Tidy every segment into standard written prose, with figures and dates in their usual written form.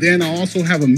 then I also have a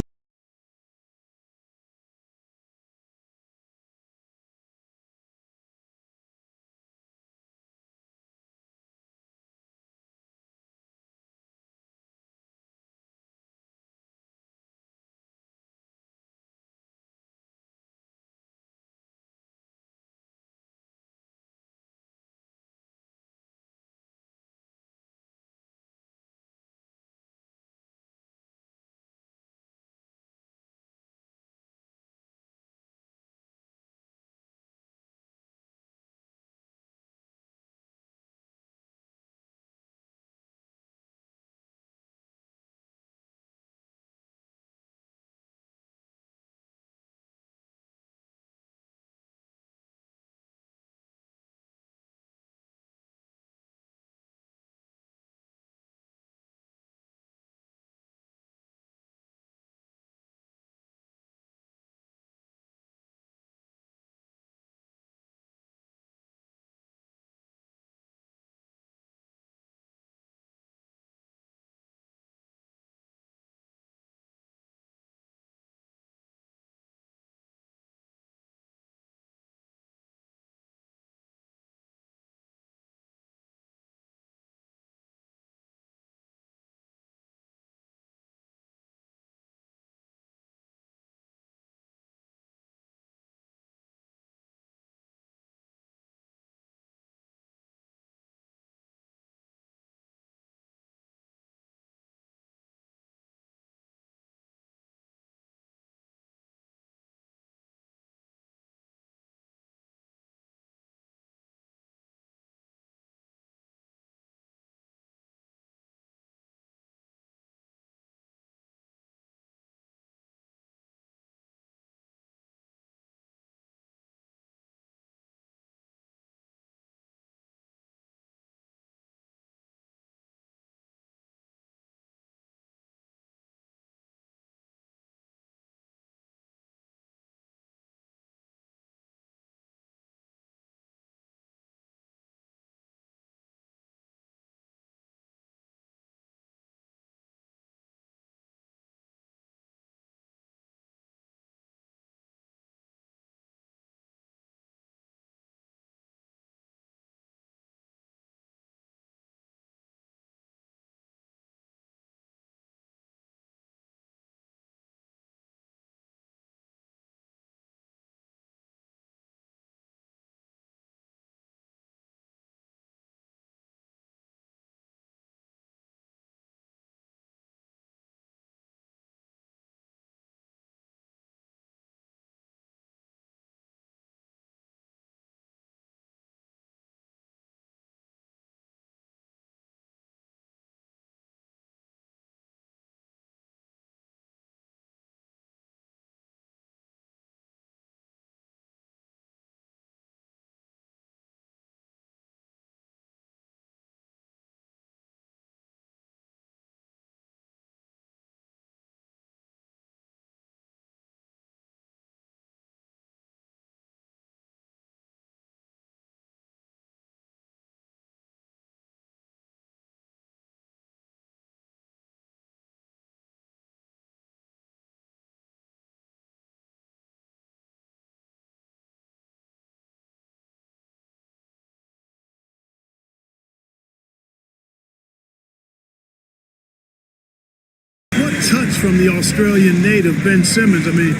touch from the Australian native, Ben Simmons. I mean,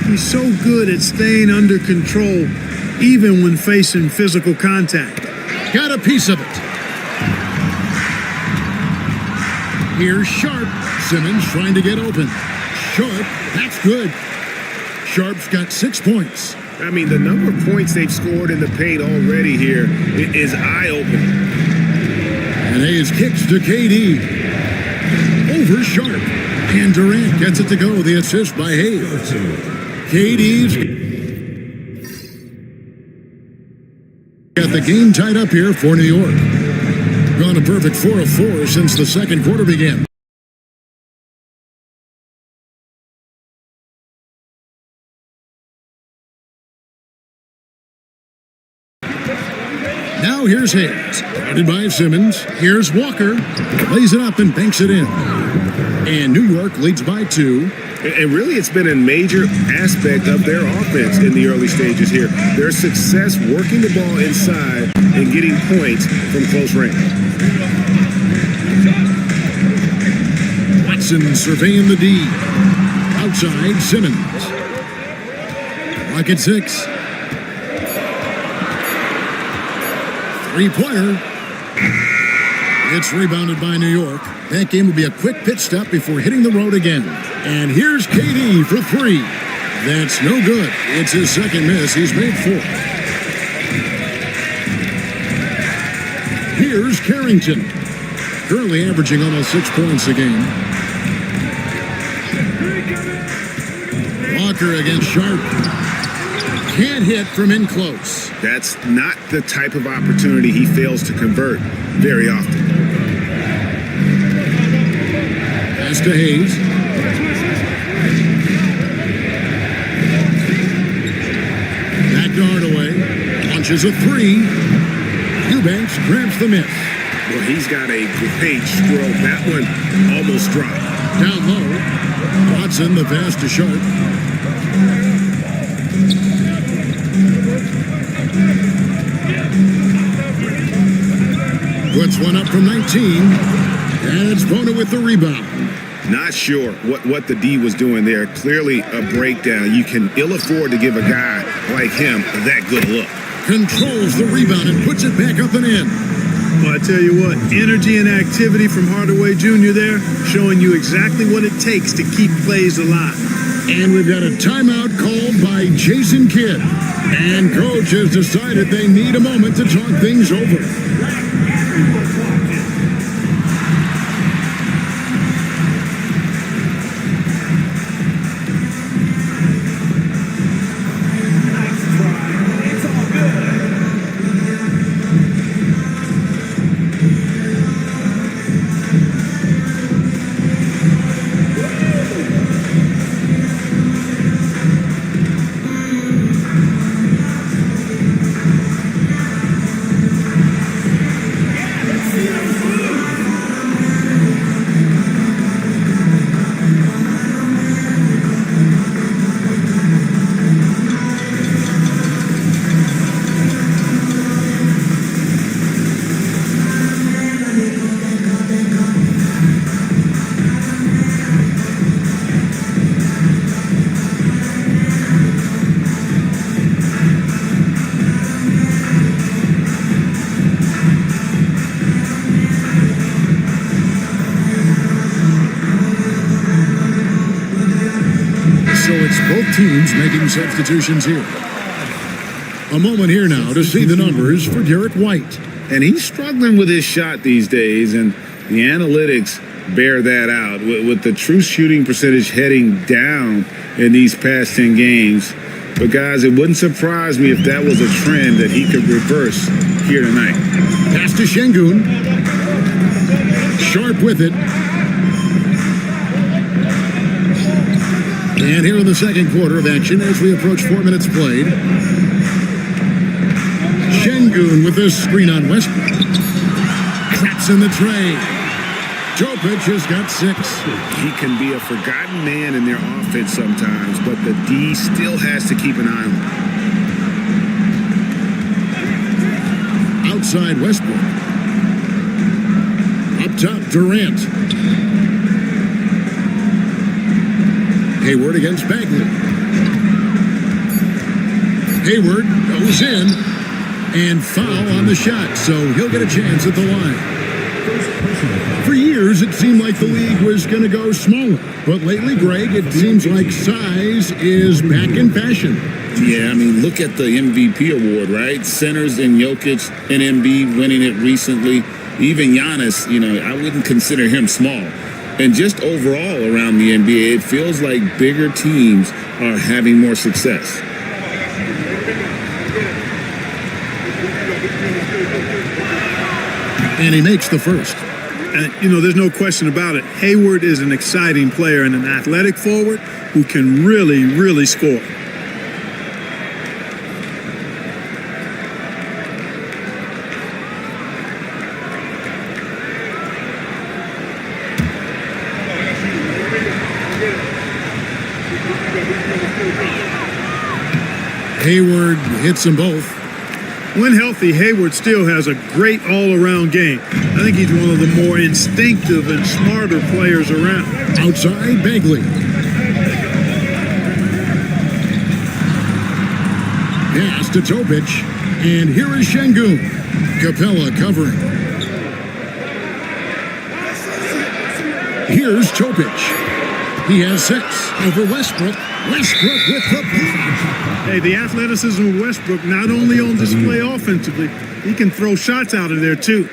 he's so good at staying under control, even when facing physical contact. Got a piece of it. Here's Sharp. Simmons trying to get open. Sharp, that's good. Sharp's got 6 points. I mean, the number of points they've scored in the paint already here is eye-opening. And Hayes kicks to KD. Over Sharp. And Durant gets it to go. The assist by Hayes. KD's got the game tied up here for New York. Gone a perfect 4 of 4 since the second quarter began. Now here's Hayes. Guarded by Simmons. Here's Walker. Lays it up and banks it in. And New York leads by 2. And really, it's been a major aspect of their offense in the early stages here. Their success working the ball inside and getting points from close range. Watson surveying the D. Outside, Simmons. Clock at 6. Three-pointer. It's rebounded by New York. That game will be a quick pit stop before hitting the road again. And here's KD for 3. That's no good. It's his second miss. He's made 4. Here's Carrington. Currently averaging almost 6 points a game. Walker against Sharp. Can't hit from in close. That's not the type of opportunity he fails to convert very often. Pass to Hayes. Back to Hardaway. Launches a 3. Eubanks grabs the miss. Well, he's got a great stroke. That one almost dropped. Down low. Watson, the pass to Sharp. Puts one up from 19. And it's Bona with the rebound. Not sure what the D was doing there. Clearly a breakdown. You can ill afford to give a guy like him that good a look. Controls the rebound and puts it back up and in. Well, I tell you what, energy and activity from Hardaway Jr. there, showing you exactly what it takes to keep plays alive. And we've got a timeout called by Jason Kidd. And coach has decided they need a moment to talk things over. Teams making substitutions here. A moment here now to see the numbers for Derek White. And he's struggling with his shot these days, and the analytics bear that out. With the true shooting percentage heading down in these past 10 games. But guys, it wouldn't surprise me if that was a trend that he could reverse here tonight. Pass to Şengün. Sharp with it. And here in the second quarter of action as we approach 4 minutes played. Şengün with the screen on Westbrook. Traps in the tray. Topic has got 6. He can be a forgotten man in their offense sometimes, but the D still has to keep an eye on him. Outside Westbrook. Up top, Durant. Hayward against Bagley. Hayward goes in and foul on the shot, so he'll get a chance at the line. For years, it seemed like the league was going to go smaller, but lately, Greg, it seems like size is back in fashion. Yeah, I mean, look at the MVP award, right? Centers and Jokic and Embiid winning it recently. Even Giannis, I wouldn't consider him small. And just overall around the NBA, it feels like bigger teams are having more success. And he makes the first. And, there's no question about it. Hayward is an exciting player and an athletic forward who can really, really score. Hayward hits them both. When healthy, Hayward still has a great all-around game. I think he's one of the more instinctive and smarter players around. Outside, Bagley. Pass to Topic, and here is Şengün. Capella covering. Here's Topic. He has 6 over Westbrook. Westbrook with the block. Hey, the athleticism of Westbrook not only on display offensively, he can throw shots out of there too.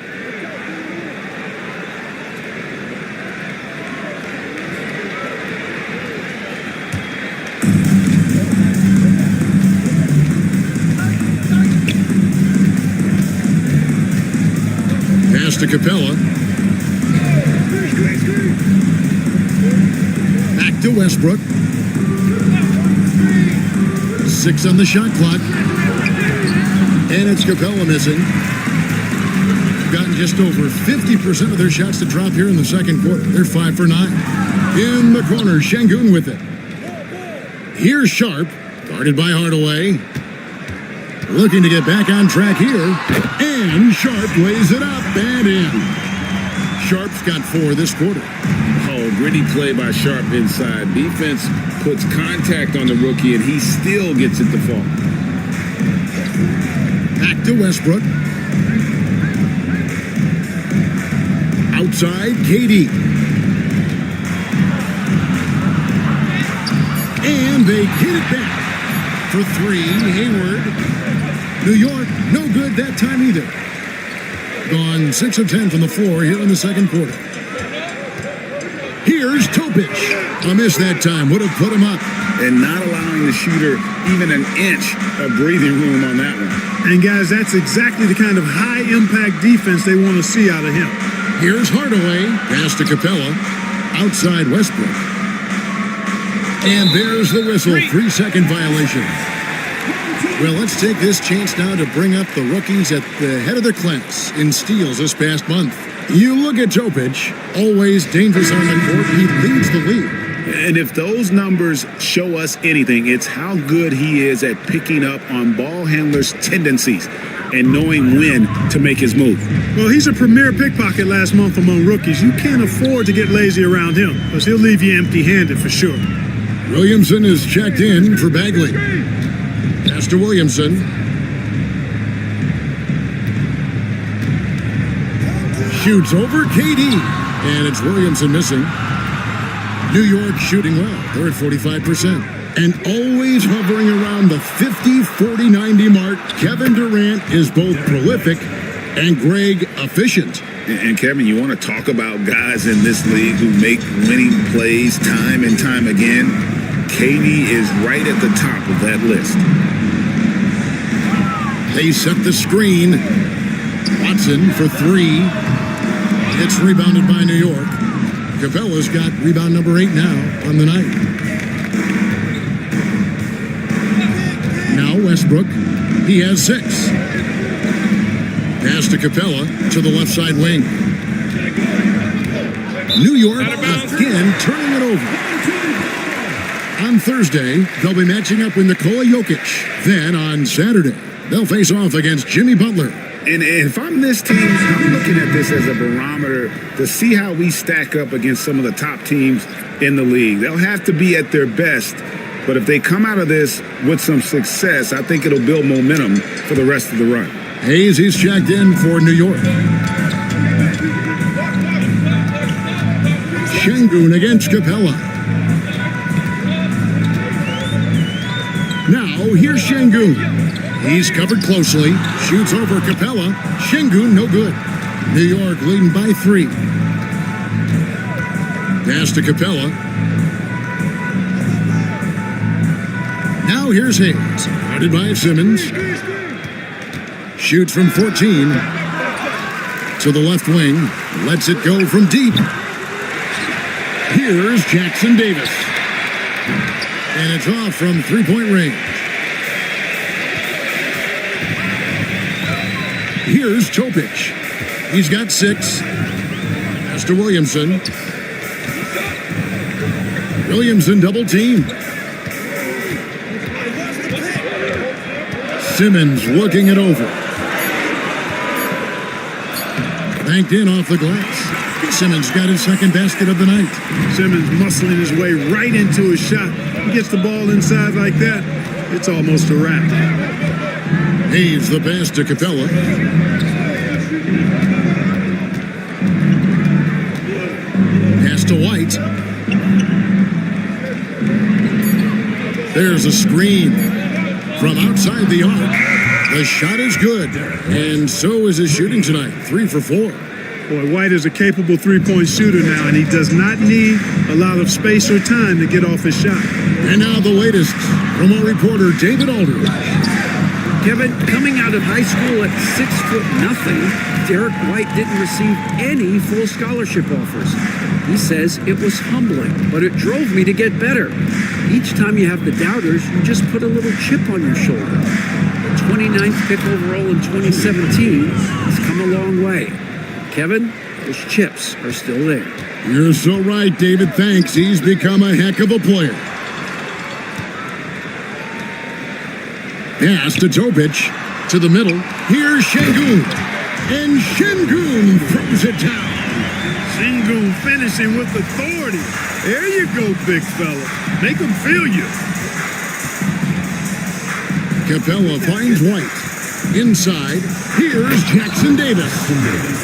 Pass to Capella. Back to Westbrook. 6 on the shot clock. And it's Capella missing. Gotten just over 50% of their shots to drop here in the second quarter. They're 5 for 9. In the corner, Şengün with it. Here's Sharp, guarded by Hardaway. Looking to get back on track here. And Sharp lays it up and in. Sharp's got 4 this quarter. Oh, gritty play by Sharp inside. Defense puts contact on the rookie, and he still gets it to fall. Back to Westbrook. Outside, KD. And they get it back for 3. Hayward. New York, no good that time either. Gone 6 of 10 from the floor here in the second quarter. Here's Topic. A miss that time. Would have put him up. And not allowing the shooter even an inch of breathing room on that one. And guys, that's exactly the kind of high-impact defense they want to see out of him. Here's Hardaway. Pass to Capella. Outside Westbrook. And there's the whistle. 3-second violation. Well, let's take this chance now to bring up the rookies at the head of their class in steals this past month. You look at Topic, always dangerous on the court. He leads the league. And if those numbers show us anything, it's how good he is at picking up on ball handlers' tendencies and knowing when to make his move. Well, he's a premier pickpocket last month among rookies. You can't afford to get lazy around him because he'll leave you empty-handed for sure. Williamson is checked in for Bagley. Pass to Williamson. Shoots over KD. And it's Williamson missing. New York shooting well. They're at 45%. And always hovering around the 50, 40, 90 mark. Kevin Durant is both prolific and Greg efficient. And Kevin, you want to talk about guys in this league who make winning plays time and time again? KD is right at the top of that list. They set the screen. Watson for 3. It's rebounded by New York. Capella's got rebound number 8 now on the night. Now Westbrook. He has 6. Pass to Capella to the left side wing. New York again turning it over. On Thursday, they'll be matching up with Nikola Jokic. Then on Saturday, they'll face off against Jimmy Butler. And if I'm this team, I'm looking at this as a barometer to see how we stack up against some of the top teams in the league. They'll have to be at their best, but if they come out of this with some success, I think it'll build momentum for the rest of the run. Hayes, he's checked in for New York. Şengün against Capella. Now, here's Şengün. He's covered closely. Shoots over Capella. Şengün, no good. New York leading by 3. Pass to Capella. Now here's Hayes. Guarded by Simmons. Shoots from 14. To the left wing. Lets it go from deep. Here's Jackson Davis. And it's off from three-point range. Here's Topic. He's got 6. Pass to Williamson. Williamson double team. Simmons looking it over. Banked in off the glass. Simmons got his second basket of the night. Simmons muscling his way right into his shot. He gets the ball inside like that, it's almost a wrap. Hayes the pass to Capella. Pass to White. There's a screen from outside the arc. The shot is good, and so is his shooting tonight. 3 for 4. Boy, White is a capable three-point shooter now, and he does not need a lot of space or time to get off his shot. And now the latest from our reporter, David Aldridge. Kevin, coming out of high school at 6'0", Derek White didn't receive any full scholarship offers. He says it was humbling, but it drove me to get better. Each time you have the doubters, you just put a little chip on your shoulder. The 29th pick overall in 2017 has come a long way. Kevin, those chips are still there. You're so right, David. Thanks. He's become a heck of a player. Pass to Topic. To the middle. Here's Şengün. And Şengün throws it down. Şengün finishing with authority. There you go, big fella. Make him feel you. Capella finds White. Inside, here's Jackson Davis.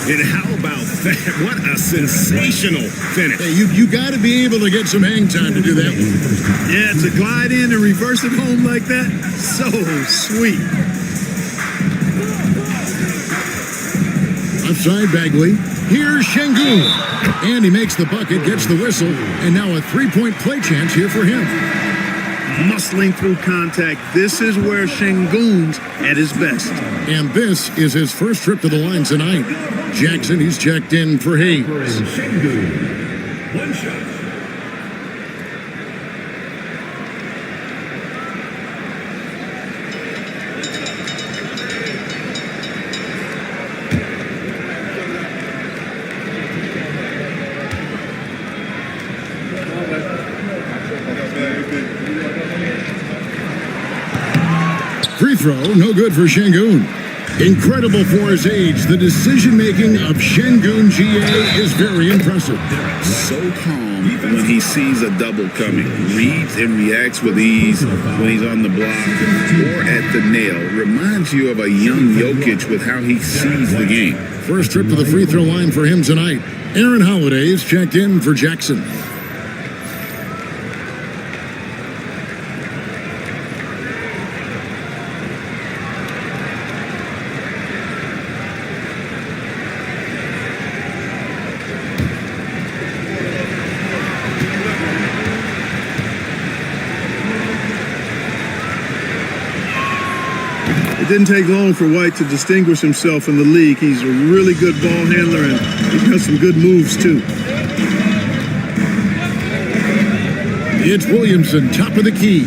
And how about that? What a sensational finish. Hey, you got to be able to get some hang time to do that one. Yeah, to glide in and reverse it home like that, so sweet. Outside Bagley. Here's Şengün. And he makes the bucket, gets the whistle, and now a three-point play chance here for him. Muscling through contact. This is where Şengün's at his best. And this is his first trip to the line tonight. Jackson, he's checked in for Hayes. One shot. Free throw, no good for Şengün. Incredible for his age. The decision-making of Şengün GA is very impressive. So calm when he sees a double coming. Reads and reacts with ease when he's on the block or at the nail. Reminds you of a young Jokic with how he sees the game. First trip to the free throw line for him tonight. Aaron Holiday is checked in for Jackson. It didn't take long for White to distinguish himself in the league. He's a really good ball handler, and he's got some good moves, too. It's Williamson, top of the key.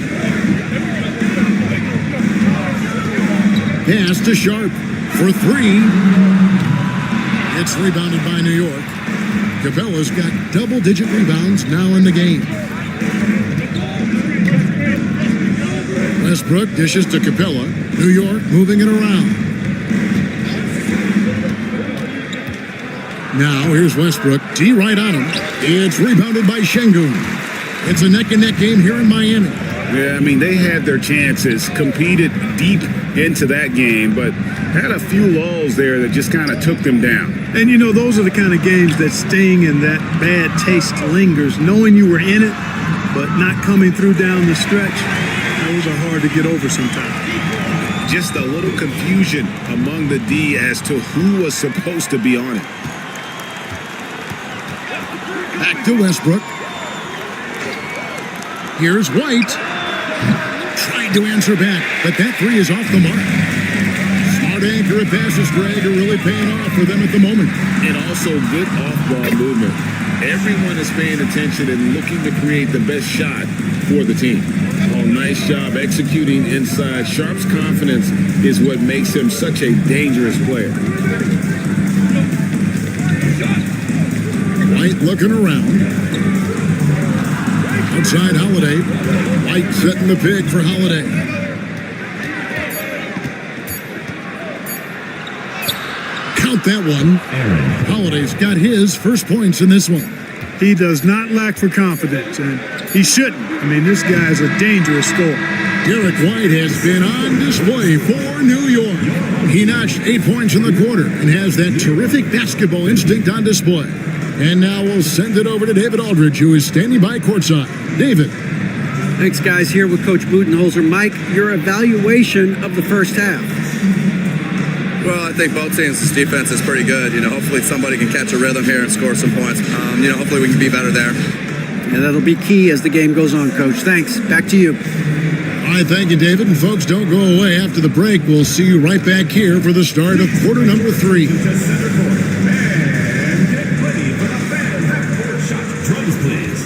Pass to Sharp for 3. It's rebounded by New York. Capella's got double-digit rebounds now in the game. Westbrook dishes to Capella. New York moving it around. Now here's Westbrook. D right on him. It's rebounded by Şengün. It's a neck-and-neck game here in Miami. Yeah, I mean, they had their chances, competed deep into that game, but had a few lulls there that just kind of took them down. And, you know, those are the kind of games that sting and that bad taste lingers. Knowing you were in it, but not coming through down the stretch, those are hard to get over sometimes. Just a little confusion among the D as to who was supposed to be on it. Back to Westbrook. Here's White. Trying to answer back, but that 3 is off the mark. Smart accurate passes, Greg, are really paying off for them at the moment. And also good off-ball movement. Everyone is paying attention and looking to create the best shot for the team. Oh, nice job executing inside. Sharp's confidence is what makes him such a dangerous player. White looking around. Outside Holiday. White setting the pick for Holiday. Count that one. Holiday's got his first points in this one. He does not lack for confidence, and he shouldn't. I mean, this guy's a dangerous scorer. Derek White has been on display for New York. He notched 8 points in the quarter and has that terrific basketball instinct on display. And now we'll send it over to David Aldridge, who is standing by courtside. David. Thanks, guys. Here with Coach Budenholzer. Mike, your evaluation of the first half. Well, I think both teams' defense is pretty good. Hopefully somebody can catch a rhythm here and score some points. Hopefully we can be better there. Yeah, that'll be key as the game goes on, Coach. Thanks. Back to you. All right, thank you, David. And folks, don't go away. After the break, we'll see you right back here for the start of quarter number 3. Drums, please.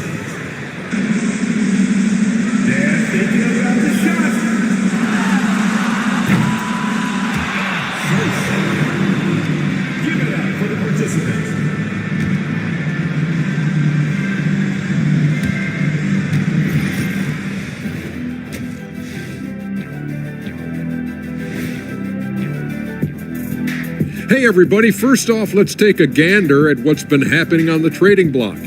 They're thinking about the shot. Give it up for the participants. Hey everybody, first off, let's take a gander at what's been happening on the trading block.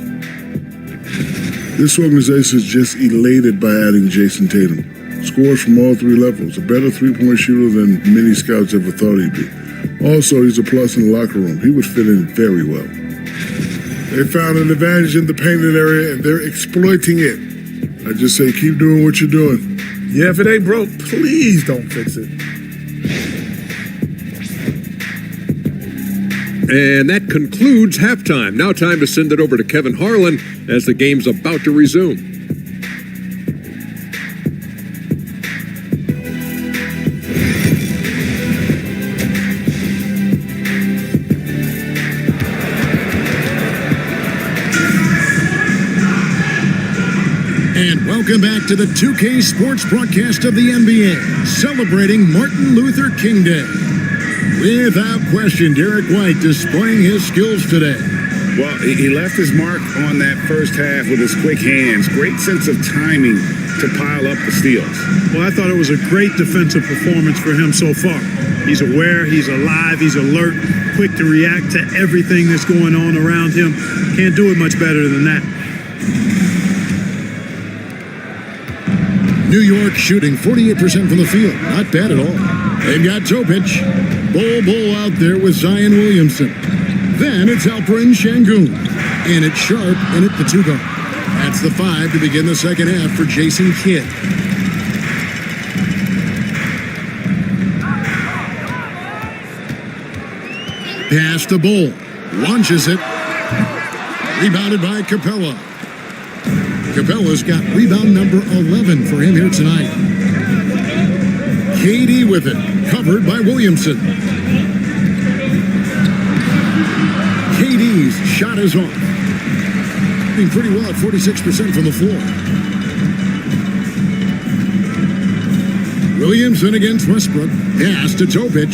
This organization is just elated by adding Jason Tatum. Scores from all 3 levels, a better three-point shooter than many scouts ever thought he'd be. Also, he's a plus in the locker room. He would fit in very well. They found an advantage in the painted area, and they're exploiting it. I just say keep doing what you're doing. Yeah, if it ain't broke, please don't fix it. And that concludes halftime. Now time to send it over to Kevin Harlan as the game's about to resume. And welcome back to the 2K Sports broadcast of the NBA, celebrating Martin Luther King Day. Without question, Derek White displaying his skills today. Well, he left his mark on that first half with his quick hands. Great sense of timing to pile up the steals. Well, I thought it was a great defensive performance for him so far. He's aware, he's alive, he's alert, quick to react to everything that's going on around him. Can't do it much better than that. New York shooting 48% from the field. Not bad at all. They've got Topic. Bull out there with Zion Williamson. Then it's Alperen Şengün. And it's Sharp in at the 2 guard. That's the 5 to begin the second half for Jason Kidd. Pass to Bull. Launches it. Rebounded by Capella. Capella's got rebound number 11 for him here tonight. KD with it, covered by Williamson. KD's shot is off. Doing pretty well at 46% from the floor. Williamson against Westbrook. Pass to Topic.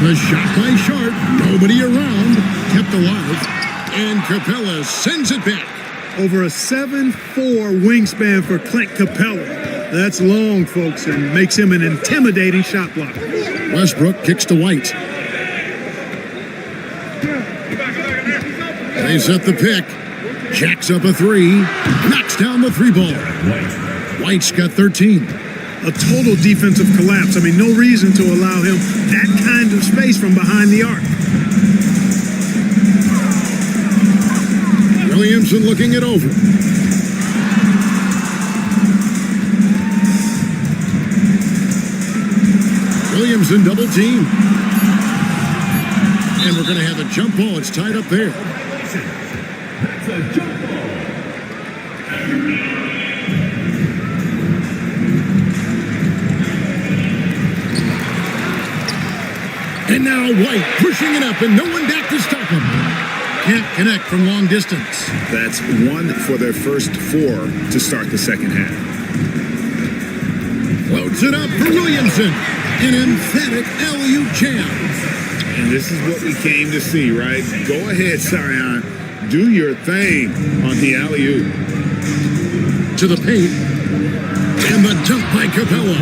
The shot by Sharp. Nobody around. Kept alive. And Capella sends it back. Over a 7'4" wingspan for Clint Capella. That's long, folks, and makes him an intimidating shot blocker. Westbrook kicks to White. They set the pick. Jacks up a 3. Knocks down the 3 ball. White's got 13. A total defensive collapse. I mean, no reason to allow him that kind of space from behind the arc. Williamson looking it over. Williamson double team. And we're going to have a jump ball. It's tied up there. That's a jump ball. And now White pushing it up and no one back to stop him. Can't connect from long distance. That's 1 for their first 4 to start the second half. Floats it up for Williamson. An emphatic alley-oop jam. And this is what we came to see, right? Go ahead, Zion. Do your thing on the alley-oop. To the paint. And the dunk by Capella.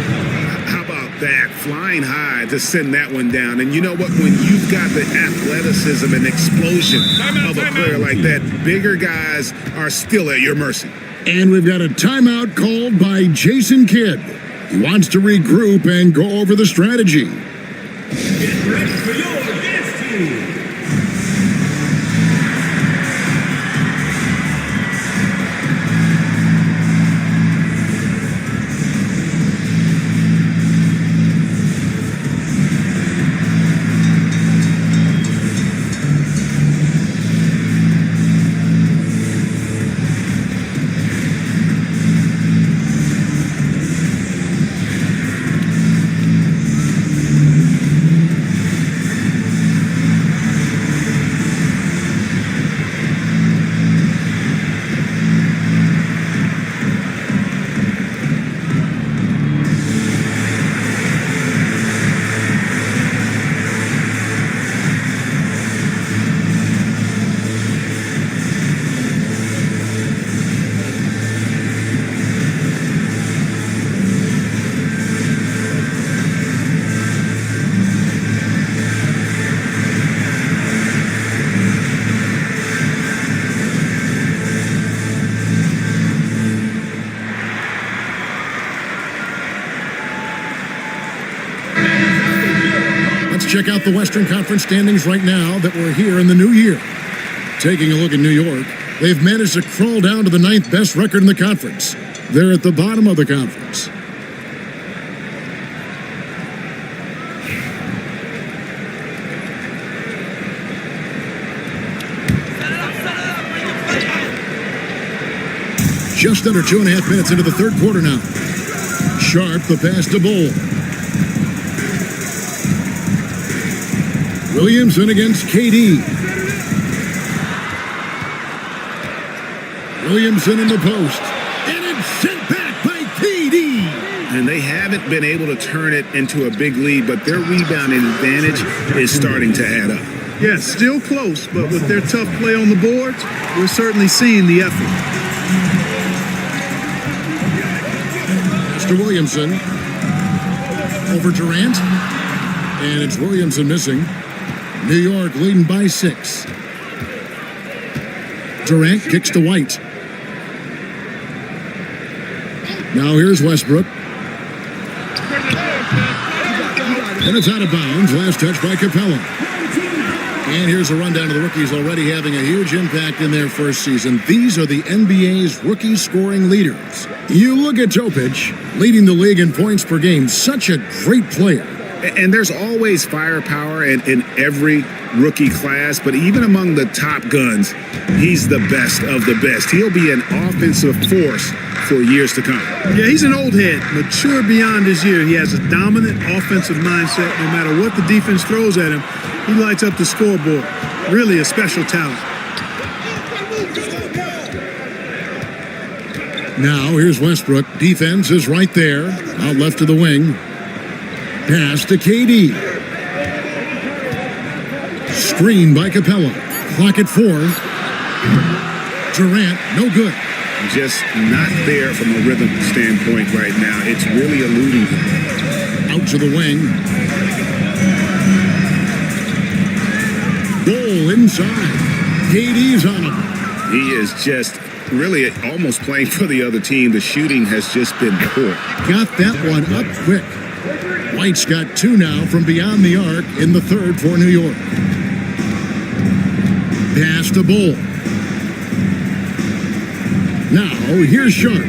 How about back, flying high to send that one down. And you know what? When you've got the athleticism and explosion of a player like that, bigger guys are still at your mercy. And we've got a timeout called by Jason Kidd. He wants to regroup and go over the strategy. Get ready for your dance team. Check out the Western Conference standings right now that we're here in the new year. Taking a look at New York, they've managed to crawl down to the 9th best record in the conference. They're at the bottom of the conference. Just under 2.5 minutes into the third quarter now. Sharp, the pass to Bull. Williamson against KD. Williamson in the post. And it's sent back by KD. And they haven't been able to turn it into a big lead, but their rebounding advantage is starting to add up. Yes, still close, but with their tough play on the boards, we're certainly seeing the effort. Mr. Williamson. Over Durant. And it's Williamson missing. New York leading by 6. Durant kicks to White. Now here's Westbrook. And it's out of bounds. Last touch by Capella. And here's a rundown of the rookies already having a huge impact in their first season. These are the NBA's rookie scoring leaders. You look at Jokic, leading the league in points per game. Such a great player. And there's always firepower in every rookie class, but even among the top guns, he's the best of the best. He'll be an offensive force for years to come. Yeah, he's an old head, mature beyond his year. He has a dominant offensive mindset. No matter what the defense throws at him, he lights up the scoreboard. Really a special talent. Now here's Westbrook. Defense is right there. Out left to the wing. Pass to KD. Screen by Capella. Clock at 4. Durant, no good. Just not there from a rhythm standpoint right now. It's really eluding him. Out to the wing. Goal inside. KD's on him. He is just really almost playing for the other team. The shooting has just been poor. Got that one up quick. White's got 2 now from beyond the arc in the third for New York. Pass to Bull. Now here's Sharp.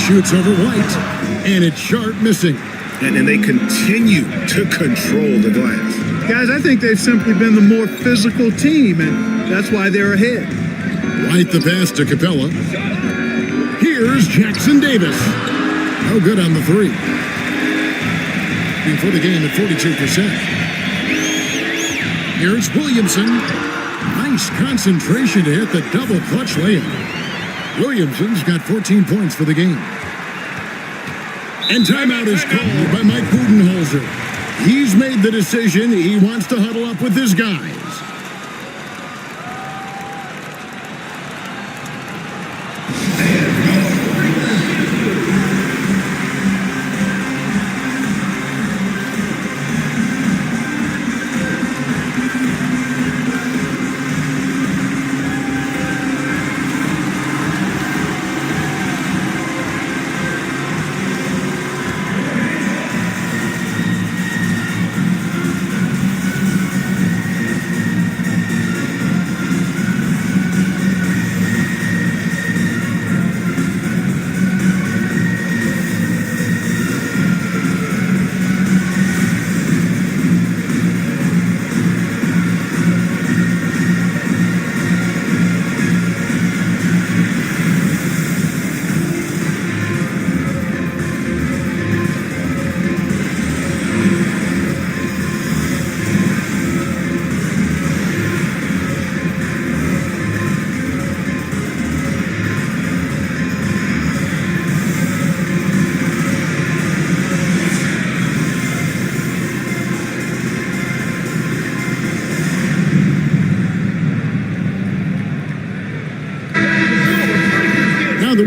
Shoots over White. And it's Sharp missing. And they continue to control the glass. Guys, I think they've simply been the more physical team, and that's why they're ahead. White the pass to Capella. Here's Jackson Davis. No good on the 3. Before the game at 42%. Here's Williamson. Nice concentration to hit the double clutch layup. Williamson's got 14 points for the game. And timeout is called by Mike Budenholzer. He's made the decision he wants to huddle up with his guys.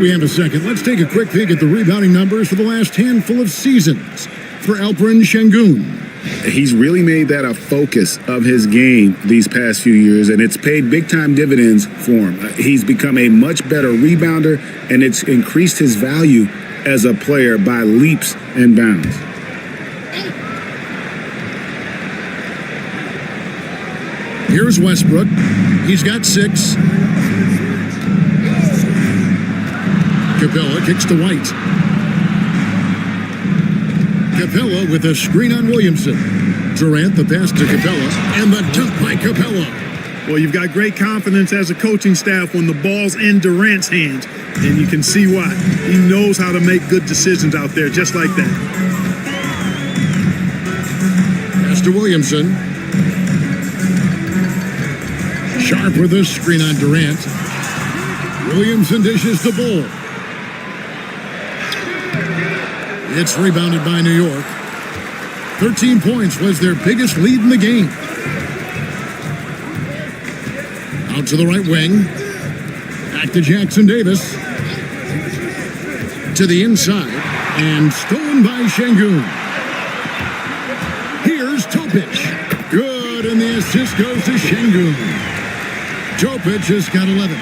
we have a second, let's take a quick peek at the rebounding numbers for the last handful of seasons for Alperen Şengün. He's really made that a focus of his game these past few years, and it's paid big-time dividends for him. He's become a much better rebounder, and it's increased his value as a player by leaps and bounds. Here's Westbrook. He's got 6. Capella kicks to White. Capella with a screen on Williamson. Durant the pass to Capella, and the dunk by Capella. Well, you've got great confidence as a coaching staff when the ball's in Durant's hands, and you can see why. He knows how to make good decisions out there, just like that. Pass to Williamson. Sharp with a screen on Durant. Williamson dishes the ball. It's rebounded by New York. 13 points was their biggest lead in the game. Out to the right wing. Back to Jackson Davis. To the inside. And stolen by Şengün. Here's Topic. Good, and the assist goes to Şengün. Topic has got 11.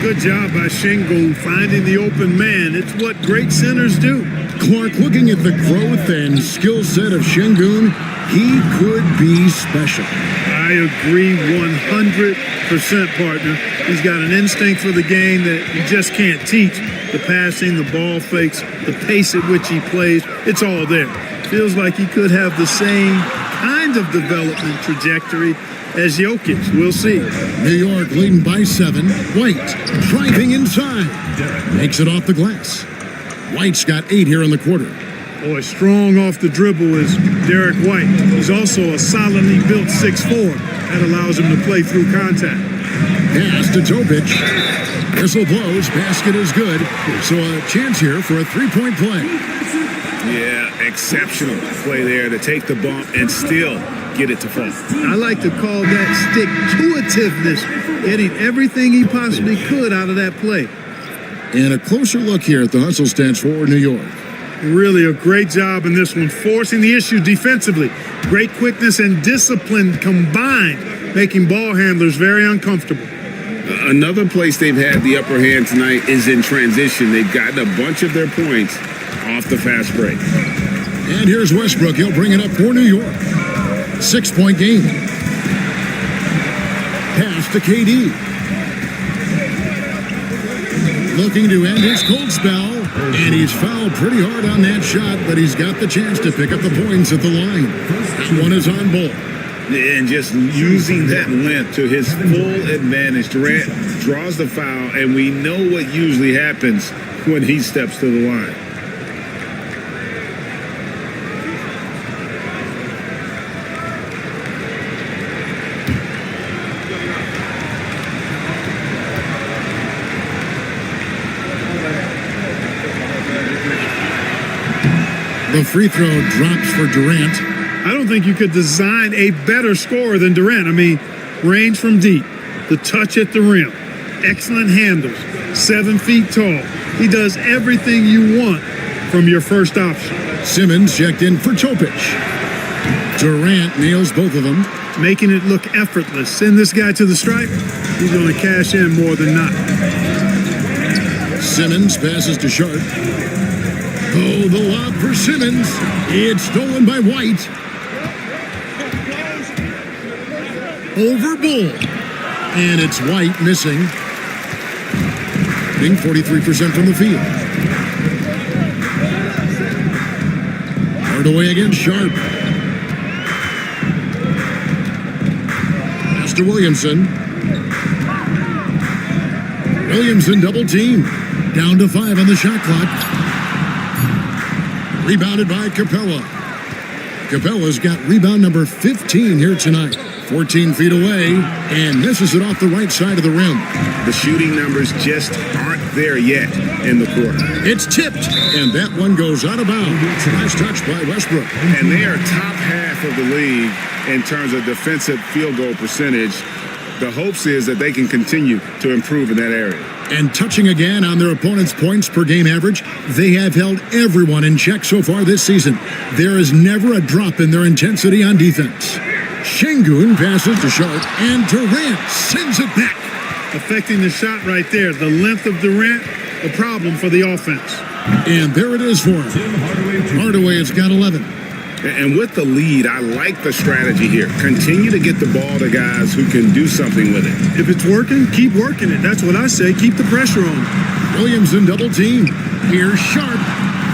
Good job by Şengün finding the open man. It's what great centers do. Clark, looking at the growth and skill set of Şengün, he could be special. I agree 100%, partner. He's got an instinct for the game that you just can't teach. The passing, the ball fakes, the pace at which he plays, it's all there. Feels like he could have the same kind of development trajectory as Jokic. We'll see. New York leading by 7. White driving inside. Makes it off the glass. White's got 8 here in the quarter. Boy, strong off the dribble is Derek White. He's also a solidly built 6'4". That allows him to play through contact. Pass to Topic. Whistle blows. Basket is good. So a chance here for a three-point play. Yeah, exceptional play there to take the bump and still get it to fall. I like to call that stick-to-itiveness, getting everything he possibly could out of that play. And a closer look here at the hustle stats for New York. Really a great job in this one, forcing the issue defensively. Great quickness and discipline combined, making ball handlers very uncomfortable. Another place they've had the upper hand tonight is in transition. They've gotten a bunch of their points off the fast break. And here's Westbrook. He'll bring it up for New York. 6-point game. Pass to KD. Looking to end his cold spell, and he's fouled pretty hard on that shot, but he's got the chance to pick up the points at the line. That one is on ball. And just using that length to his full advantage. Durant draws the foul, and we know what usually happens when he steps to the line. The free throw drops for Durant. I don't think you could design a better scorer than Durant. I mean, range from deep, the touch at the rim, excellent handles, 7 feet tall. He does everything you want from your first option. Simmons checked in for Topic. Durant nails both of them. Making it look effortless. Send this guy to the stripe, he's going to cash in more than not. Simmons passes to Sharp. Oh, the lob for Simmons. It's stolen by White. Over Bull. And it's White missing. Being 43% from the field. Hard away against Sharp. Pass to Williamson. Williamson double team. Down to 5 on the shot clock. Rebounded by Capella. Capella's got rebound number 15 here tonight. 14 feet away, and misses it off the right side of the rim. The shooting numbers just aren't there yet in the quarter. It's tipped, and that one goes out of bounds. Nice touch by Westbrook. And they are top half of the league in terms of defensive field goal percentage. The hopes is that they can continue to improve in that area. And touching again on their opponent's points per game average, they have held everyone in check so far this season. There is never a drop in their intensity on defense. Şengün passes to Sharp, and Durant sends it back. Affecting the shot right there. The length of Durant, a problem for the offense. And there it is for him. Hardaway has got 11. And with the lead, I like the strategy here. Continue to get the ball to guys who can do something with it. If it's working, keep working it. That's what I say. Keep the pressure on. Williamson double team. Here's Sharp.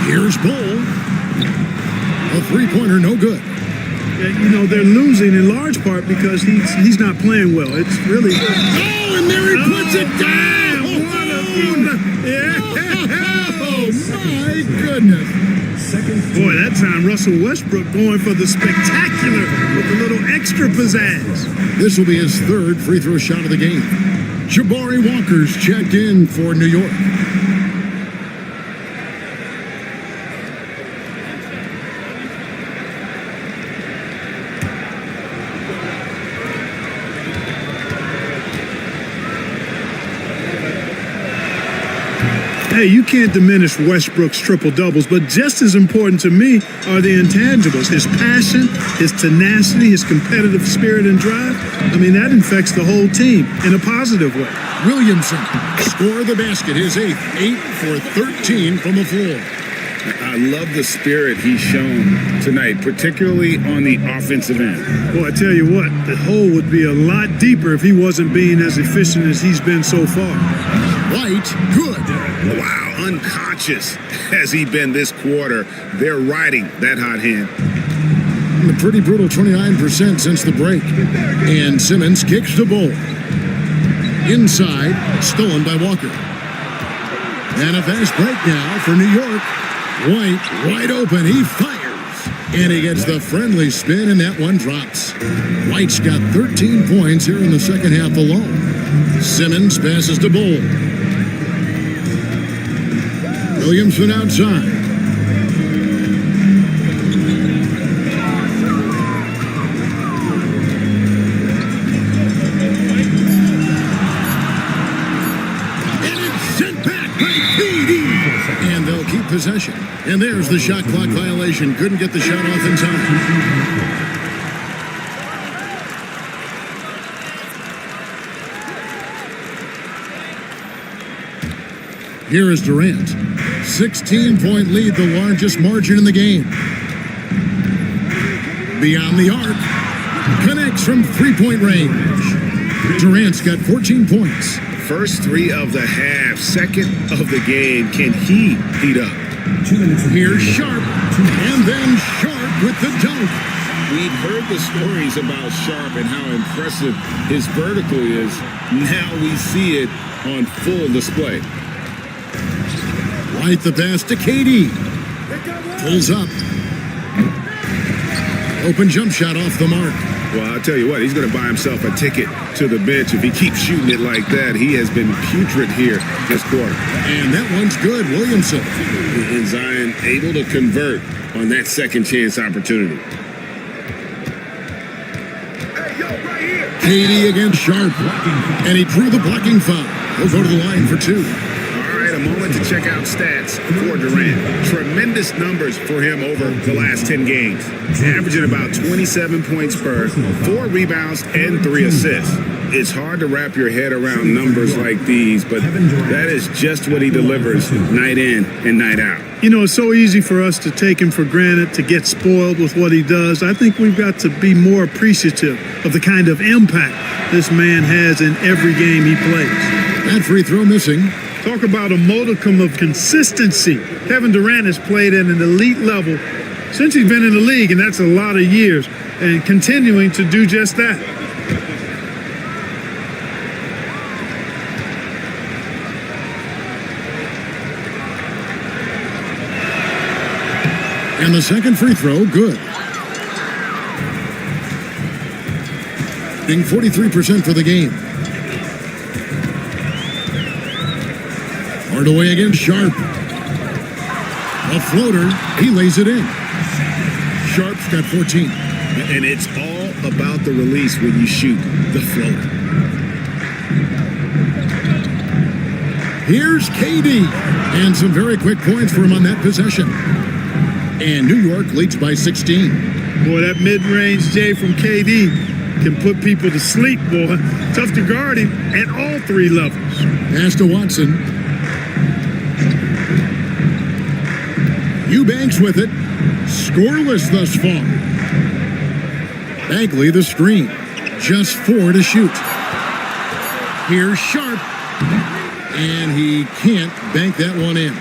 Here's Bull. A three-pointer, no good. You know, they're losing in large part because he's not playing well. It's really... Oh, and there he puts it down! Oh, my goodness. Boy, that time Russell Westbrook going for the spectacular with a little extra pizzazz. This will be his third free throw shot of the game. Jabari Walker's checked in for New York. Hey, you can't diminish Westbrook's triple-doubles, but just as important to me are the intangibles. His passion, his tenacity, his competitive spirit and drive. I mean, that infects the whole team in a positive way. Williamson scored the basket, his eighth, 8 for 13 from the floor. I love the spirit he's shown tonight, particularly on the offensive end. Well, I tell you what, the hole would be a lot deeper if he wasn't being as efficient as he's been so far. White, good. Wow, unconscious has he been this quarter. They're riding that hot hand. A pretty brutal 29% since the break. And Simmons kicks the ball. Inside, stolen by Walker. And a fast break now for New York. White, wide open, he fires. And he gets the friendly spin, and that one drops. White's got 13 points here in the second half alone. Simmons passes to Bull. Williamson outside. And it's sent back by KD. And they'll keep possession. And there's the shot clock violation. Couldn't get the shot off in time. Here is Durant. 16-point lead, the largest margin in the game. Beyond the arc. Connects from three-point range. Durant's got 14 points. First three of the half, second of the game. Can he heat up? Here's Sharp. And then Sharp with the dunk. We've heard the stories about Sharp and how impressive his vertical is. Now we see it on full display. Right the pass to KD. Pulls up. Open jump shot off the mark. Well, I'll tell you what, he's going to buy himself a ticket to the bench. If he keeps shooting it like that, he has been putrid here this quarter. And that one's good, Williamson. And Zion able to convert on that second chance opportunity. KD against Sharp. And he drew the blocking foul. He'll go to the line for two. A moment to check out stats for Durant. Tremendous numbers for him over the last 10 games. Averaging about 27 points per, 4 rebounds, and 3 assists. It's hard to wrap your head around numbers like these, but that is just what he delivers night in and night out. You know, it's so easy for us to take him for granted, to get spoiled with what he does. I think we've got to be more appreciative of the kind of impact this man has in every game he plays. That free throw missing. Talk about a modicum of consistency. Kevin Durant has played at an elite level since he's been in the league, and that's a lot of years, and continuing to do just that. And the second free throw, good. Being 43% for the game. Hardaway against Sharp. A floater, he lays it in. Sharp's got 14. And it's all about the release when you shoot the floater. Here's KD. And some very quick points for him on that possession. And New York leads by 16. Boy, that mid-range J from KD can put people to sleep, boy. Tough to guard him at all three levels. Pass to Watson. Eubanks with it. Scoreless thus far. Bagley the screen. Just 4 to shoot. Here's Sharp. And he can't bank that one in.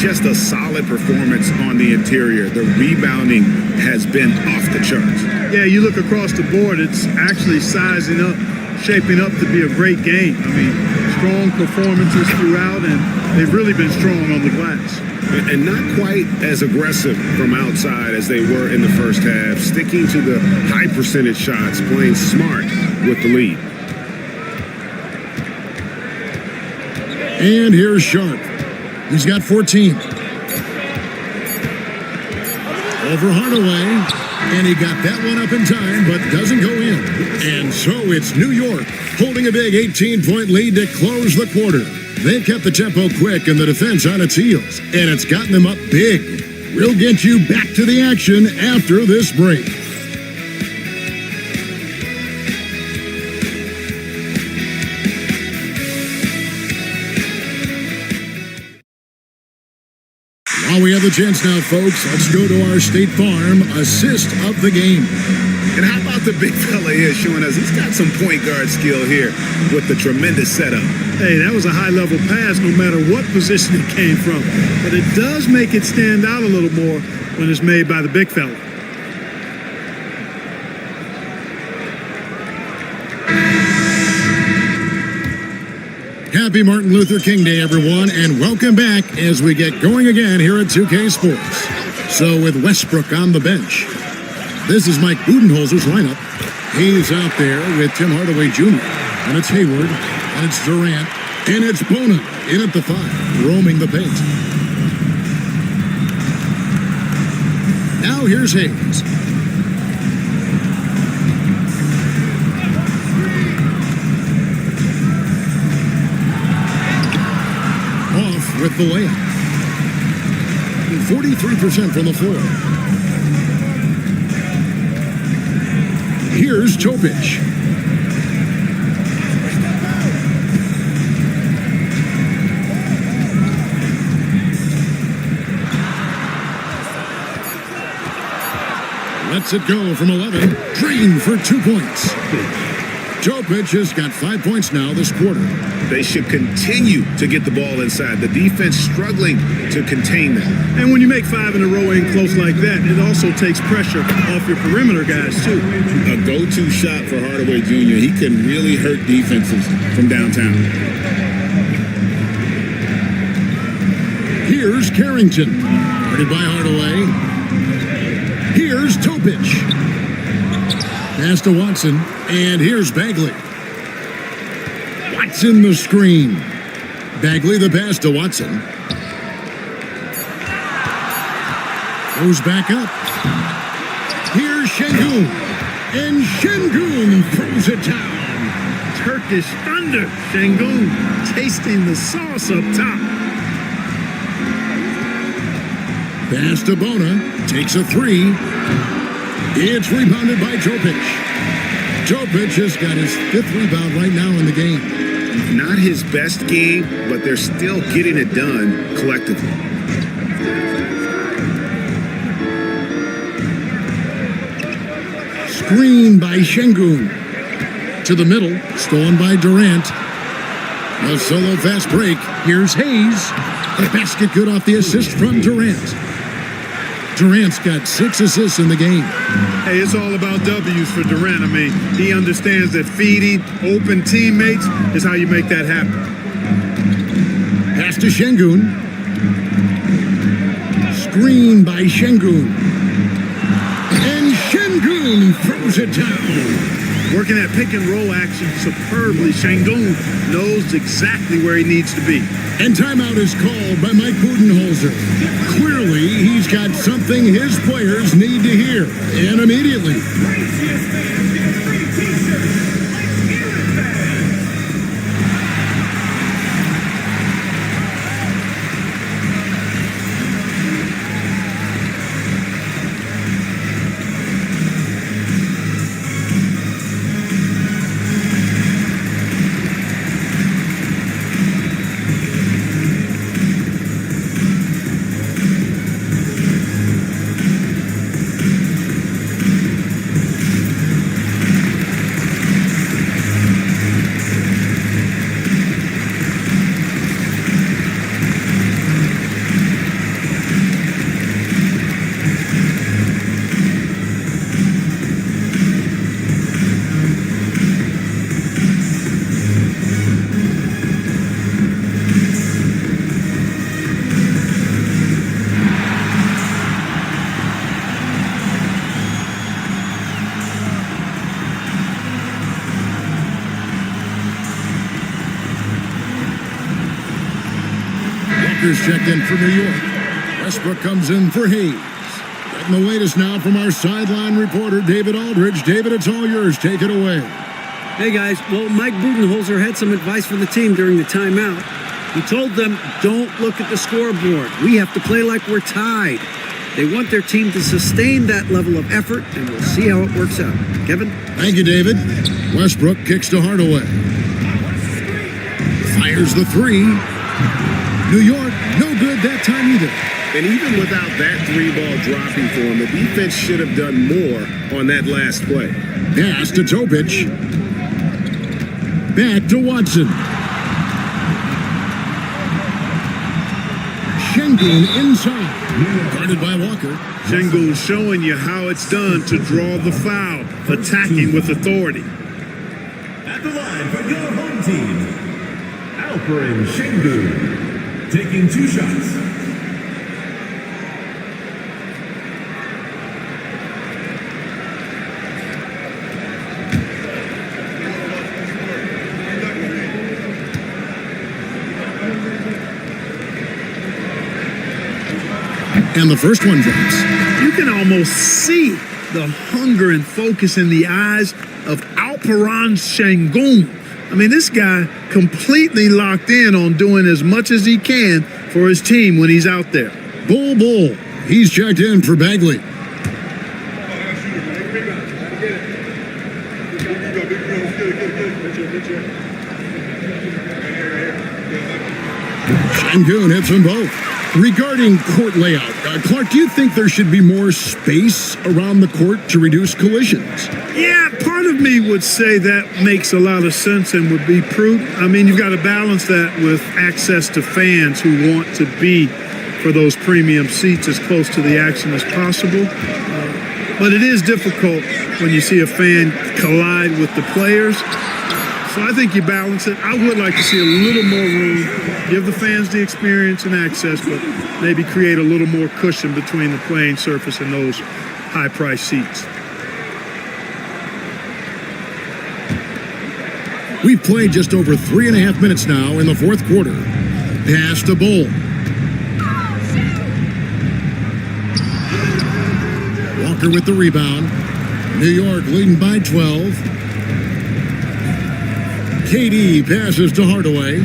Just a solid performance on the interior. The rebounding has been off the charts. Yeah, you look across the board, it's actually sizing up, shaping up to be a great game. I mean, strong performances throughout, and they've really been strong on the glass. And not quite as aggressive from outside as they were in the first half, sticking to the high percentage shots, playing smart with the lead. And here's Sharp. He's got 14. Over Hardaway. And he got that one up in time, but doesn't go in. And so it's New York holding a big 18-point lead to close the quarter. They've kept the tempo quick and the defense on its heels, and it's gotten them up big. We'll get you back to the action after this break. While we have the chance now, folks, let's go to our State Farm assist of the game. And how about the big fella here showing us he's got some point guard skill here with the tremendous setup. Hey, that was a high-level pass no matter what position it came from. But it does make it stand out a little more when it's made by the big fella. Happy Martin Luther King Day, everyone, and welcome back as we get going again here at 2K Sports. So with Westbrook on the bench, this is Mike Budenholzer's lineup. He's out there with Tim Hardaway Jr., and it's Hayward, and it's Durant, and it's Bona in at the 5, roaming the paint. Now here's Hayes. With the layup. 43% from the floor. Here's Topic. Lets it go from 11. Drain for 2 points. Topic has got 5 points now this quarter. They should continue to get the ball inside. The defense struggling to contain them. And when you make 5 in a row in close like that, it also takes pressure off your perimeter guys, too. A go-to shot for Hardaway Jr. He can really hurt defenses from downtown. Here's Carrington. Guarded by Hardaway. Here's Topic. Pass to Watson. And here's Bagley. Watson the screen. Bagley the pass to Watson. Goes back up. Here's Şengün. And Şengün throws it down. Turkish thunder. Şengün tasting the sauce up top. Pass to Bona. Takes a 3. It's rebounded by Topic. Topic has got his 5th rebound right now in the game. Not his best game, but they're still getting it done collectively. Screen by Şengün. To the middle, stolen by Durant. A solo fast break. Here's Hayes. The basket good off the assist from Durant. Durant's got 6 assists in the game. Hey, it's all about W's for Durant. I mean, he understands that feeding open teammates is how you make that happen. Pass to Şengün. Screen by Şengün. And Şengün throws it down. Working that pick and roll action superbly. Şengün knows exactly where he needs to be. And timeout is called by Mike Budenholzer. Clearly, he's got something his players need to hear, and immediately. Walker's checked in for New York. Westbrook comes in for Hayes. Getting the latest now from our sideline reporter, David Aldridge. David, it's all yours. Take it away. Hey, guys. Well, Mike Budenholzer had some advice for the team during the timeout. He told them, don't look at the scoreboard. We have to play like we're tied. They want their team to sustain that level of effort, and we'll see how it works out. Kevin? Thank you, David. Westbrook kicks to Hardaway. Fires the three. New York, no good that time either. And even without that three ball dropping for him, the defense should have done more on that last play. Pass to Topic. Back to Watson. Şengün inside. Guarded by Walker. Şengün showing you how it's done to draw the foul, attacking with authority. At the line for your home team, Alperen Şengün, taking 2 shots. And the first one drops. You can almost see the hunger and focus in the eyes of Alperen Şengün. I mean, this guy completely locked in on doing as much as he can for his team when he's out there. Bull. He's checked in for Bagley. Şengün hits them both. Regarding court layout, Clark, do you think there should be more space around the court to reduce collisions? Yeah, part of me would say that makes a lot of sense and would be prudent. I mean, you've got to balance that with access to fans who want to be for those premium seats as close to the action as possible. But it is difficult when you see a fan collide with the players. So I think you balance it. I would like to see a little more room, give the fans the experience and access, but maybe create a little more cushion between the playing surface and those high-priced seats. We've played just over 3.5 minutes now in the fourth quarter. Pass to Bull. Walker with the rebound. New York leading by 12. KD passes to Hardaway.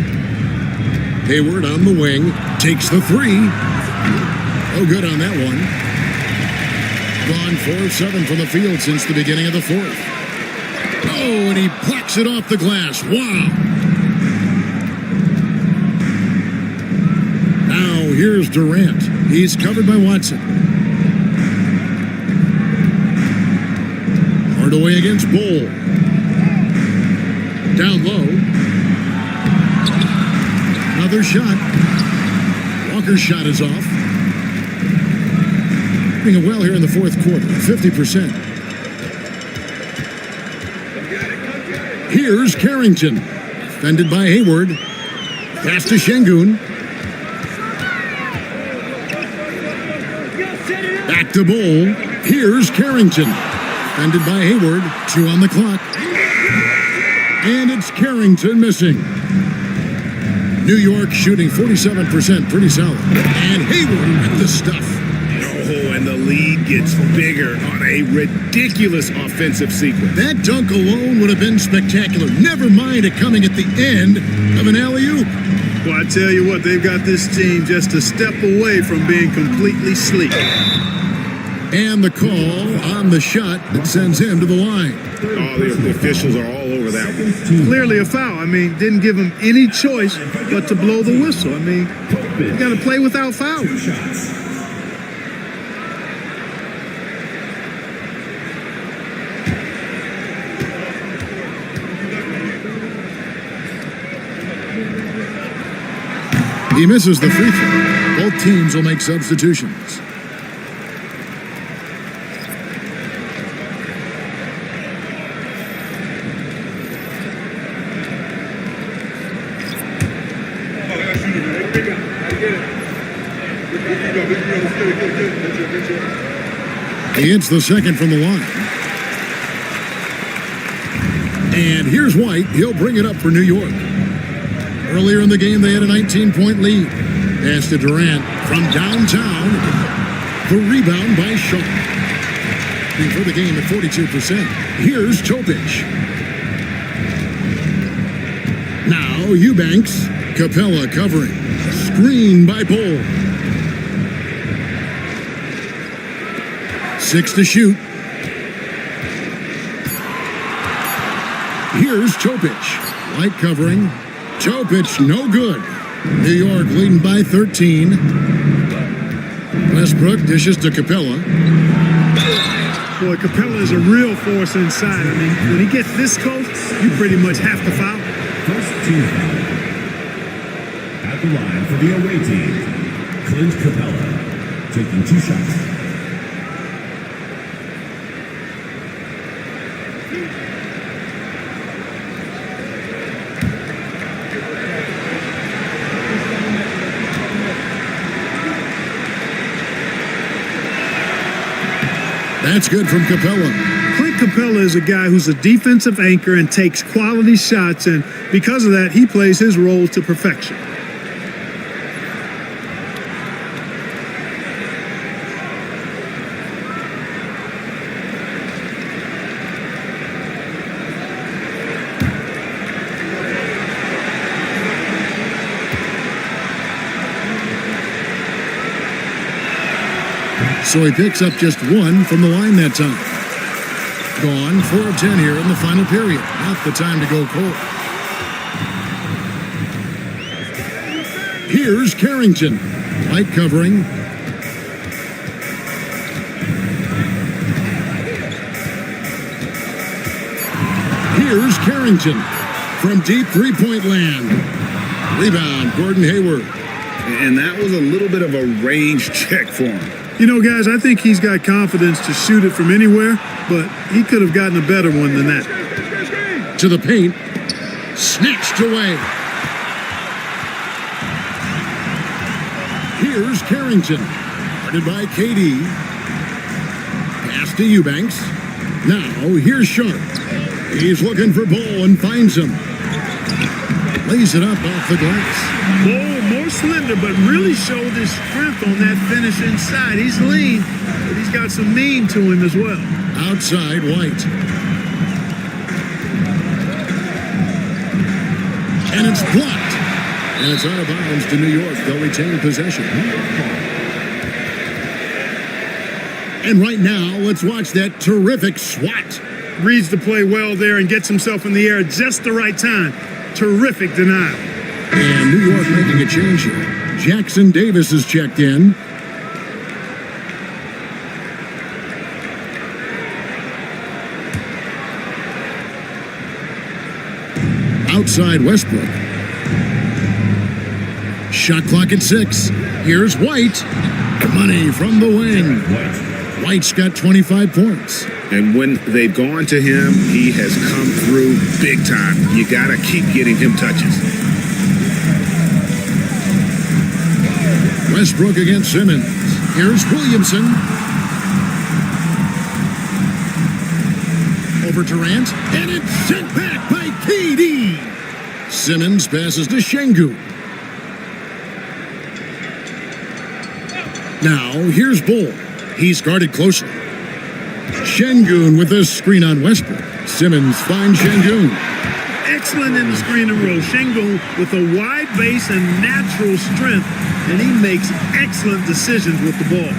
Hayward on the wing. Takes the three. Oh, good on that one. Gone 4-7 from the field since the beginning of the fourth. Oh, and he plucks it off the glass. Wow. Now here's Durant. He's covered by Watson. Hardaway against Bull. Down low. Another shot. Walker's shot is off. Doing it well here in the fourth quarter. 50%. Here's Carrington. Defended by Hayward. Pass to Şengün. Back to Bull. Here's Carrington. Defended by Hayward. 2 on the clock. And it's Carrington missing. New York shooting 47%, pretty solid. And Hayward with the stuff. Oh, and the lead gets bigger on a ridiculous offensive sequence. That dunk alone would have been spectacular. Never mind it coming at the end of an alley-oop. Well, I tell you what, they've got this team just a step away from being completely sleek. And the call on the shot that sends him to the line. Oh, the officials are all over that one. Clearly a foul. I mean, didn't give him any choice but to blow the whistle. I mean, you got to play without fouling. He misses the free throw. Both teams will make substitutions. He hits the second from the line. And here's White. He'll bring it up for New York. Earlier in the game, they had a 19-point lead. Pass to Durant from downtown. The rebound by Shaw. For the game at 42%. Here's Topic. Now Eubanks. Capella covering. Screen by Bull. 6 to shoot. Here's Topic. Light covering. Topic no good. New York leading by 13. Westbrook dishes to Capella. Boy, Capella is a real force inside. I mean, when he gets this close, you pretty much have to foul. First team foul. At the line for the away team, Clint Capella, taking 2 shots. That's good from Capella. Clint Capella is a guy who's a defensive anchor and takes quality shots, and because of that, he plays his role to perfection. So he picks up just 1 from the line that time. Gone 4 of 10 here in the final period. Not the time to go cold. Here's Carrington. Light covering. Here's Carrington from deep three-point land. Rebound, Gordon Hayward. And that was a little bit of a range check for him. You know, guys, I think he's got confidence to shoot it from anywhere, but he could have gotten a better one than that. To the paint. Snatched away. Here's Carrington. Guarded by KD. Pass to Eubanks. Now, here's Sharp. He's looking for Bull and finds him. Lays it up off the glass. Bull, more slender, but really showed his strength on that finish inside. He's lean, but he's got some mean to him as well. Outside, White. And it's blocked. And it's out of bounds to New York. They'll retain possession. And right now, let's watch that terrific swat. Reads the play well there and gets himself in the air at just the right time. Terrific denial. And New York making a change here. Jackson Davis is checked in. Outside Westbrook. Shot clock at 6. Here's White. Money from the wing. White's got 25 points. And when they've gone to him, he has come through big time. You got to keep getting him touches. Westbrook against Simmons. Here's Williamson. Over Durant. And it's sent back by KD. Simmons passes to Şengün. Now, here's Bull. He's guarded closely. Şengün with a screen on Westbrook. Simmons finds Şengün. Excellent in the screen and roll. Şengün with a wide base and natural strength, and he makes excellent decisions with the ball.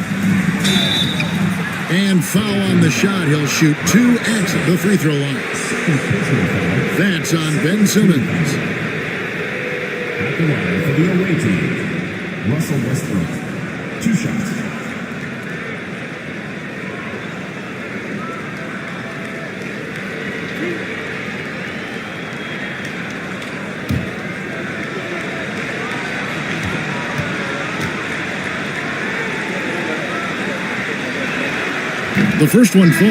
And foul on the shot. He'll shoot 2 at the free throw line. That's on Ben Simmons. At the line for the away team, Russell Westbrook. 2 shots. The first one falls.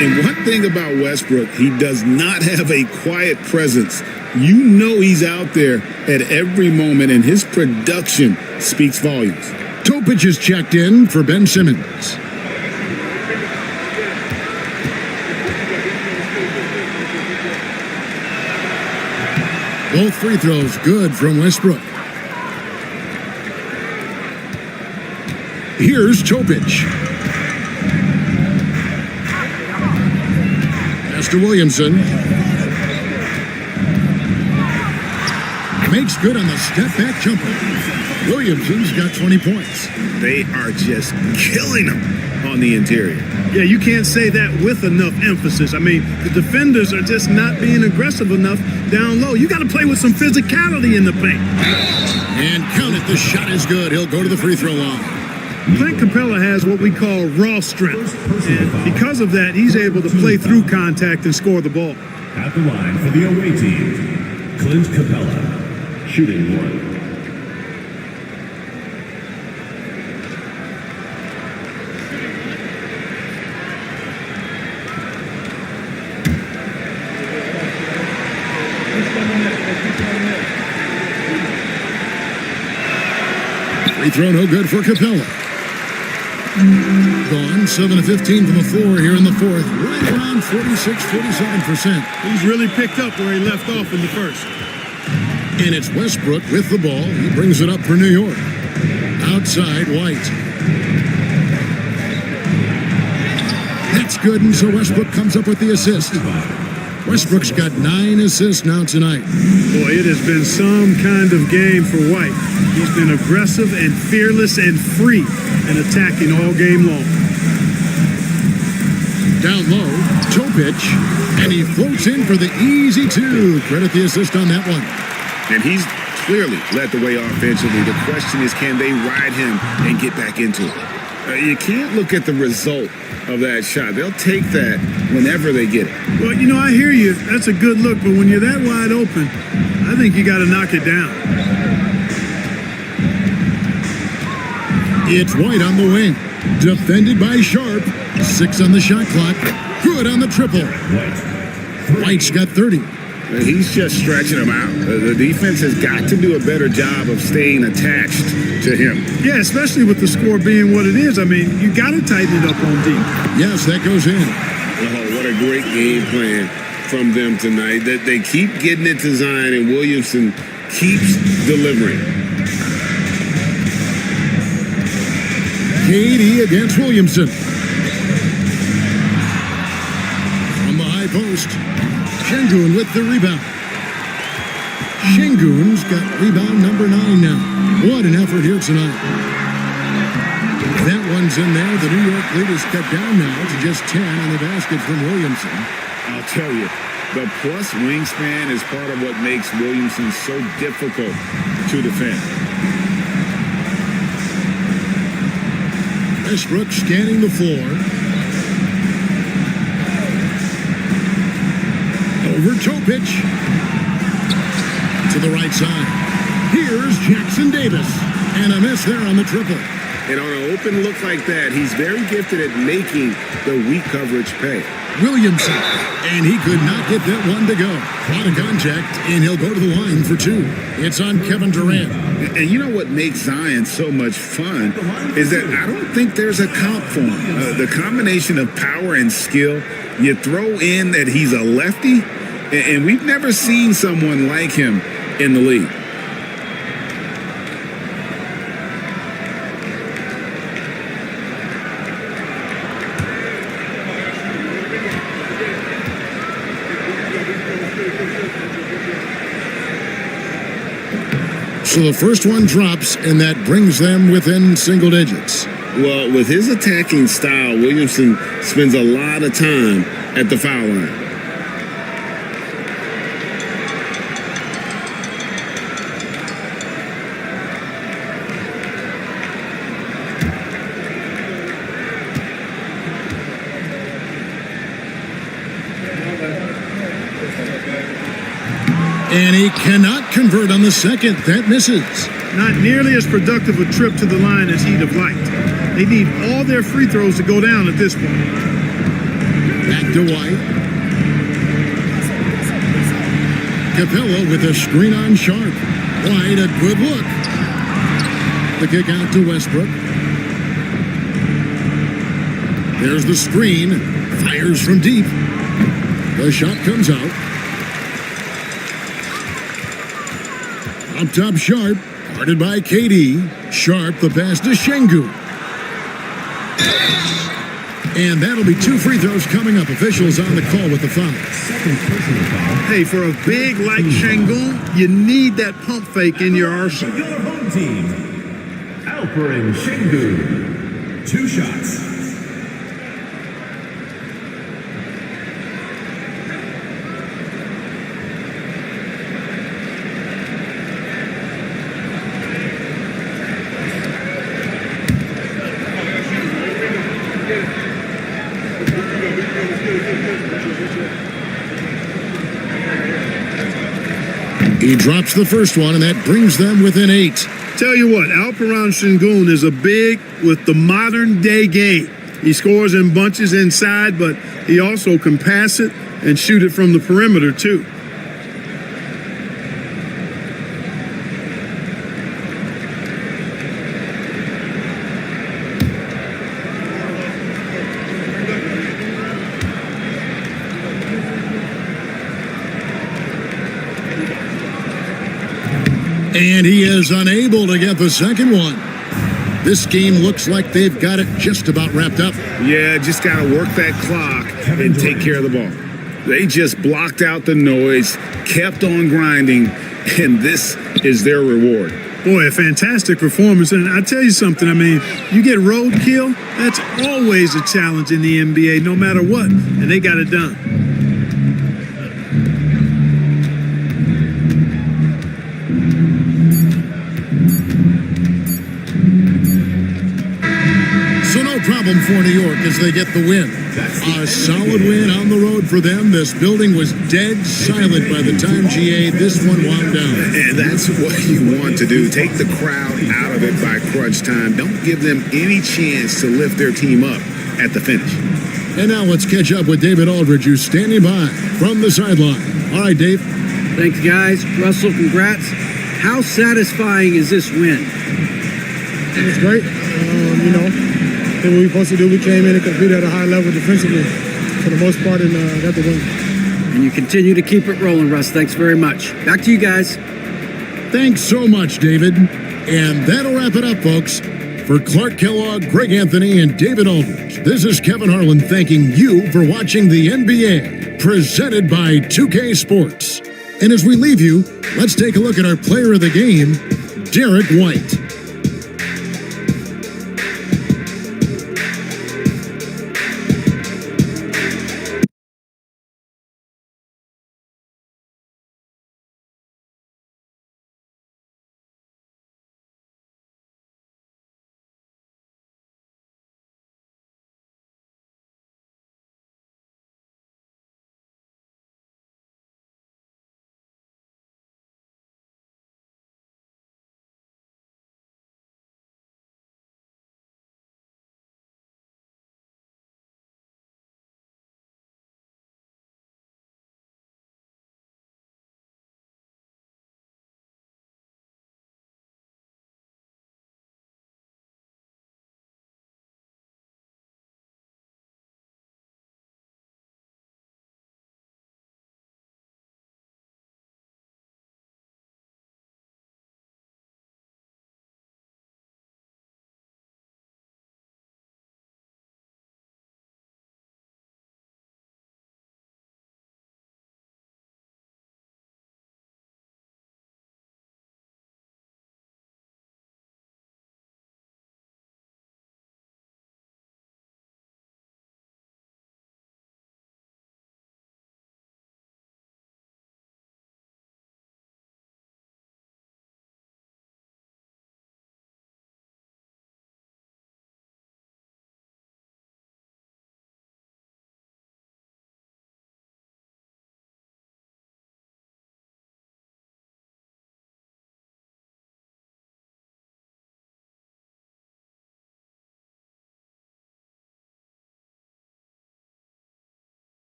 And one thing about Westbrook, he does not have a quiet presence. You know he's out there at every moment, and his production speaks volumes. Topic is checked in for Ben Simmons. Both free throws good from Westbrook. Here's Topic. Pass to Williamson. Makes good on the step-back jumper. Williamson's got 20 points. They are just killing them on the interior. Yeah, you can't say that with enough emphasis. I mean, the defenders are just not being aggressive enough down low. You got to play with some physicality in the paint. And count it, the shot is good. He'll go to the free throw line. Clint Capella has what we call raw strength. And because of that, he's able to play through contact and score the ball. At the line for the away team, Clint Capella, shooting 1. Free throw no good for Capella. Gone 7 of 15 from the floor here in the fourth. Right around 46-47%. He's really picked up where he left off in the first. And it's Westbrook with the ball. He brings it up for New York. Outside, White. That's good, and so Westbrook comes up with the assist. Westbrook's got 9 assists now tonight. Boy, it has been some kind of game for White. He's been aggressive and fearless and free and attacking all game long. Down low, Topic, and he floats in for the easy 2. Credit the assist on that one. And he's clearly led the way offensively. The question is, can they ride him and get back into it? You can't look at the result of that shot. They'll take that whenever they get it. Well, you know, I hear you. That's a good look, but when you're that wide open, I think you got to knock it down. It's White on the wing. Defended by Sharp. 6 on the shot clock. Good on the triple. White's got 30. He's just stretching them out. The defense has got to do a better job of staying attached to him. Yeah, especially with the score being what it is. I mean, you got to tighten it up on deep. Yes, that goes in. Oh, what a great game plan from them tonight. That they keep getting it to Zion, and Williamson keeps delivering. KD against Williamson. From the high post. Şengün with the rebound. Şengün's got rebound number 9 now. What an effort here tonight. That one's in there. The New York lead is cut down now to just 10 on the basket from Williamson. I'll tell you, the plus wingspan is part of what makes Williamson so difficult to defend. Westbrook scanning the floor. Over Topic. To the right side. Here's Jackson Davis. And a miss there on the triple. And on an open look like that, he's very gifted at making the weak coverage pay. Williamson. And he could not get that one to go. Out of contact, and he'll go to the line for 2. It's on Kevin Durant. And you know what makes Zion so much fun is that I don't think there's a comp for him. The combination of power and skill, you throw in that he's a lefty, and we've never seen someone like him in the league. So the first one drops, and that brings them within single digits. Well, with his attacking style, Williamson spends a lot of time at the foul line. And he cannot convert on the second. That misses. Not nearly as productive a trip to the line as he'd have liked. They need all their free throws to go down at this point. Back to White. Capella with a screen on Sharp. White, a good look. The kick out to Westbrook. There's the screen. Fires from deep. The shot comes out. Up top, Sharp. Guarded by KD. Sharp, the pass to Şengün. And that'll be 2 free throws coming up. Officials on the call with the foul. Second personal foul. Hey, for a big like Şengün, you need that pump fake in your arsenal. For your home team, Alperen Şengün. 2 shots. He drops the first one, and that brings them within 8. Tell you what, Alperen Şengün is a big with the modern day game. He scores in bunches inside, but he also can pass it and shoot it from the perimeter too. And he is unable to get the second one. This game looks like they've got it just about wrapped up. Yeah, just got to work that clock and take care of the ball. They just blocked out the noise, kept on grinding, and this is their reward. Boy, a fantastic performance. And I tell you something, I mean, you get roadkill, that's always a challenge in the NBA, no matter what. And they got it done. So no problem for New York as they get the win. A solid win on the road for them. This building was dead silent by the time, GA, this one wound down. And that's what you want to do. Take the crowd out of it by crunch time. Don't give them any chance to lift their team up at the finish. And now let's catch up with David Aldridge, who's standing by from the sideline. All right, Dave. Thanks, guys. Russell, congrats. How satisfying is this win? It was great. Did what we were supposed to do. We came in and competed at a high level defensively for the most part and got the win. And you continue to keep it rolling, Russ. Thanks very much. Back to you guys. Thanks so much, David. And that'll wrap it up, folks. For Clark Kellogg, Greg Anthony, and David Aldridge, this is Kevin Harlan thanking you for watching the NBA, presented by 2K Sports. And as we leave you, let's take a look at our player of the game, Derek White.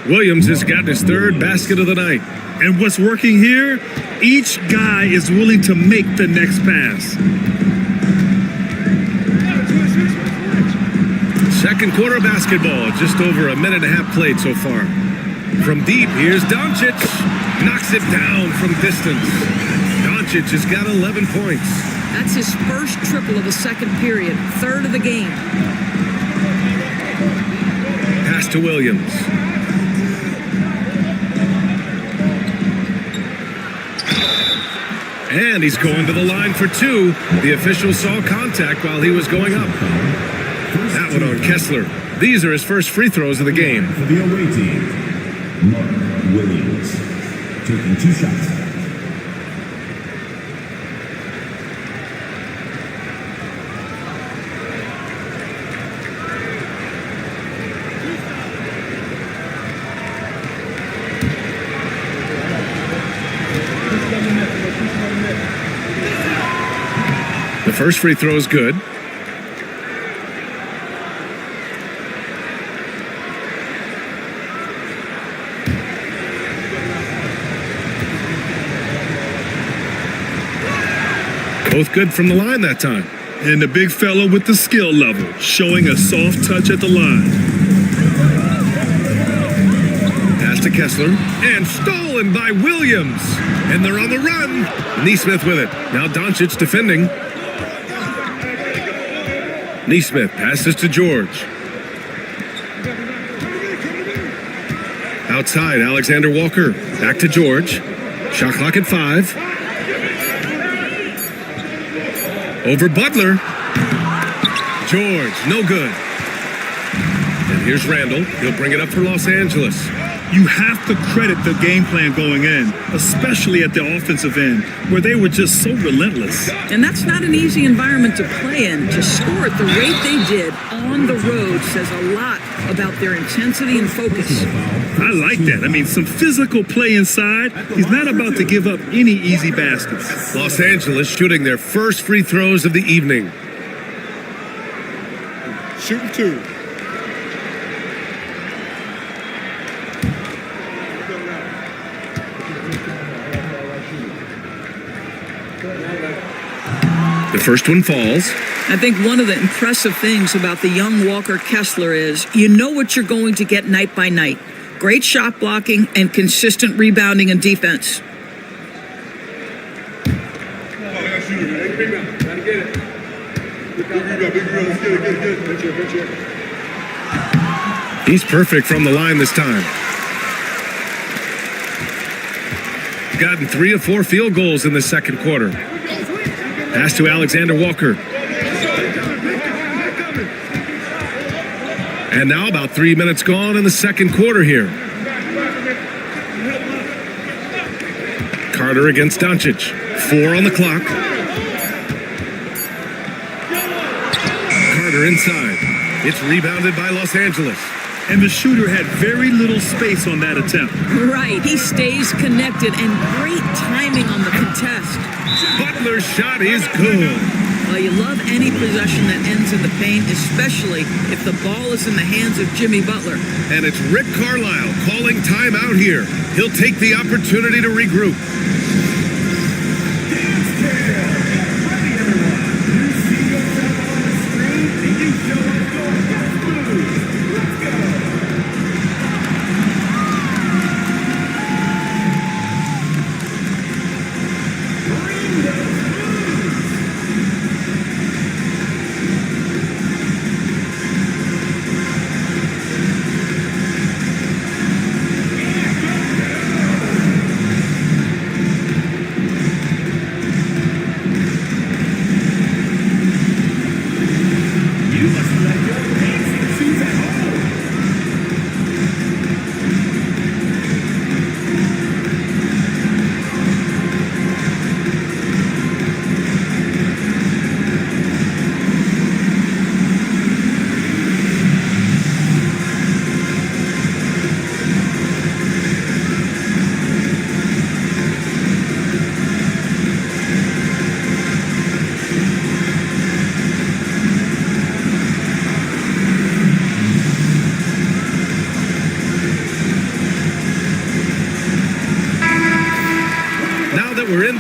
Williams has got his third basket of the night. And what's working here? Each guy is willing to make the next pass. Second quarter basketball, just over a minute and a half played so far. From deep, here's Doncic. Knocks it down from distance. Doncic has got 11 points. That's his first triple of the second period, third of the game. Pass to Williams. And he's going to the line for two. The official saw contact while he was going up. That one on Kessler. These are his first free throws of the game. For the away team, Mark Williams, taking 2 shots. The first free throw is good. Both good from the line that time. And the big fella with the skill level, showing a soft touch at the line. Pass to Kessler, and stolen by Williams. And they're on the run. Neesmith with it. Now Doncic defending. Neesmith passes to George. Outside, Alexander Walker. Back to George. Shot clock at 5. Over Butler. George, no good. And here's Randall. He'll bring it up for Los Angeles. You have to credit the game plan going in, especially at the offensive end, where they were just so relentless. And that's not an easy environment to play in. To score at the rate they did on the road says a lot about their intensity and focus. I like that. I mean, some physical play inside. He's not about to give up any easy baskets. Los Angeles shooting their first free throws of the evening. Shooting 2. The first one falls. I think one of the impressive things about the young Walker Kessler is you know what you're going to get night by night. Great shot blocking and consistent rebounding and defense. He's perfect from the line this time. Gotten 3 of 4 field goals in the second quarter. Pass to Alexander Walker. And now about 3 minutes gone in the second quarter here. Carter against Doncic. 4 on the clock. Carter inside. It's rebounded by Los Angeles. And the shooter had very little space on that attempt. Right, he stays connected and great timing on the contest. Butler's shot is good. Well, you love any possession that ends in the paint, especially if the ball is in the hands of Jimmy Butler. And it's Rick Carlisle calling timeout here. He'll take the opportunity to regroup.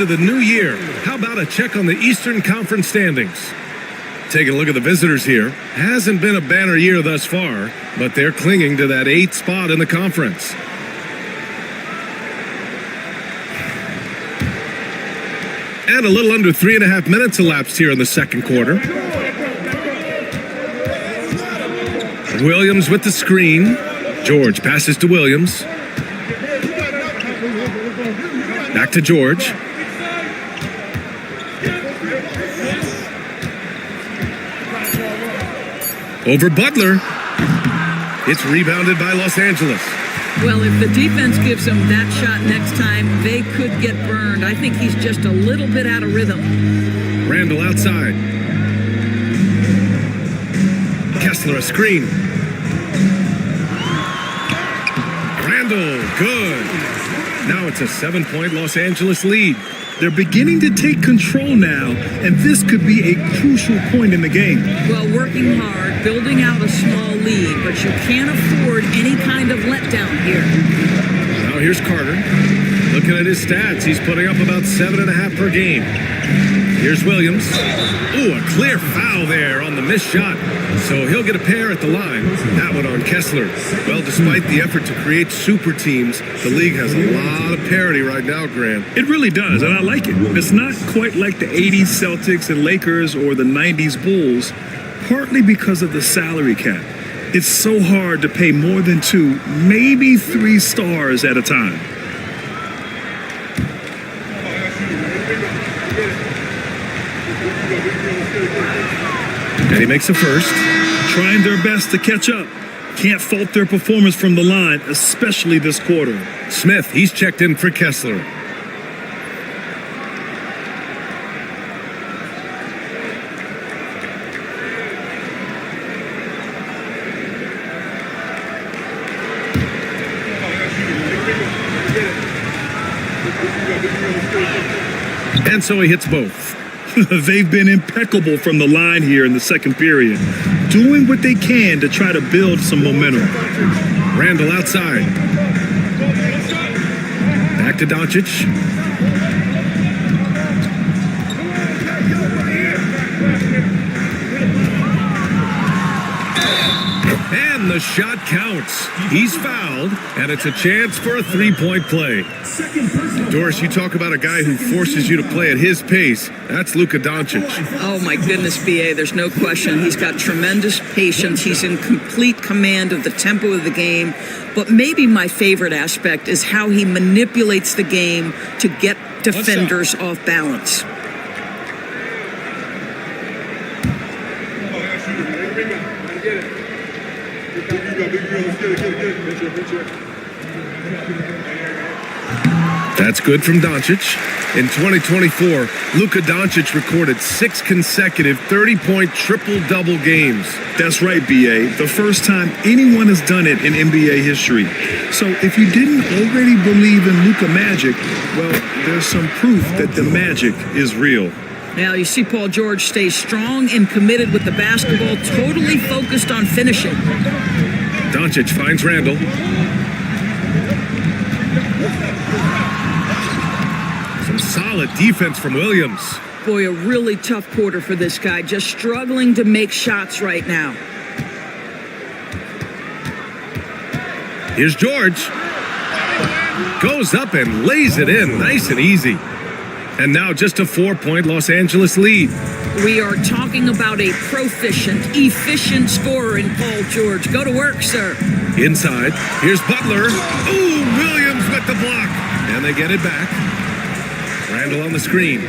into the new year. How about a check on the Eastern Conference standings? Taking a look at the visitors here. Hasn't been a banner year thus far, but they're clinging to that 8th spot in the conference. And a little under 3.5 minutes elapsed here in the second quarter. Williams with the screen. George passes to Williams. Back to George. Over Butler. It's rebounded by Los Angeles. Well, if the defense gives him that shot next time, they could get burned. I think he's just a little bit out of rhythm. Randall outside. Kessler a screen. Randall, good. Now it's a 7-point Los Angeles lead. They're beginning to take control now, and this could be a crucial point in the game. Well, working hard, building out a small lead, but you can't afford any kind of letdown here. Now here's Carter. Looking at his stats, he's putting up about 7.5 per game. Here's Williams. Ooh, a clear foul there on the missed shot. So he'll get a pair at the line. That one on Kessler. Well, despite the effort to create super teams, the league has a lot of parity right now, Grant. It really does, and I like it. It's not quite like the 80s Celtics and Lakers or the 90s Bulls, partly because of the salary cap. It's so hard to pay more than 2, maybe 3 stars at a time. And he makes a first. Trying their best to catch up. Can't fault their performance from the line, especially this quarter. Smith, he's checked in for Kessler. And so he hits both. They've been impeccable from the line here in the second period, doing what they can to try to build some momentum. Randall outside. Back to Doncic. And the shot counts. He's fouled, and it's a chance for a 3-point play. Doris, you talk about a guy who forces you to play at his pace. That's Luka Doncic. Oh, my goodness, B.A., there's no question. He's got tremendous patience. He's in complete command of the tempo of the game. But maybe my favorite aspect is how he manipulates the game to get defenders off balance. That's good from Doncic. In 2024, Luka Doncic recorded 6 consecutive 30-point triple-double games. That's right, B.A. The first time anyone has done it in NBA history. So if you didn't already believe in Luka magic, well, there's some proof that the magic is real. Now, you see Paul George stays strong and committed with the basketball, totally focused on finishing. Doncic finds Randall. Some solid defense from Williams. Boy, a really tough quarter for this guy, just struggling to make shots right now. Here's George. Goes up and lays it in, nice and easy. And now just a 4-point Los Angeles lead. We are talking about a proficient, efficient scorer in Paul George. Go to work, sir. Inside, here's Butler. Ooh, Williams with the block. And they get it back. Randall on the screen.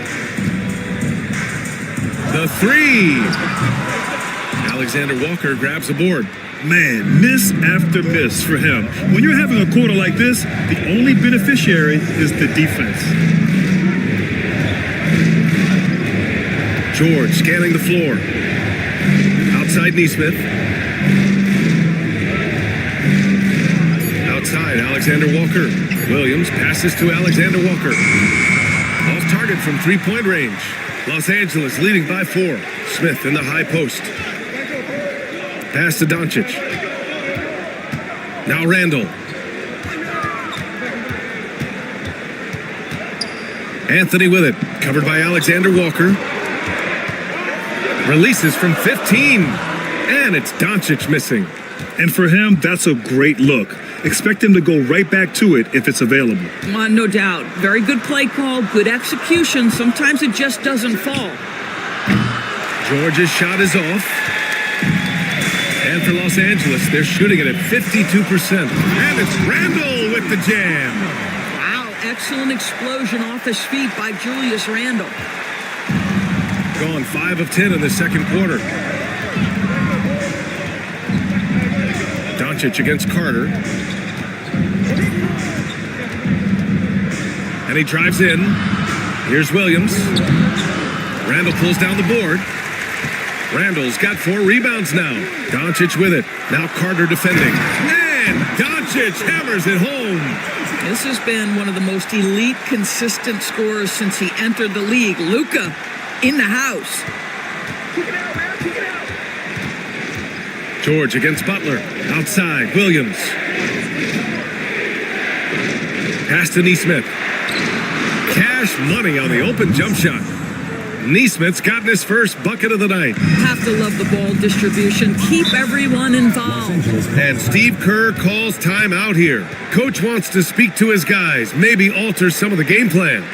The 3. Alexander Walker grabs the board. Man, miss after miss for him. When you're having a quarter like this, the only beneficiary is the defense. George scanning the floor. Outside Neesmith. Outside Alexander Walker. Williams passes to Alexander Walker. Off target from 3-point range. Los Angeles leading by 4. Smith in the high post. Pass to Doncic. Now Randall. Anthony with it. Covered by Alexander Walker. Releases from 15. And it's Doncic missing. And for him, that's a great look. Expect him to go right back to it if it's available. No doubt. Very good play call, good execution. Sometimes it just doesn't fall. George's shot is off. And for Los Angeles, they're shooting it at 52%. And it's Randle with the jam. Wow, excellent explosion off his feet by Julius Randle. Gone 5 of 10 in the second quarter. Doncic against Carter. And he drives in. Here's Williams. Randle pulls down the board. Randle's got 4 rebounds now. Doncic with it. Now Carter defending. And Doncic hammers it home. This has been one of the most elite, consistent scorers since he entered the league. Luka in the house. George against Butler. Outside, Williams. Pass to Neesmith. Cash money on the open jump shot. Neesmith's gotten his first bucket of the night. Have to love the ball distribution. Keep everyone involved. And Steve Kerr calls time out here. Coach wants to speak to his guys, maybe alter some of the game plan.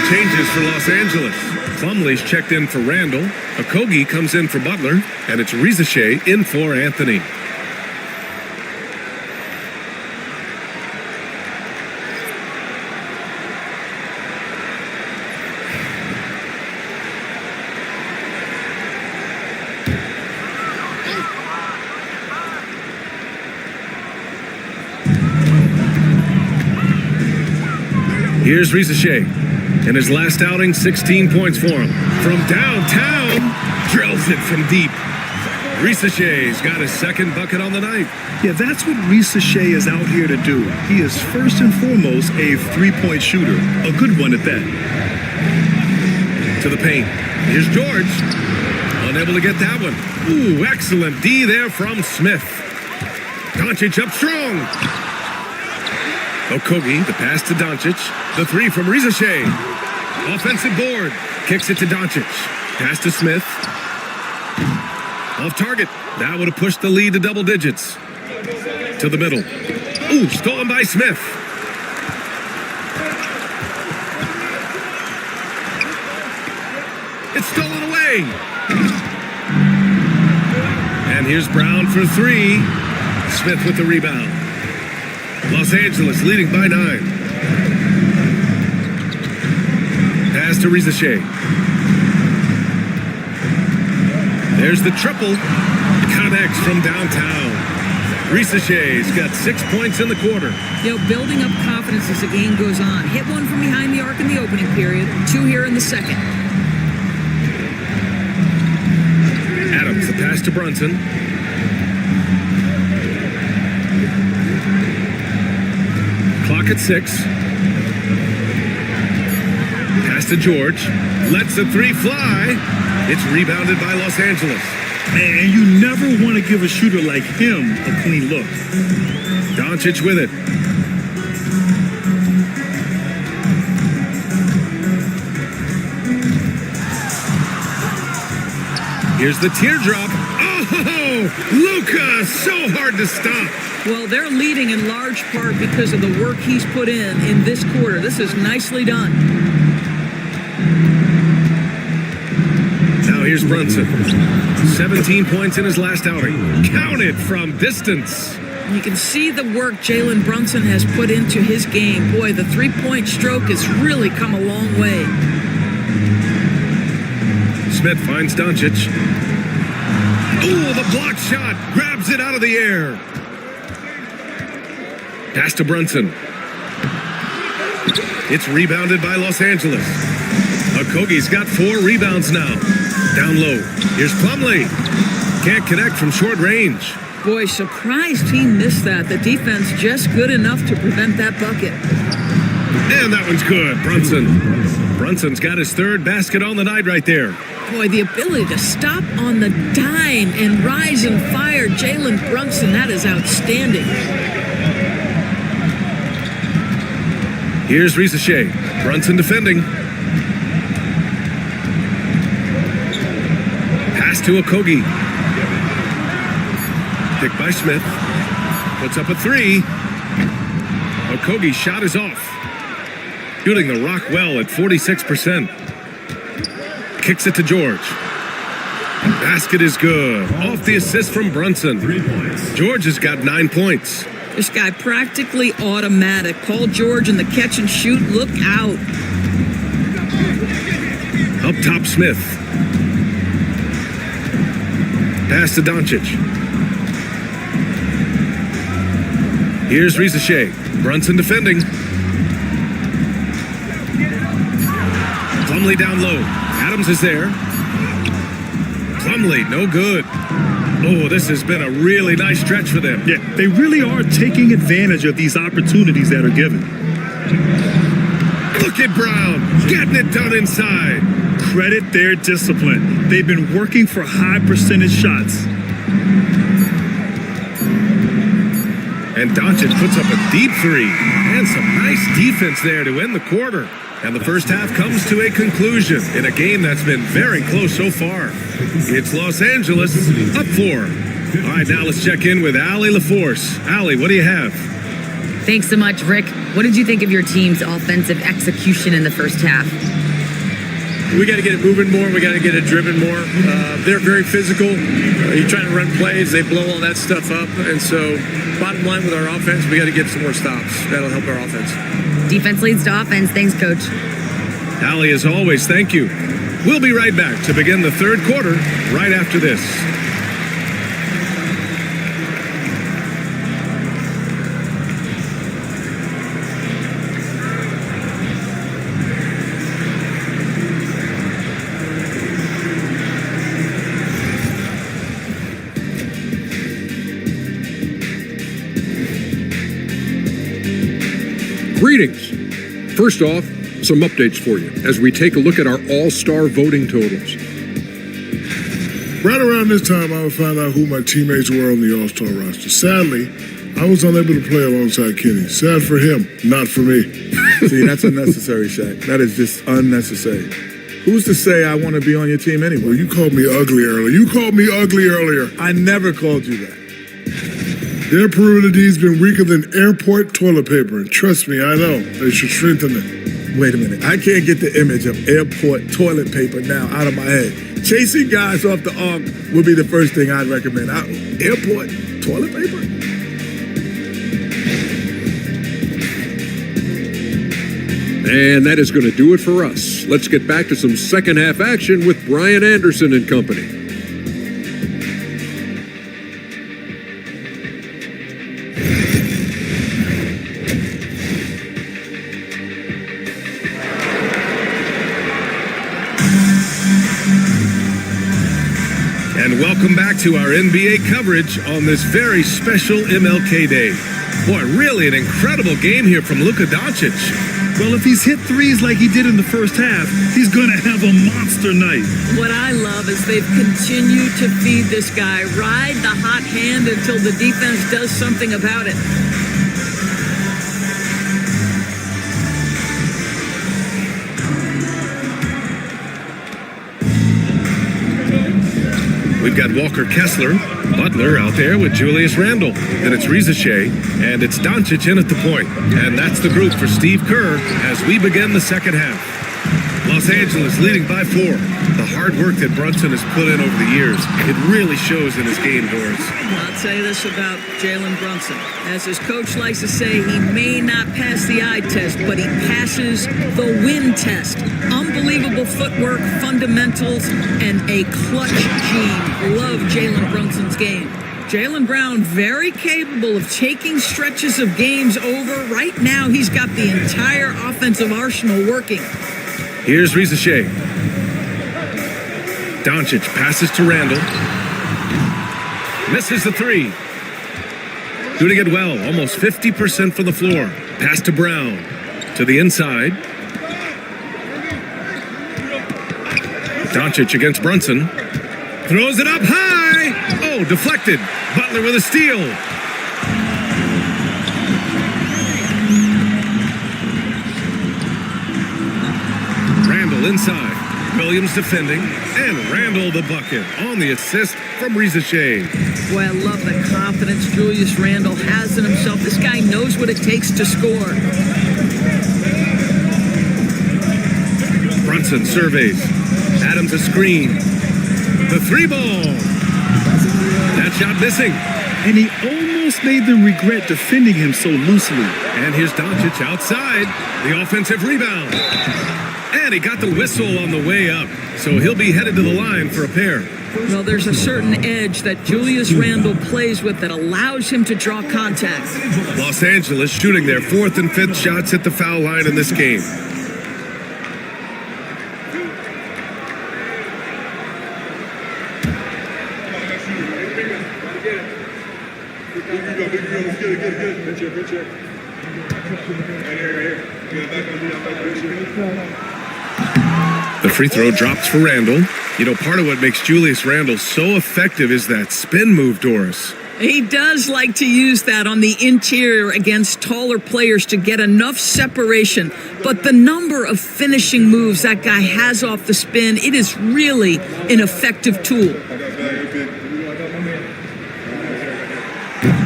Changes for Los Angeles. Plumlee's checked in for Randle. Okogie comes in for Butler. And it's Rizachet in for Anthony. Here's Rizachet. In his last outing, 16 points for him. From downtown, drills it from deep. Rizachet's got his second bucket on the night. Yeah, that's what Rizachet is out here to do. He is first and foremost a three-point shooter. A good one at that. To the paint. Here's George. Unable to get that one. Ooh, excellent D there from Smith. Doncic up strong. Okogie, the pass to Doncic. The three from Rizachet. Offensive board. Kicks it to Doncic. Pass to Smith. Off target. That would have pushed the lead to double digits. To the middle. Ooh, stolen by Smith. It's stolen away. And here's Brown for 3. Smith with the rebound. Los Angeles leading by 9. Pass to Rizachet. There's the triple. Connects from downtown. Rizachet's got 6 points in the quarter. Building up confidence as the game goes on. Hit one from behind the arc in the opening period. 2 here in the second. Adams, the pass to Brunson. Clock at 6. Pass to George. Lets the 3 fly. It's rebounded by Los Angeles. And you never want to give a shooter like him a clean look. Doncic with it. Here's the teardrop. Oh, Luka, so hard to stop. Well, they're leading in large part because of the work he's put in this quarter. This is nicely done. Now here's Brunson. 17 points in his last outing. Counted from distance. You can see the work Jalen Brunson has put into his game. Boy, the three-point stroke has really come a long way. Smith finds Doncic. Oh, the block shot. Grabs it out of the air. Pass to Brunson. It's rebounded by Los Angeles. Okogie's got 4 rebounds now. Down low. Here's Plumlee. Can't connect from short range. Boy, surprised he missed that. The defense just good enough to prevent that bucket. And that one's good. Brunson's got his 3rd basket on the night right there. Boy, the ability to stop on the dime and rise and fire. Jalen Brunson, that is outstanding. Here's Risache. Brunson defending. Pass to Okogie. Pick by Smith. Puts up a 3. Okogie's shot is off. Shooting the rock well at 46%. Kicks it to George. Basket is good. Off the assist from Brunson. George has got 9 points. This guy practically automatic. Paul George in the catch and shoot. Look out. Up top, Smith. Pass to Doncic. Here's Risache. Brunson defending. Plumlee down low. Adams is there. Plumlee, no good. Oh, this has been a really nice stretch for them. Yeah, they really are taking advantage of these opportunities that are given. Look at Brown, getting it done inside. Credit their discipline. They've been working for high percentage shots. And Doncic puts up a deep 3. And some nice defense there to end the quarter. And the first half comes to a conclusion in a game that's been very close so far. It's Los Angeles up 4. All right, now let's check in with Allie LaForce. Allie, what do you have? Thanks so much, Rick. What did you think of your team's offensive execution in the first half? We got to get it moving more. We got to get it driven more. They're very physical. You're trying to run plays. They blow all that stuff up. And so bottom line with our offense, we got to get some more stops. That'll help our offense. Defense leads to offense. Thanks, Coach. Allie, as always, thank you. We'll be right back to begin the third quarter right after this. Greetings. First off, some updates for you as we take a look at our all-star voting totals. Right around this time, I would find out who my teammates were on the All-Star roster. Sadly, I was unable to play alongside Kenny. Sad for him, not for me. See, that's unnecessary, Shaq. That is just unnecessary. Who's to say I want to be on your team anyway? Well, you called me ugly earlier. I never called you that. Their perimeter D's been weaker than airport toilet paper, and trust me, I know. They should strengthen it. Wait a minute. I can't get the image of airport toilet paper now out of my head. Chasing guys off the arc would be the first thing I'd recommend. Airport toilet paper? And that is going to do it for us. Let's get back to some second half action with Brian Anderson and company. Welcome back to our NBA coverage on this very special MLK Day. Boy, really an incredible game here from Luka Doncic. Well, if he's hit threes like he did in the first half, he's going to have a monster night. What I love is they've continued to feed this guy, ride the hot hand until the defense does something about it. We've got Walker Kessler, Butler out there with Julius Randle. Then it's Rizachet, and it's Doncic in at the point. And that's the group for Steve Kerr as we begin the second half. Los Angeles leading by 4. The hard work that Brunson has put in over the years, it really shows in his game, Doris. I'll say this about Jalen Brunson. As his coach likes to say, he may not pass the eye test, but he passes the win test. Unbelievable footwork, fundamentals, and a clutch gene. Love Jalen Brunson's game. Jaylen Brown, very capable of taking stretches of games over. Right now, he's got the entire offensive arsenal working. Here's Rizachet. Doncic passes to Randle. Misses the three. Doing it well, almost 50% from the floor. Pass to Brown. To the inside. Doncic against Brunson. Throws it up high. Oh, deflected. Butler with a steal. Randle inside. Williams defending. And Randle the bucket on the assist from Rizachet. Boy, I love the confidence Julius Randle has in himself. This guy knows what it takes to score. Brunson surveys. Adams a screen. The three ball. That shot missing. And he almost made them regret defending him so loosely. And here's Doncic outside. The offensive rebound. And he got the whistle on the way up. So he'll be headed to the line for a pair. Well, there's a certain edge that Julius Randle plays with that allows him to draw contact. Los Angeles shooting their 4th and 5th shots at the foul line in this game. The free throw drops for Randle. You know, part of what makes Julius Randle so effective is that spin move, Doris. He does like to use that on the interior against taller players to get enough separation. But the number of finishing moves that guy has off the spin, it is really an effective tool.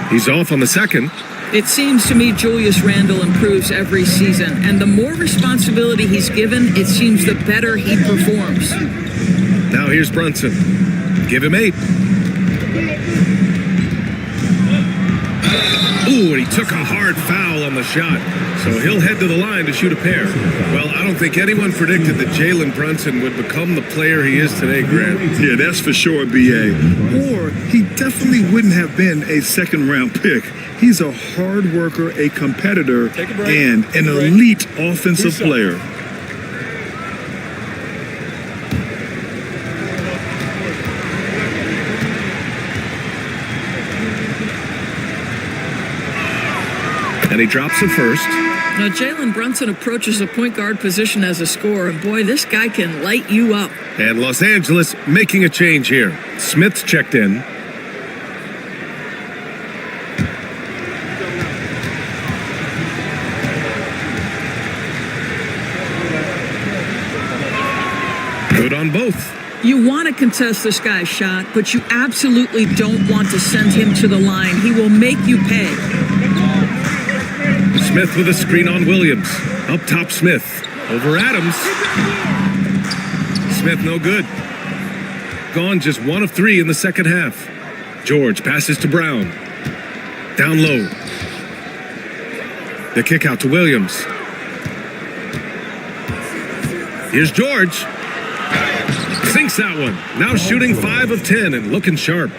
He's off on the second. It seems to me Julius Randle improves every season, and the more responsibility he's given, it seems the better he performs. Now here's Brunson. Give him 8. Ooh, and he took a hard foul on the shot. So he'll head to the line to shoot a pair. Well, I don't think anyone predicted that Jalen Brunson would become the player he is today, Grant. Yeah, that's for sure, B.A. Or he definitely wouldn't have been a second-round pick. He's a hard worker, a competitor, and an elite offensive player. And he drops the first. Now, Jalen Brunson approaches a point guard position as a scorer, and boy, this guy can light you up. And Los Angeles making a change here. Smith's checked in. Good on both. You want to contest this guy's shot, but you absolutely don't want to send him to the line. He will make you pay. Smith with a screen on Williams. Up top, Smith. Over Adams. Smith no good. Gone just 1 of 3 in the second half. George passes to Brown. Down low. The kick out to Williams. Here's George. Sinks that one. Now shooting 5 of 10 and looking sharp.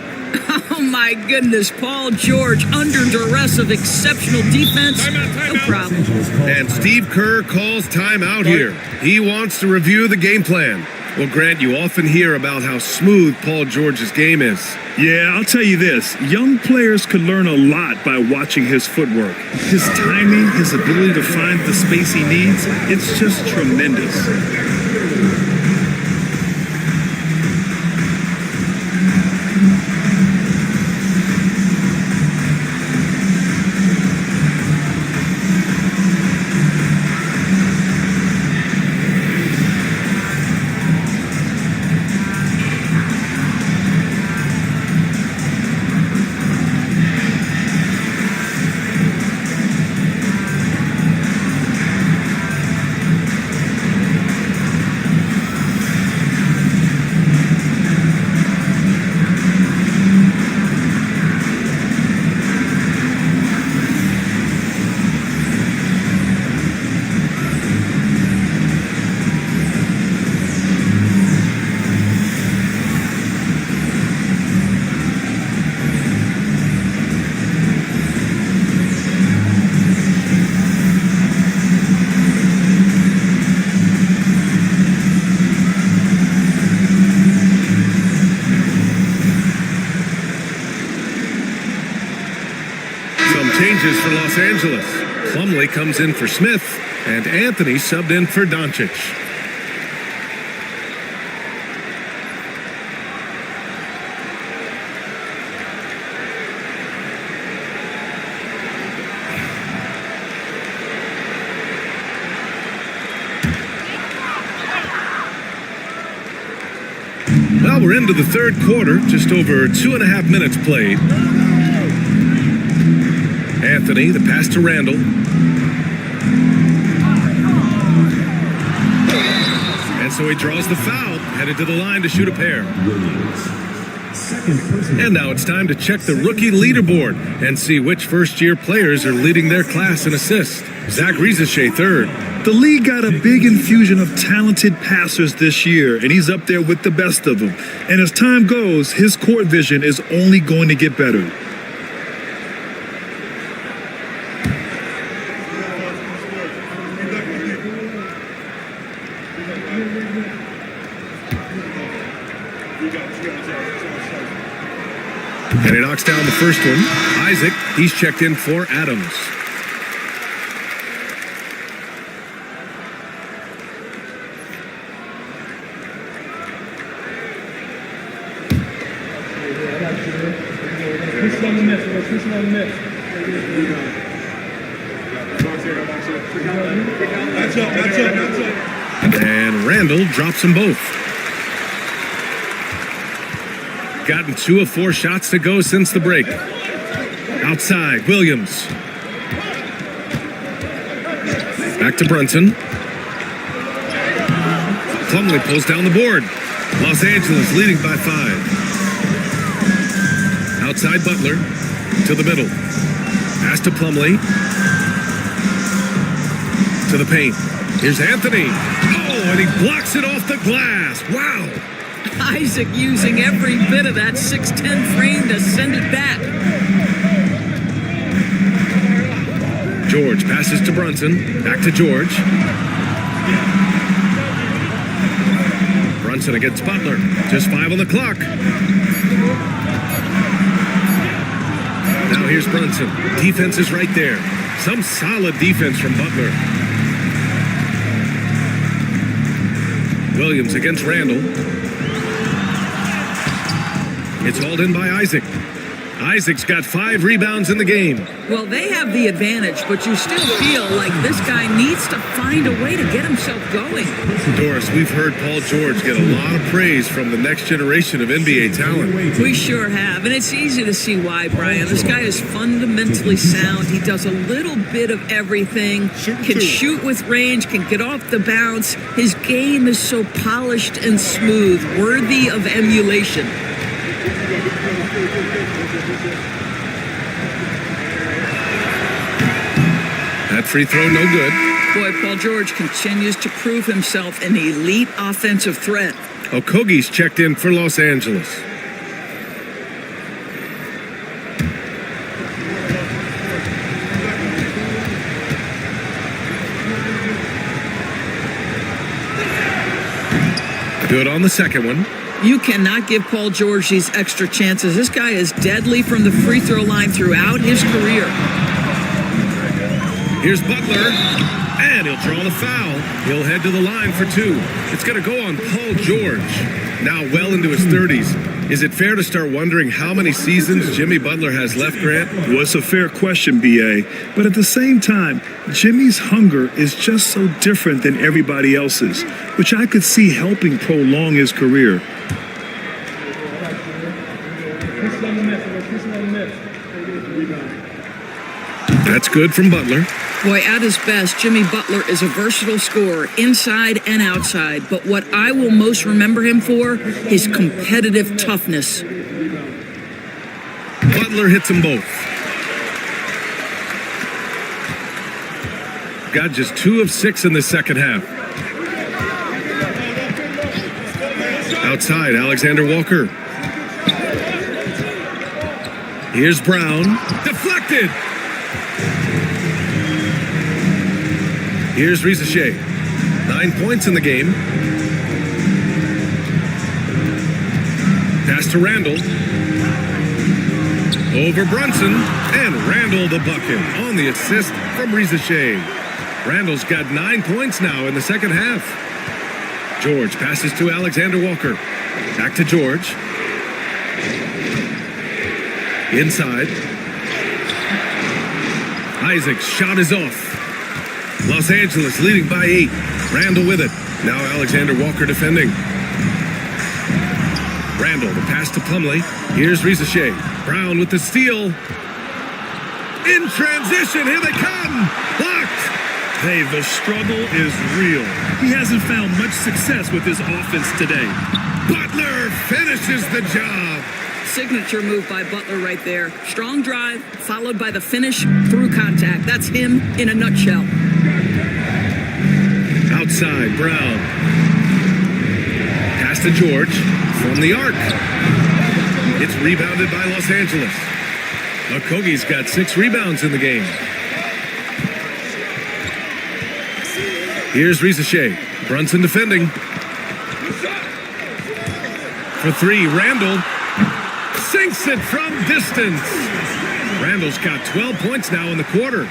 Oh my goodness, Paul George under duress of exceptional defense. No problem. And Steve Kerr calls timeout here. He wants to review the game plan. Well, Grant, you often hear about how smooth Paul George's game is. Yeah, I'll tell you this. Young players could learn a lot by watching his footwork. His timing, his ability to find the space he needs, it's just tremendous. Changes for Los Angeles. Plumlee comes in for Smith, and Anthony subbed in for Doncic. Well, we're into the third quarter, just over 2.5 minutes played. Anthony, the pass to Randall. And so he draws the foul, headed to the line to shoot a pair. And now it's time to check the rookie leaderboard and see which first-year players are leading their class in assists. Zach Rieseshay third. The league got a big infusion of talented passers this year, and he's up there with the best of them. And as time goes, his court vision is only going to get better. And he knocks down the first one. Isaac, he's checked in for Adams. And Randall drops them both. Gotten 2 of 4 shots to go since the break. Outside, Williams. Back to Brunson. Plumlee pulls down the board. Los Angeles leading by 5. Outside Butler to the middle. Pass to Plumlee. To the paint. Here's Anthony. Oh, and he blocks it off the glass. Wow. Isaac using every bit of that 6'10" frame to send it back. George passes to Brunson. Back to George. Brunson against Butler. Just 5 on the clock. Now here's Brunson. Defense is right there. Some solid defense from Butler. Williams against Randall. It's hauled in by Isaac. Isaac's got 5 rebounds in the game. Well, they have the advantage, but you still feel like this guy needs to find a way to get himself going. Doris, we've heard Paul George get a lot of praise from the next generation of NBA talent. We sure have, and it's easy to see why, Brian. This guy is fundamentally sound. He does a little bit of everything, can shoot with range, can get off the bounce. His game is so polished and smooth, worthy of emulation. That free throw, no good. Boy, Paul George continues to prove himself an elite offensive threat. Okogie's checked in for Los Angeles. Good on the second one. You cannot give Paul George these extra chances. This guy is deadly from the free throw line throughout his career. Here's Butler, and he'll draw the foul. He'll head to the line for 2. It's going to go on Paul George, now well into his 30s. Is it fair to start wondering how many seasons Jimmy Butler has left, Grant? Well, it's a fair question, B.A. But at the same time, Jimmy's hunger is just so different than everybody else's, which I could see helping prolong his career. That's good from Butler. Boy, at his best, Jimmy Butler is a versatile scorer, inside and outside. But what I will most remember him for, his competitive toughness. Butler hits them both. Got just 2 of 6 in the second half. Outside, Alexander Walker. Here's Brown. Deflected! Here's Rizachet. 9 points in the game. Pass to Randall. Over Brunson. And Randall the bucket on the assist from Rizachet. Randall's got 9 points now in the second half. George passes to Alexander Walker. Back to George. Inside. Isaac's shot is off. Los Angeles leading by 8. Randall with it. Now Alexander Walker defending. Randall, the pass to Plumlee. Here's Rizachet. Brown with the steal. In transition, here they come. Blocked. Hey, the struggle is real. He hasn't found much success with his offense today. Butler finishes the job. Signature move by Butler right there. Strong drive, followed by the finish through contact. That's him in a nutshell. Outside, Brown. Pass to George from the arc. It's rebounded by Los Angeles. Okogie's got 6 rebounds in the game. Here's Rizachet. Brunson defending. For 3, Randall sinks it from distance. Randall's got 12 points now in the quarter.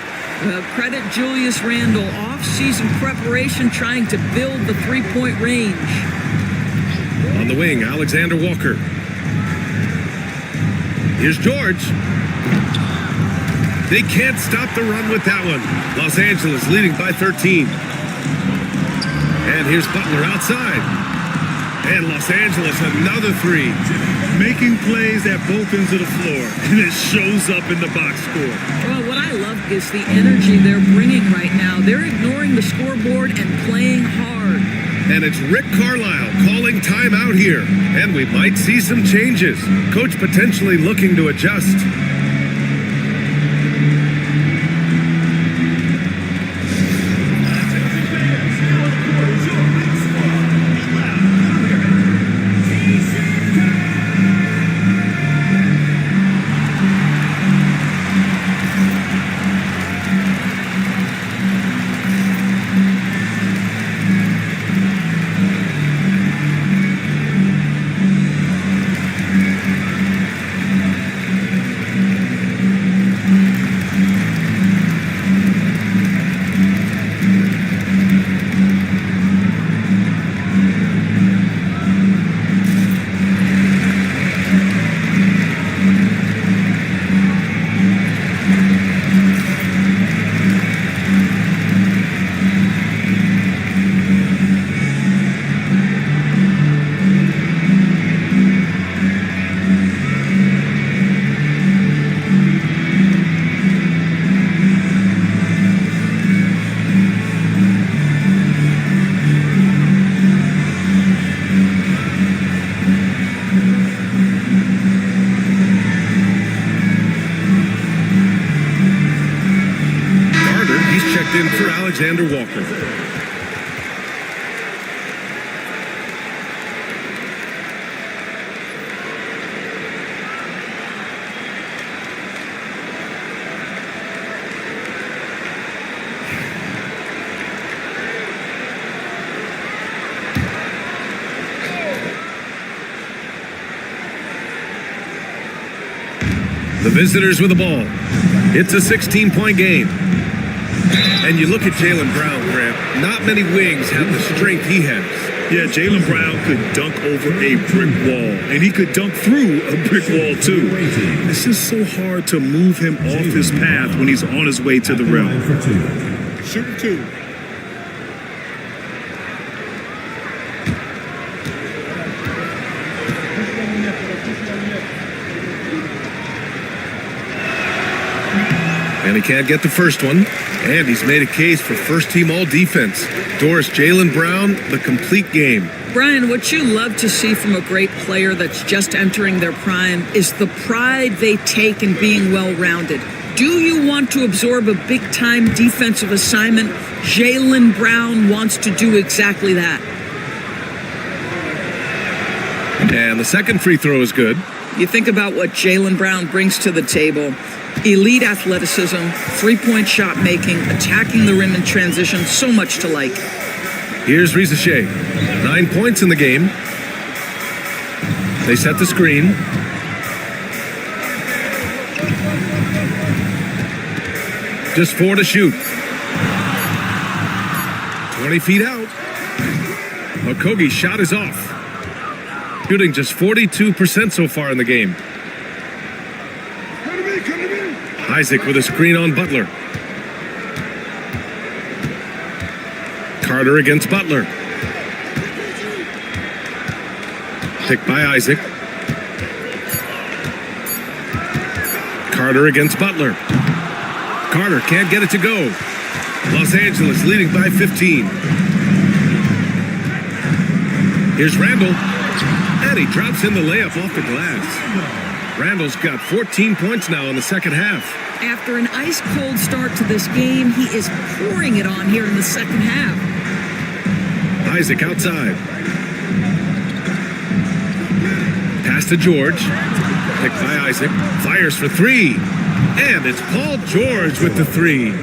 Credit Julius Randle. Off-season preparation trying to build the three-point range. On the wing, Alexander Walker. Here's George. They can't stop the run with that one. Los Angeles leading by 13. And here's Butler outside. And Los Angeles, another 3. Making plays at both ends of the floor, and it shows up in the box score. Well, what I love is the energy they're bringing right now. They're ignoring the scoreboard and playing hard. And it's Rick Carlisle calling timeout here. And we might see some changes. Coach potentially looking to adjust. In for Alexander Walker. The visitors with the ball. It's a 16-point game. And you look at Jaylen Brown, Grant. Not many wings have the strength he has. Yeah, Jaylen Brown could dunk over a brick wall, and he could dunk through a brick wall, too. It's just so hard to move him off his path when he's on his way to the rim. Shoot two. And he can't get the first one. And he's made a case for first-team all-defense. Doris, Jaylen Brown, the complete game. Brian, what you love to see from a great player that's just entering their prime is the pride they take in being well-rounded. Do you want to absorb a big-time defensive assignment? Jaylen Brown wants to do exactly that. And the second free throw is good. You think about what Jaylen Brown brings to the table. Elite athleticism, three-point shot making, attacking the rim in transition, so much to like. Here's Risa Shea. 9 points in the game. They set the screen. Just 4 to shoot. 20 feet out. Okogie's shot is off. Shooting just 42% so far in the game. Isaac with a screen on Butler. Carter against Butler. Picked by Isaac. Carter against Butler. Carter can't get it to go. Los Angeles leading by 15. Here's Randall. And he drops in the layup off the glass. Randall's got 14 points now in the second half. After an ice-cold start to this game, he is pouring it on here in the second half. Isaac outside. Pass to George. Picked by Isaac. Fires for three. And it's Paul George with the three.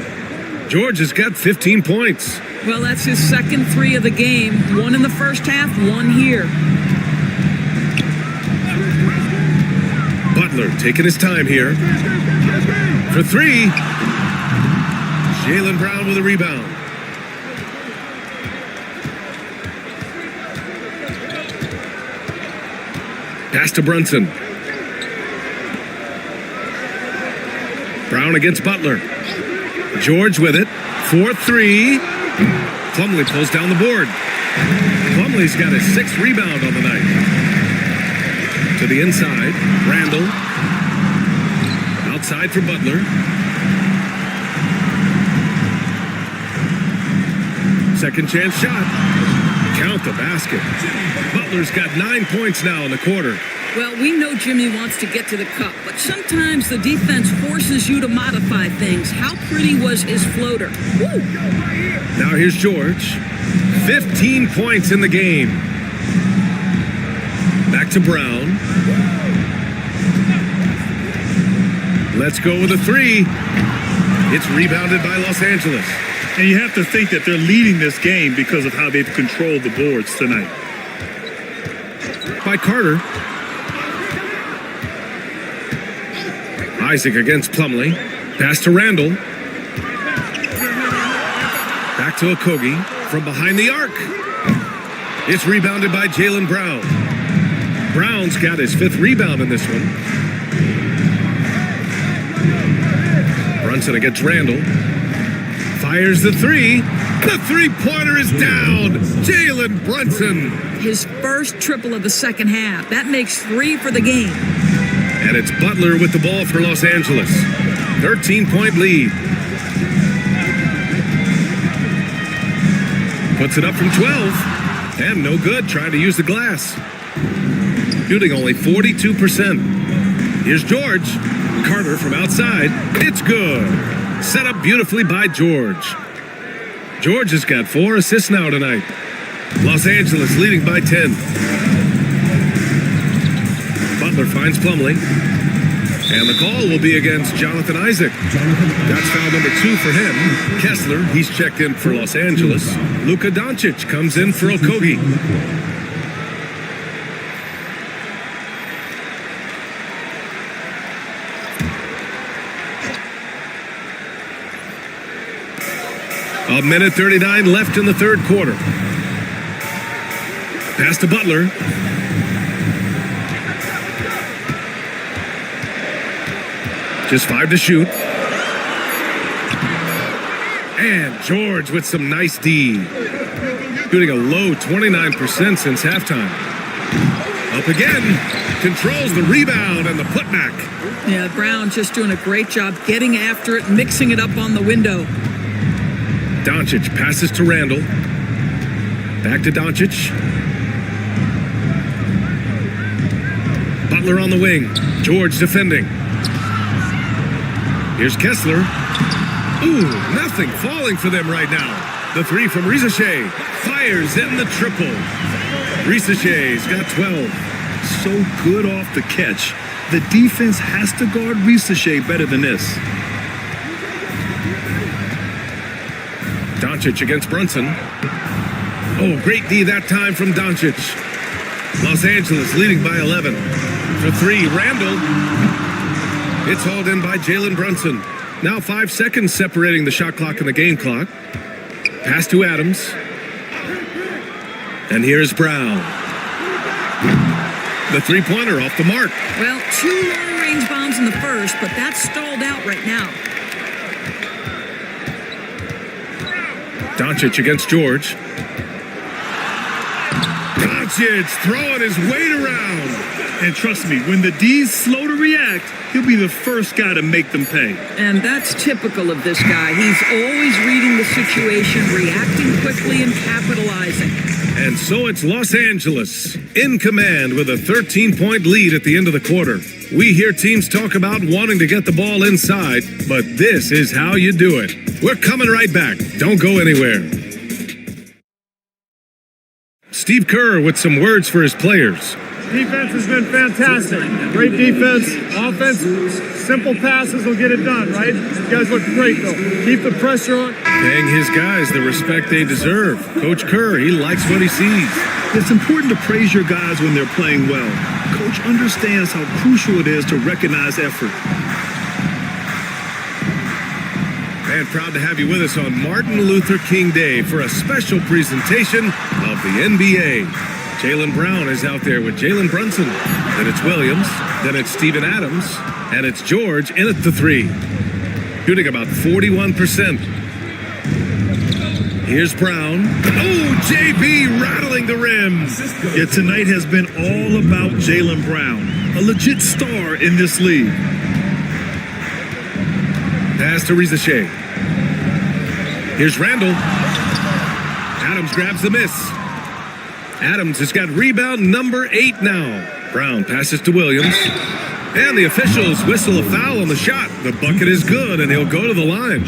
George has got 15 points. Well, that's his second three of the game. One in the first half, one here. Butler taking his time here. For three. Jaylen Brown with a rebound. Pass to Brunson. Brown against Butler. George with it. 4-3. Plumlee pulls down the board. Plumlee's got his 6th rebound on the night. To the inside. Randall. Outside for Butler. Second chance shot. Count the basket. Butler's got 9 points now in the quarter. Well, we know Jimmy wants to get to the cup, but sometimes the defense forces you to modify things. How pretty was his floater? Woo! Now here's George. 15 points in the game. Back to Brown. Let's go with a three. It's rebounded by Los Angeles. And you have to think that they're leading this game because of how they've controlled the boards tonight. By Carter. Isaac against Plumlee. Pass to Randall. Back to Okogie from behind the arc. It's rebounded by Jaylen Brown. Brown's got his 5th rebound in this one. Brunson against Randall. Fires the three. The three-pointer is down. Jalen Brunson. His first triple of the second half. That makes 3 for the game. And it's Butler with the ball for Los Angeles. 13-point lead. Puts it up from 12. And no good, trying to use the glass. Shooting only 42%. Here's George. Carter from outside. It's good. Set up beautifully by George. George has got 4 assists now tonight. Los Angeles leading by 10. Butler finds Plumlee. And the call will be against Jonathan Isaac. That's foul number 2 for him. Kessler, he's checked in for Los Angeles. Luka Doncic comes in for Okogie. A minute 39 left in the third quarter. Pass to Butler. Just 5 to shoot. And George with some nice D. Shooting a low 29% since halftime. Up again. Controls the rebound and the putback. Yeah, Brown just doing a great job getting after it, mixing it up on the window. Doncic passes to Randall. Back to Doncic. Butler on the wing. George defending. Here's Kessler. Ooh, nothing falling for them right now. The 3 from Risache. Fires in the triple. Risache's got 12. So good off the catch. The defense has to guard Risache better than this. Doncic against Brunson. Oh, great D that time from Doncic. Los Angeles leading by 11. For 3, Randall. It's hauled in by Jalen Brunson. Now 5 seconds separating the shot clock and the game clock. Pass to Adams. And here's Brown. The three-pointer off the mark. Well, 2 long-range bombs in the first, but that's stalled out right now. Doncic against George. Doncic throwing his weight around. And trust me, when the D's slow to react, he'll be the first guy to make them pay. And that's typical of this guy. He's always reading the situation, reacting quickly and capitalizing. And so it's Los Angeles in command with a 13-point lead at the end of the quarter. We hear teams talk about wanting to get the ball inside, but this is how you do it. We're coming right back. Don't go anywhere. Steve Kerr with some words for his players. Defense has been fantastic. Great defense. Offense, simple passes will get it done, right? You guys look great, though. Keep the pressure on. Paying his guys the respect they deserve. Coach Kerr, he likes what he sees. It's important to praise your guys when they're playing well. Coach understands how crucial it is to recognize effort. And proud to have you with us on Martin Luther King Day for a special presentation of the NBA. Jaylen Brown is out there with Jalen Brunson. Then it's Williams. Then it's Steven Adams. And it's George in at the 3. Shooting about 41%. Here's Brown. Oh, JB rattling the rim. Yeah, tonight has been all about Jaylen Brown, a legit star in this league. Pass to Risache. Here's Randall. Adams grabs the miss. Adams has got rebound number 8 now. Brown passes to Williams. And the officials whistle a foul on the shot. The bucket is good, and he'll go to the line.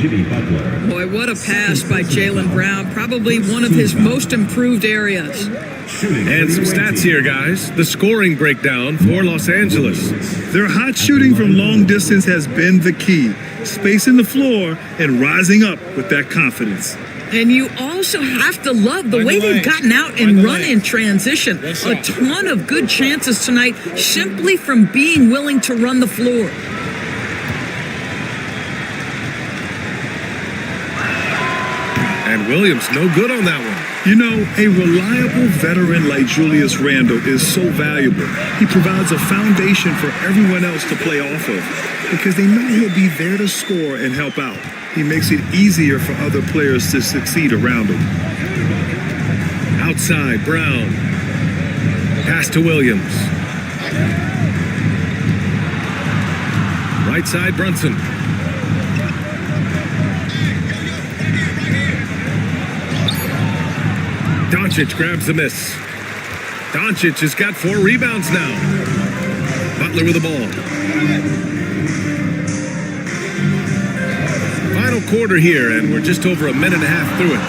Boy, what a pass by Jaylen Brown. Probably one of his most improved areas. And some stats here, guys. The scoring breakdown for Los Angeles. Their hot shooting from long distance has been the key. Spacing the floor and rising up with that confidence. And you also have to love the way they've gotten out and run in transition. A ton of good chances tonight simply from being willing to run the floor. And Williams no good on that one. You know, a reliable veteran like Julius Randle is so valuable. He provides a foundation for everyone else to play off of because they know he'll be there to score and help out. He makes it easier for other players to succeed around him. Outside, Brown. Pass to Williams. Right side, Brunson. Doncic grabs the miss. Doncic has got 4 rebounds now. Butler with the ball. Final quarter here, and we're just over a minute and a half through it.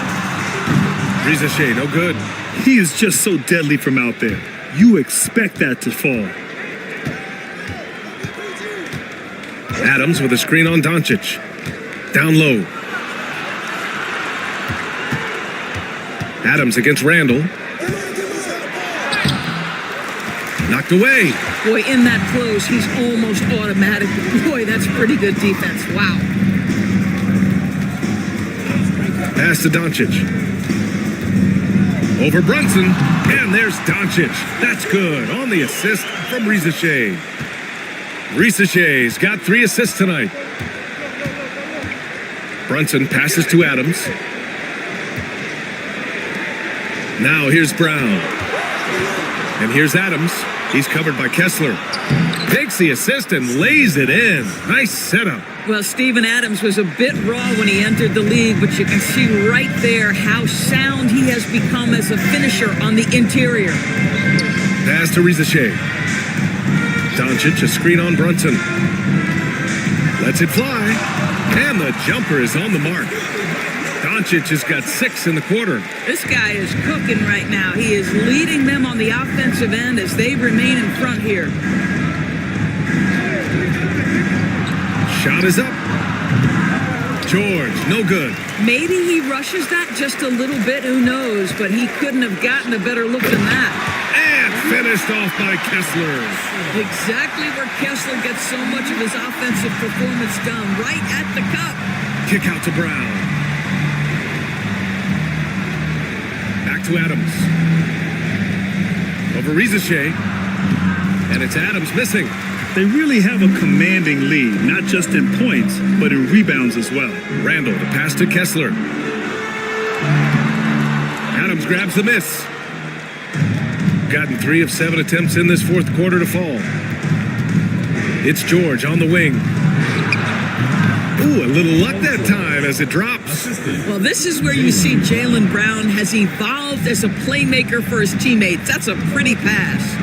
Risache, no good. He is just so deadly from out there. You expect that to fall. Adams with a screen on Doncic. Down low. Adams against Randall. Knocked away. Boy, in that close, he's almost automatic. Boy, that's pretty good defense. Wow. Pass to Doncic. Over Brunson. And there's Doncic. That's good. On the assist from Risache. Risache's got 3 assists tonight. Brunson passes to Adams. Now here's Brown. And here's Adams. He's covered by Kessler. Takes the assist and lays it in. Nice setup. Well, Steven Adams was a bit raw when he entered the league, but you can see right there how sound he has become as a finisher on the interior. Pass to Risache. Doncic, a screen on Brunson. Lets it fly. And the jumper is on the mark. Doncic has got 6 in the quarter. This guy is cooking right now. He is leading them on the offensive end as they remain in front here. Shot is up. George, no good. Maybe he rushes that just a little bit, who knows, but he couldn't have gotten a better look than that. And finished off by Kessler. Exactly where Kessler gets so much of his offensive performance done, right at the cup. Kick out to Brown. Back to Adams. Over Risache. And it's Adams missing. They really have a commanding lead, not just in points, but in rebounds as well. Randall to pass to Kessler. Adams grabs the miss. Gotten 3 of 7 attempts in this fourth quarter to fall. It's George on the wing. Ooh, a little luck that time as it drops. Well, this is where you see Jaylen Brown has evolved as a playmaker for his teammates. That's a pretty pass.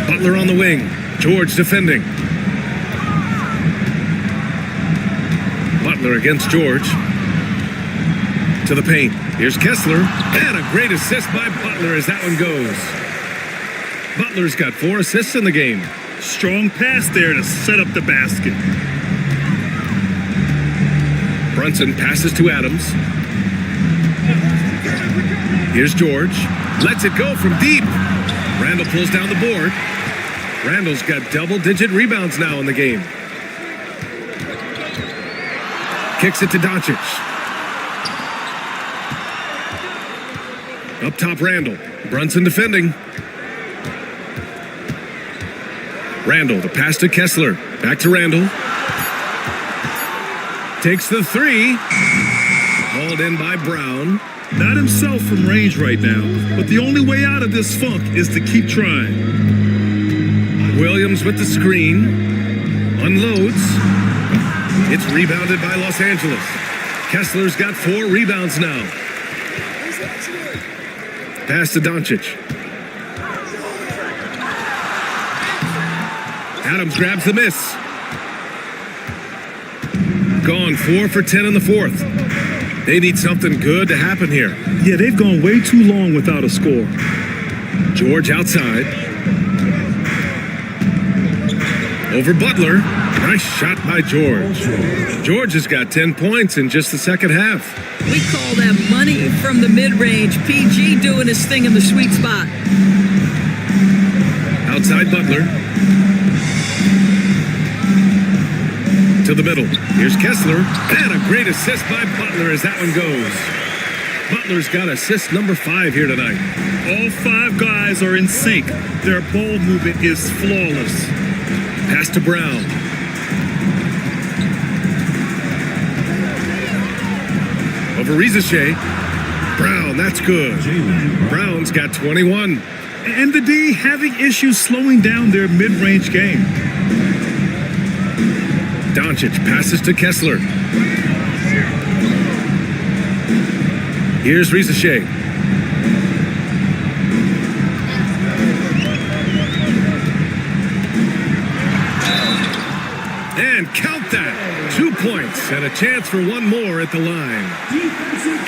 Butler on the wing. George defending. Butler against George. To the paint. Here's Kessler. And a great assist by Butler as that one goes. Butler's got 4 assists in the game. Strong pass there to set up the basket. Brunson passes to Adams. Here's George. Lets it go from deep. Randall pulls down the board. Randall's got double-digit rebounds now in the game. Kicks it to Doncic. Up top, Randall. Brunson defending. Randall, the pass to Kessler. Back to Randall. Takes the 3. Hauled in by Brown. Not himself from range right now, but the only way out of this funk is to keep trying. Williams with the screen. Unloads. It's rebounded by Los Angeles. Kessler's got 4 rebounds now. Pass to Doncic. Adams grabs the miss. Gone 4 for 10 in the fourth. They need something good to happen here. Yeah, they've gone way too long without a score. George outside. Over Butler. Nice shot by George. George has got 10 points in just the second half. We call that money from the mid-range. PG doing his thing in the sweet spot. Outside Butler. To the middle. Here's Kessler. And a great assist by Butler as that one goes. Butler's got assist number 5 here tonight. All 5 guys are in sync. Their ball movement is flawless. Pass to Brown. Over Risache. Brown, that's good. Brown's got 21. And the D having issues slowing down their mid-range game. Doncic passes to Kessler. Here's Risache. And count that. 2 points and a chance for one more at the line.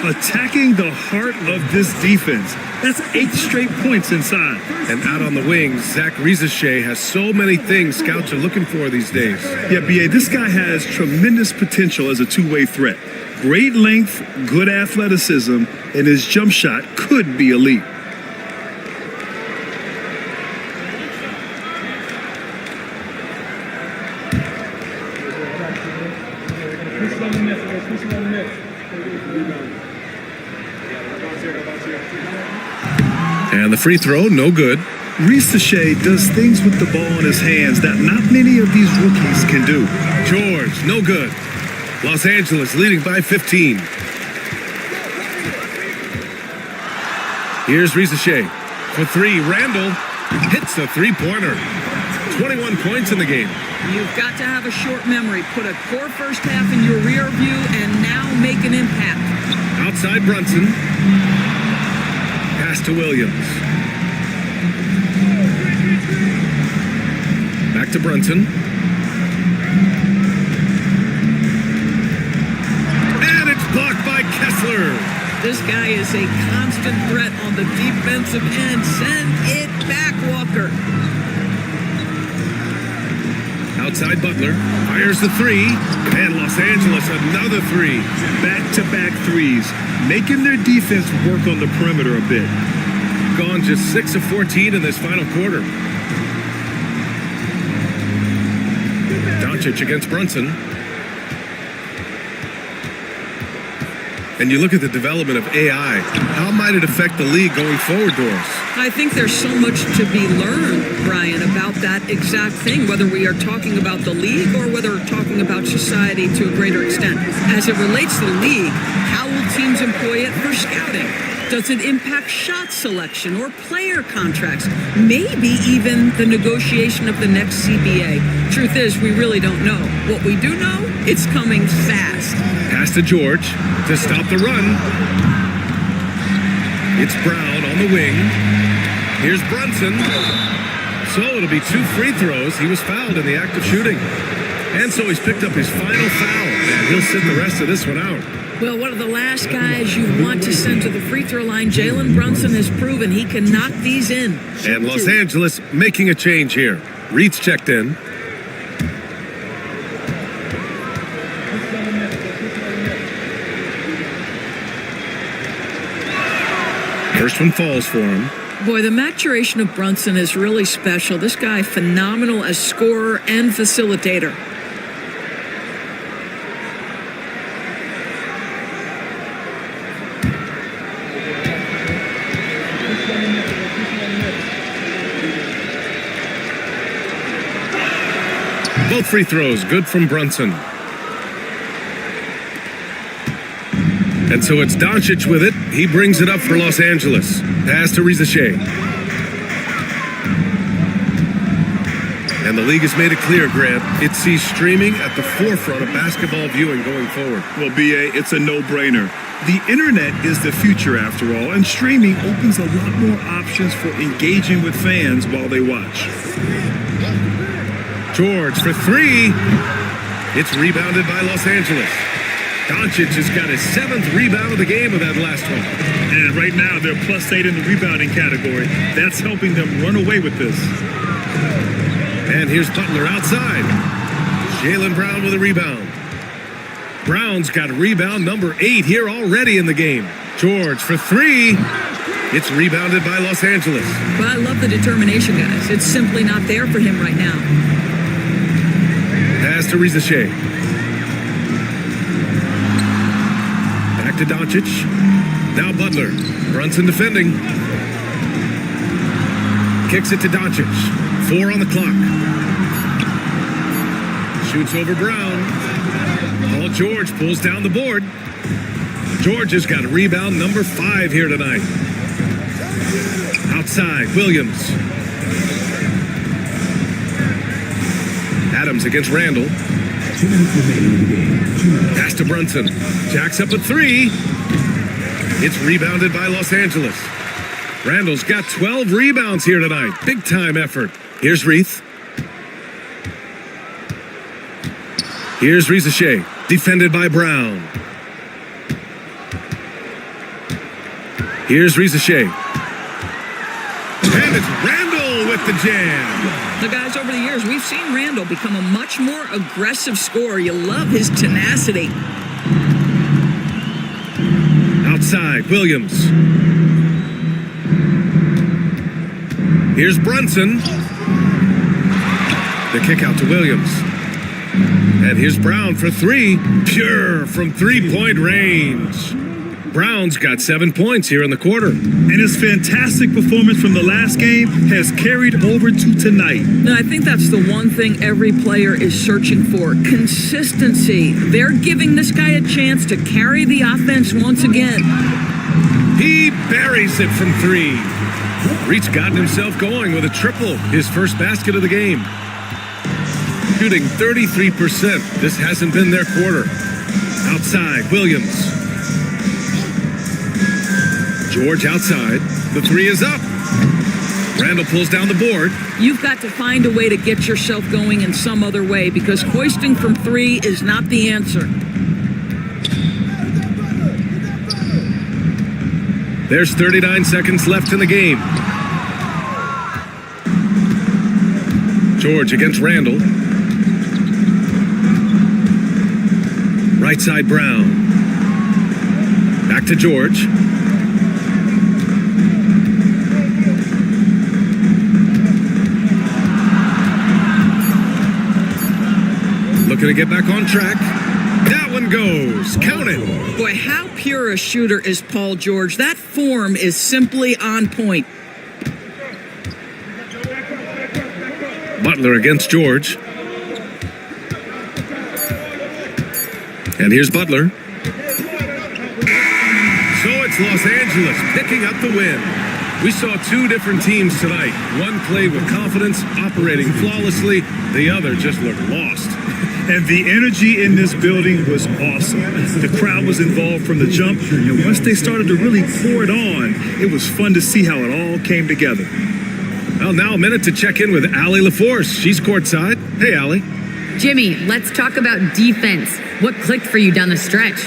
Attacking the heart of this defense. That's 8 straight points inside. And out on the wings, Zach Risache has so many things scouts are looking for these days. Yeah, B.A., this guy has tremendous potential as a two-way threat. Great length, good athleticism, and his jump shot could be elite. And the free throw, no good. Reese does things with the ball in his hands that not many of these rookies can do. George, no good. Los Angeles leading by 15. Here's Rizachet for three. Randall hits a three-pointer. 21 points in the game. You've got to have a short memory. Put a poor first half in your rear view and now make an impact. Outside Brunson. Pass to Williams. Back to Brunson. And it's blocked by Kessler. This guy is a constant threat on the defensive end. Send it back, Walker. Outside Butler. Fires the three. And Los Angeles another three. Back-to-back threes, making their defense work on the perimeter a bit. Gone just 6 of 14 in this final quarter. Doncic against Brunson. And you look at the development of AI. How might it affect the league going forward, Doris? I think there's so much to be learned, Brian, about that exact thing, whether we are talking about the league or whether we're talking about society to a greater extent. As it relates to the league, how will teams employ it for scouting? Does it impact shot selection or player contracts? Maybe even the negotiation of the next CBA. Truth is, we really don't know. What we do know, it's coming fast. Pass to George to stop the run. It's Brown on the wing. Here's Brunson. So it'll be 2 free throws. He was fouled in the act of shooting. And so he's picked up his final foul. And he'll sit the rest of this one out. Well, one of the last guys you want to send to the free throw line, Jalen Brunson has proven he can knock these in. And Los Angeles making a change here. Reed's checked in. First one falls for him. Boy, the maturation of Brunson is really special. This guy, phenomenal as scorer and facilitator. Both free throws, good from Brunson. And so it's Doncic with it. He brings it up for Los Angeles. Pass to Rizachet. And the league has made it clear, Grant, it sees streaming at the forefront of basketball viewing going forward. Well, B.A., it's a no-brainer. The internet is the future, after all, and streaming opens a lot more options for engaging with fans while they watch. George for three. It's rebounded by Los Angeles. Doncic has got his 7th rebound of the game with that last one. And right now, they're +8 in the rebounding category. That's helping them run away with this. And here's Butler outside. Jaylen Brown with a rebound. Brown's got rebound number 8 here already in the game. George for three. It's rebounded by Los Angeles. But I love the determination, guys. It's simply not there for him right now. Pass to Rizachet. Back to Doncic. Now Butler. Brunson defending. Kicks it to Doncic. 4 on the clock. Shoots over Brown. Paul George pulls down the board. George has got a rebound number 5 here tonight. Outside, Williams. Adams against Randall. 2 minutes remaining in the game. Pass to Brunson. Jacks up a 3. It's rebounded by Los Angeles. Randall's got 12 rebounds here tonight. Big time effort. Here's Reith. Here's Rizachet. Defended by Brown. Here's Rizachet. And it's Randall with the jam. The guys, over the years, we've seen Randall become a much more aggressive scorer. You love his tenacity. Outside, Williams. Here's Brunson. The kick out to Williams. And here's Brown for 3. Pure from 3-point range. Brown's got 7 points here in the quarter. And his fantastic performance from the last game has carried over to tonight. And I think that's the one thing every player is searching for, consistency. They're giving this guy a chance to carry the offense once again. He buries it from 3. Reed's gotten himself going with a triple, his first basket of the game. Shooting 33%. This hasn't been their quarter. Outside, Williams. George outside. The 3 is up. Randall pulls down the board. You've got to find a way to get yourself going in some other way because hoisting from 3 is not the answer. There's 39 seconds left in the game. George against Randall. Right side, Brown. Back to George. Looking to get back on track. That one goes. Count it. Boy, how pure a shooter is Paul George. That form is simply on point. Butler against George. And here's Butler. So it's Los Angeles picking up the win. We saw 2 different teams tonight. One played with confidence, operating flawlessly. The other just looked lost. And the energy in this building was awesome. The crowd was involved from the jump, and once they started to really pour it on, it was fun to see how it all came together. Well, now a minute to check in with Allie LaForce. She's courtside. Hey, Allie. Jimmy, let's talk about defense. What clicked for you down the stretch?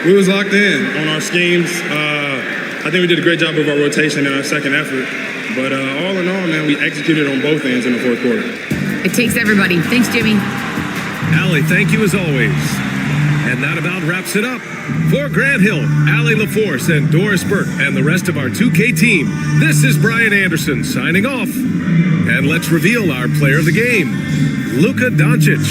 We was locked in on our schemes. I think we did a great job of our rotation in our second effort. But all in all, man, we executed on both ends in the fourth quarter. It takes everybody. Thanks, Jimmy. Allie, thank you as always. And that about wraps it up. For Grant Hill, Allie LaForce, and Doris Burke, and the rest of our 2K team, this is Brian Anderson signing off. And let's reveal our player of the game, Luka Doncic.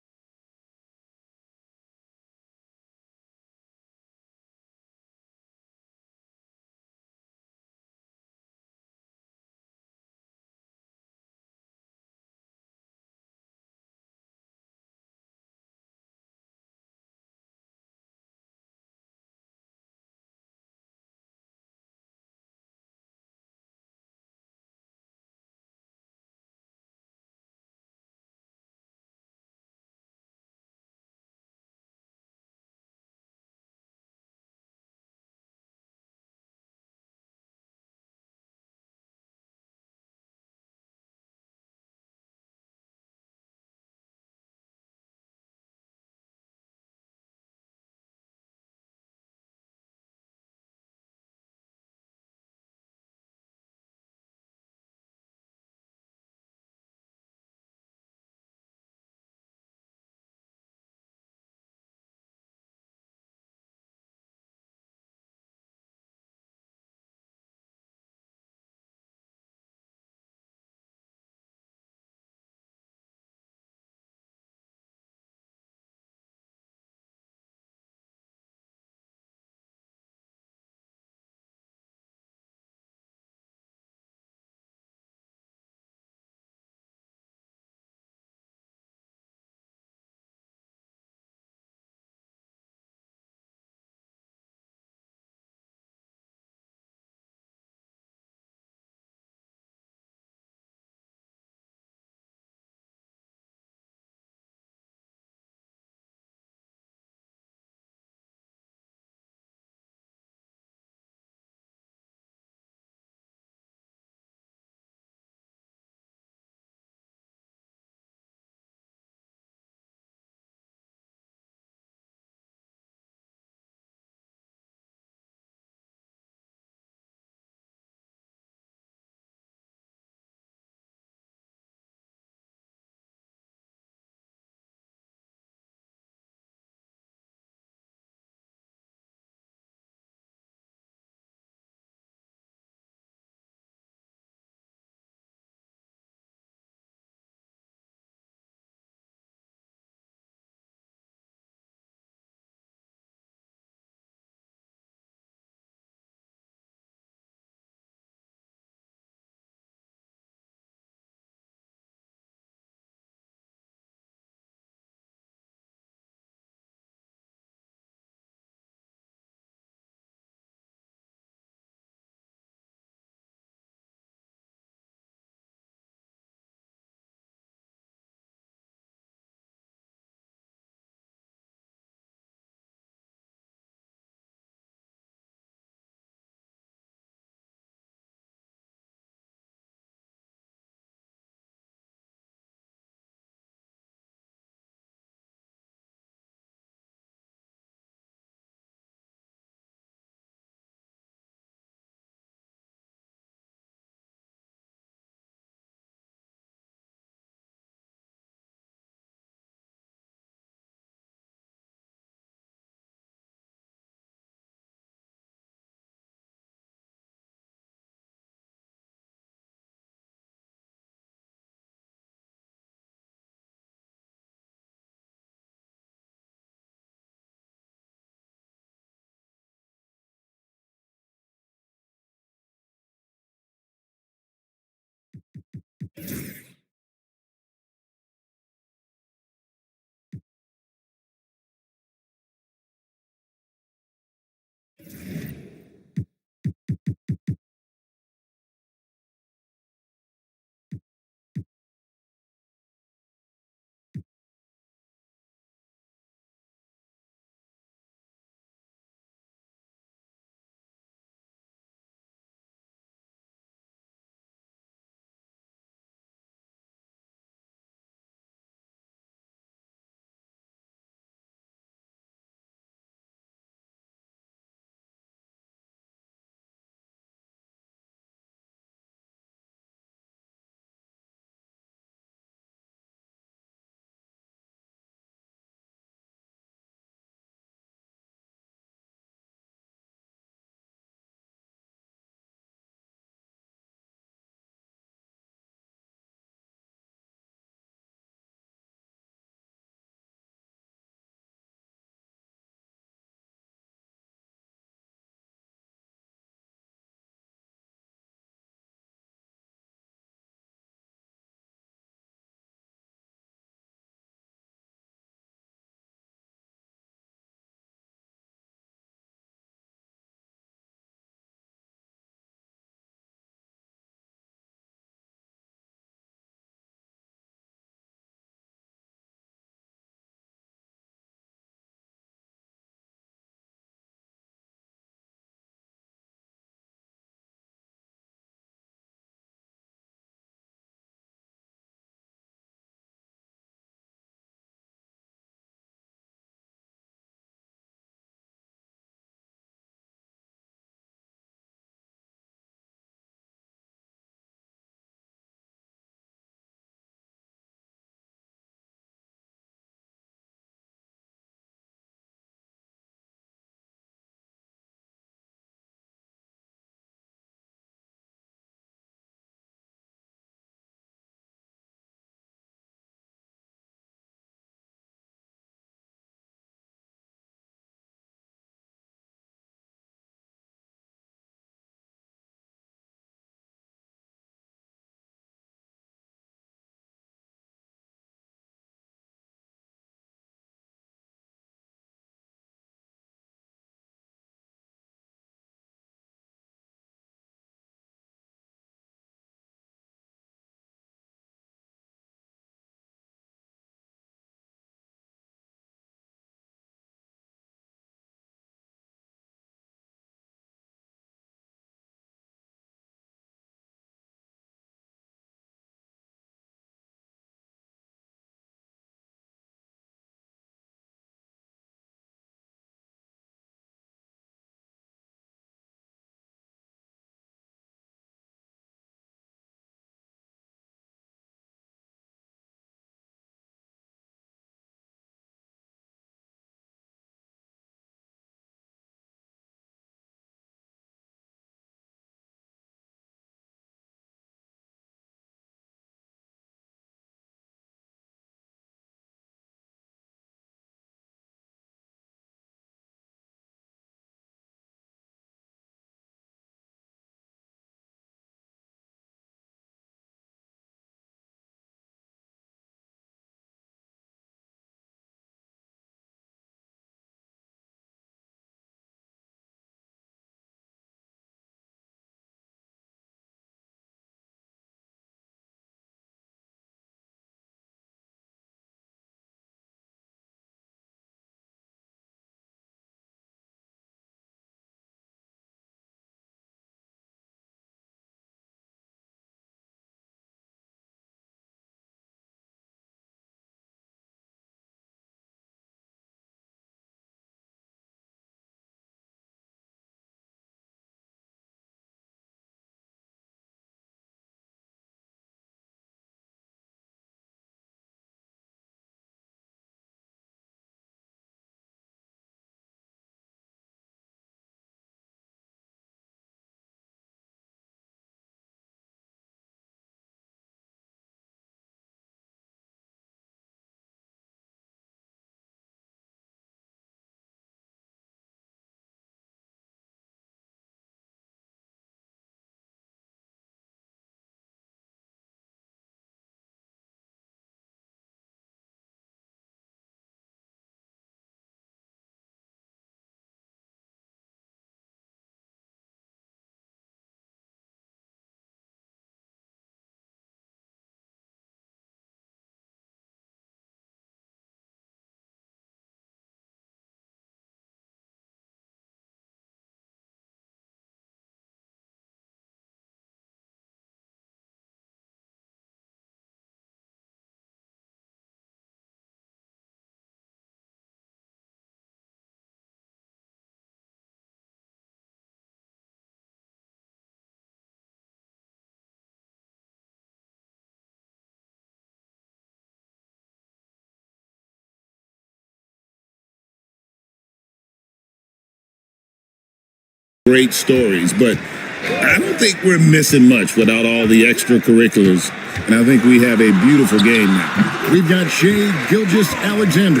great stories, but I don't think we're missing much without all the extracurriculars. And I think we have a beautiful game now. We've got Shea Gilgeous-Alexander.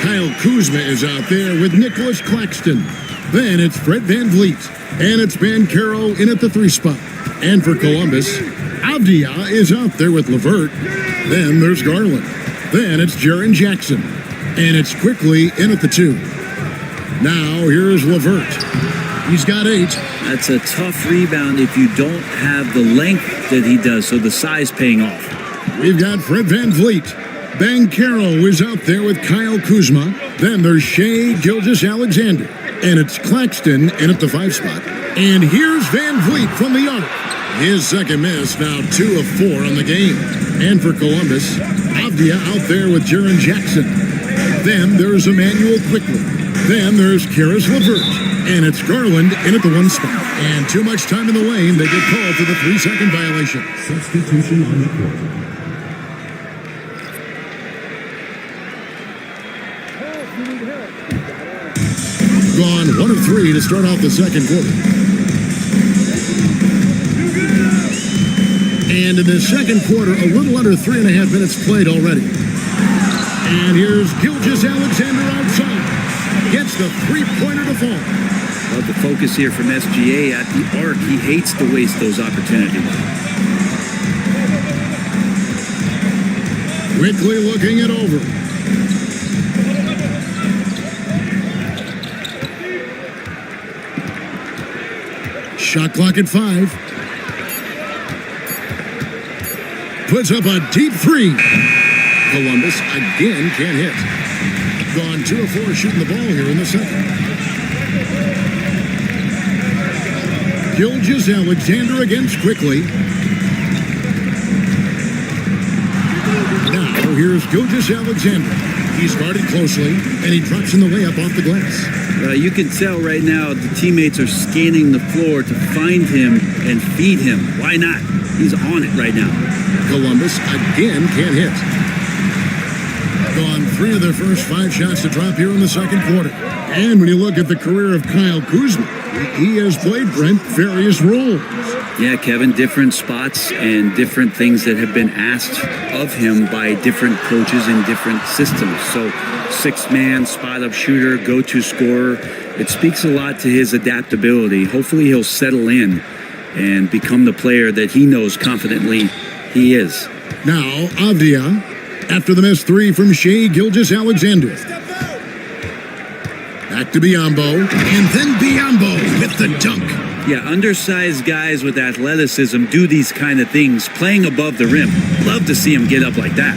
Kyle Kuzma is out there with Nicholas Claxton. Then it's Fred VanVleet. And it's Banchero in at the 3 spot. And for Columbus, Avdia is out there with LeVert. Then there's Garland. Then it's Jaren Jackson. And it's Quickly in at the 2. Now here's LeVert. He's got 8. That's a tough rebound if you don't have the length that he does, so the size paying off. We've got Fred VanVleet. Banchero is out there with Kyle Kuzma. Then there's Shea Gilgeous-Alexander. And it's Claxton in at the 5 spot. And here's VanVleet from the arc. His second miss, now 2 of 4 on the game. And for Columbus, Avdia out there with Jaren Jackson. Then there's Emmanuel Quickly. Then there's Karis LeVert. And it's Garland in at the 1 spot. And too much time in the lane, they get called for the 3-second violation. Substitution on the court. Gone 1 of 3 to start off the second quarter. And in the second quarter, a little under 3.5 minutes played already. And here's Gilgeous-Alexander outside. Gets the 3-pointer to fall. Well, the focus here from SGA at the arc. He hates to waste those opportunities. Quickly looking it over. Shot clock at 5. Puts up a deep 3. Columbus again can't hit. Gone 2 of 4 shooting the ball here in the second. Gilgeous-Alexander against Quickly. Now here's Gilgeous-Alexander. He's guarded closely, and he drops in the layup off the glass. You can tell right now the teammates are scanning the floor to find him and feed him. Why not? He's on it right now. Columbus again can't hit. Gone 3 of their first 5 shots to drop here in the second quarter. And when you look at the career of Kyle Kuzma, he has played, Brent, various roles. Yeah, Kevin, different spots and different things that have been asked of him by different coaches in different systems. So 6-man, spot-up shooter, go-to scorer. It speaks a lot to his adaptability. Hopefully he'll settle in and become the player that he knows confidently he is. Now, Avdia, after the missed 3 from Shea Gilgeous-Alexander. Back to Biyombo, and then Biyombo with the dunk. Yeah, undersized guys with athleticism do these kind of things, playing above the rim. Love to see him get up like that.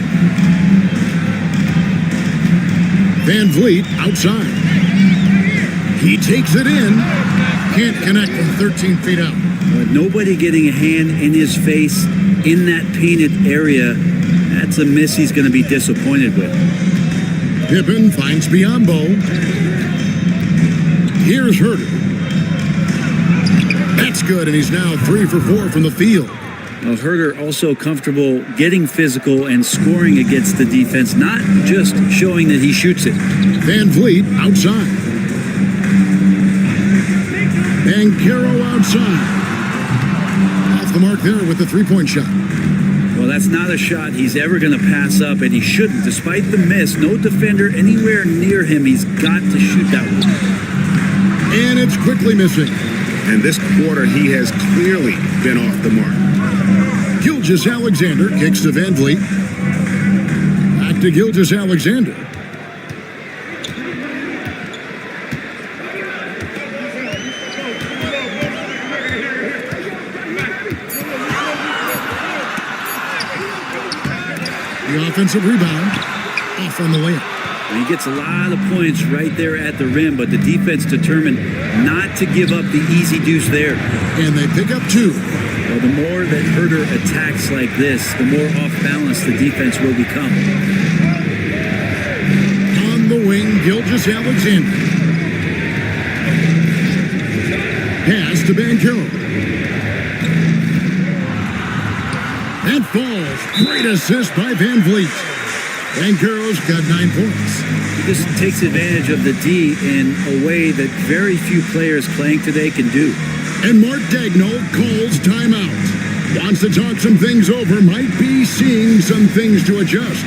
VanVleet outside. He takes it in. Can't connect from 13 feet out. But nobody getting a hand in his face in that painted area. That's a miss he's going to be disappointed with. Pippen finds Biyombo. Here's Herter. That's good, and he's now 3 for 4 from the field. Well, Herter also comfortable getting physical and scoring against the defense, not just showing that he shoots it. VanVleet outside. Banchero outside. Off the mark there with the 3-point shot. Well, that's not a shot he's ever going to pass up, and he shouldn't. Despite the miss, no defender anywhere near him. He's got to shoot that one. And it's quickly missing. And this quarter, he has clearly been off the mark. Gilgeous-Alexander kicks to VanVleet. Back to Gilgeous-Alexander. The offensive rebound, off on the layup. He gets a lot of points right there at the rim, but the defense determined not to give up the easy deuce there. And they pick up 2. Well, the more that Herter attacks like this, the more off balance the defense will become. On the wing, Gilgeous-Alexander. Pass to Banchero. That falls. Great assist by VanVleet. Banchero's got 9 points. He just takes advantage of the D in a way that very few players playing today can do. And Mark Daigneault calls timeout. Wants to talk some things over, might be seeing some things to adjust.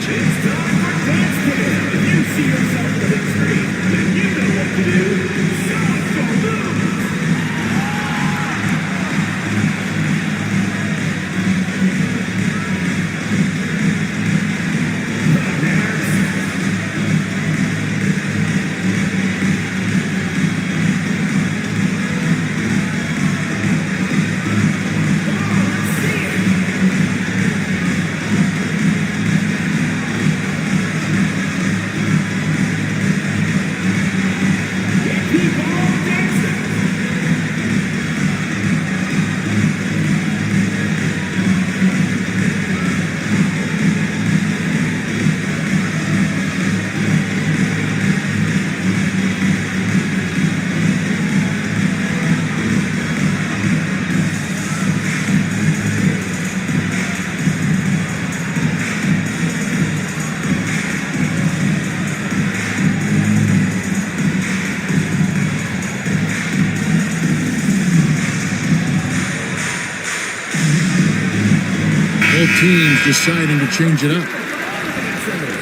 Both teams deciding to change it up.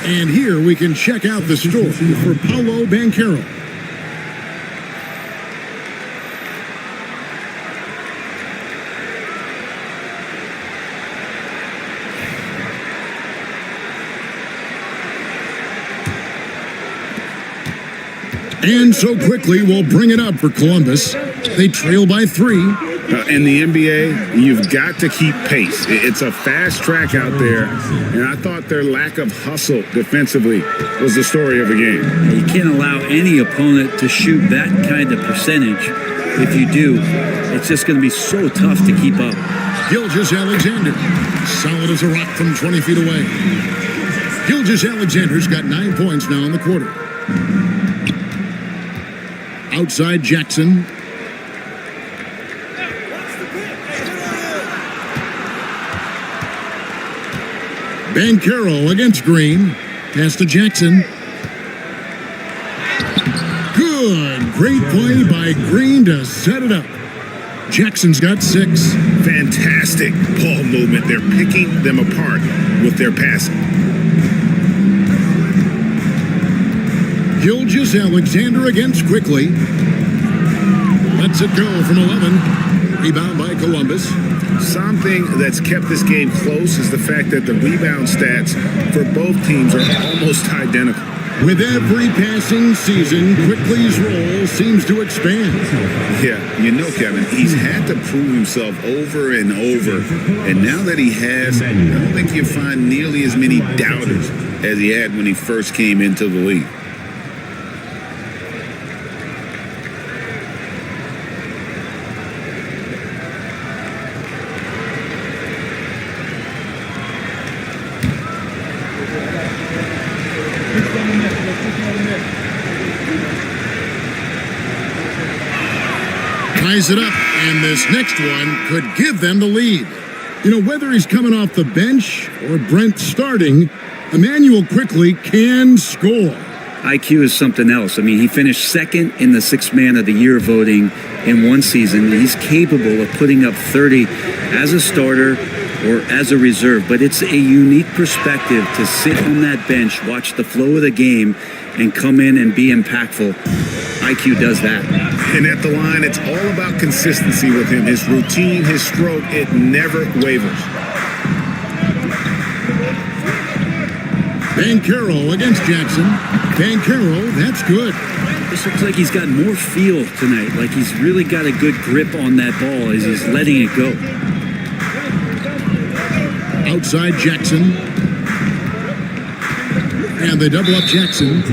And here we can check out the story for Paolo Banchero. And so quickly we'll bring it up for Columbus. They trail by 3. In the NBA, you've got to keep pace. It's a fast track out there, and I thought their lack of hustle defensively was the story of the game. You can't allow any opponent to shoot that kind of percentage. If you do, it's just going to be so tough to keep up. Gilgeous-Alexander, solid as a rock from 20 feet away. Gilgeous-Alexander's got 9 points now in the quarter. Outside Jackson. Banchero against Green. Pass to Jackson. Good. Great play by Green to set it up. Jackson's got 6. Fantastic ball movement. They're picking them apart with their passing. Gilgeous-Alexander against Quickly. Lets it go from 11. Rebound by Columbus. Something that's kept this game close is the fact that the rebound stats for both teams are almost identical. With every passing season, Quickly's role seems to expand. Yeah, you know, Kevin, he's had to prove himself over and over. And now that he has, I don't think you find nearly as many doubters as he had when he first came into the league. Ties it up, and this next one could give them the lead. You know, whether he's coming off the bench or Brent starting, Emmanuel Quickly can score. IQ is something else. I mean, he finished second in the Sixth Man of the Year voting in one season. He's capable of putting up 30 as a starter or as a reserve, but it's a unique perspective to sit on that bench, watch the flow of the game, and come in and be impactful. IQ does that. And at the line, it's all about consistency with him. His routine, his stroke, it never wavers. Banchero against Jackson. Banchero, that's good. This looks like he's got more feel tonight, like he's really got a good grip on that ball as he's letting it go. Outside Jackson. And they double up Jackson.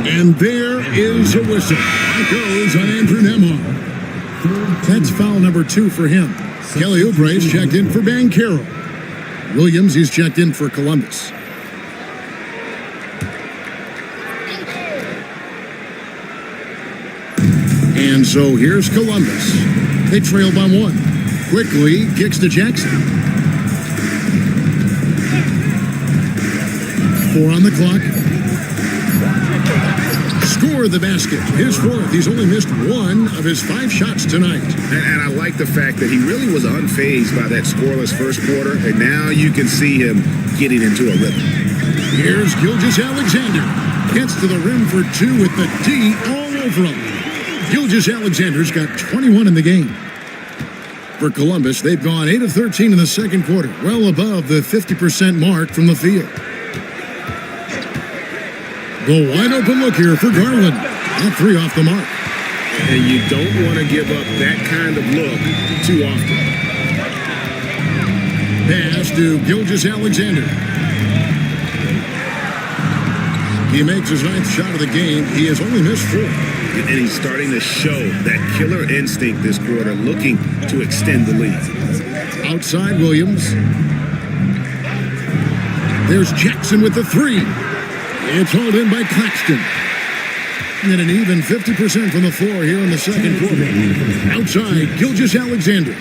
And there is a whistle. It goes on Andrew Nembhard. That's foul number 2 for him. Kelly Oubre's checked in for Banchero. Williams, he's checked in for Columbus. And so here's Columbus. They trail by 1. Quickly kicks to Jackson. 4 on the clock. Score the basket. His 4th. He's only missed 1 of his 5 shots tonight. And I like the fact that he really was unfazed by that scoreless first quarter, and now you can see him getting into a rhythm. Here's Gilgeous-Alexander. Gets to the rim for 2 with the D all over him. Gilgeous-Alexander's got 21 in the game. For Columbus, they've gone 8 of 13 in the second quarter, well above the 50% mark from the field. The wide open look here for Garland. Not 3 off the mark. And you don't want to give up that kind of look too often. Pass to Gilgeous-Alexander. He makes his 9th shot of the game. He has only missed 4. And he's starting to show that killer instinct this quarter, looking to extend the lead. Outside Williams. There's Jackson with the 3. It's hauled in by Claxton. And an even 50% from the floor here in the second quarter. Outside, Gilgeous-Alexander.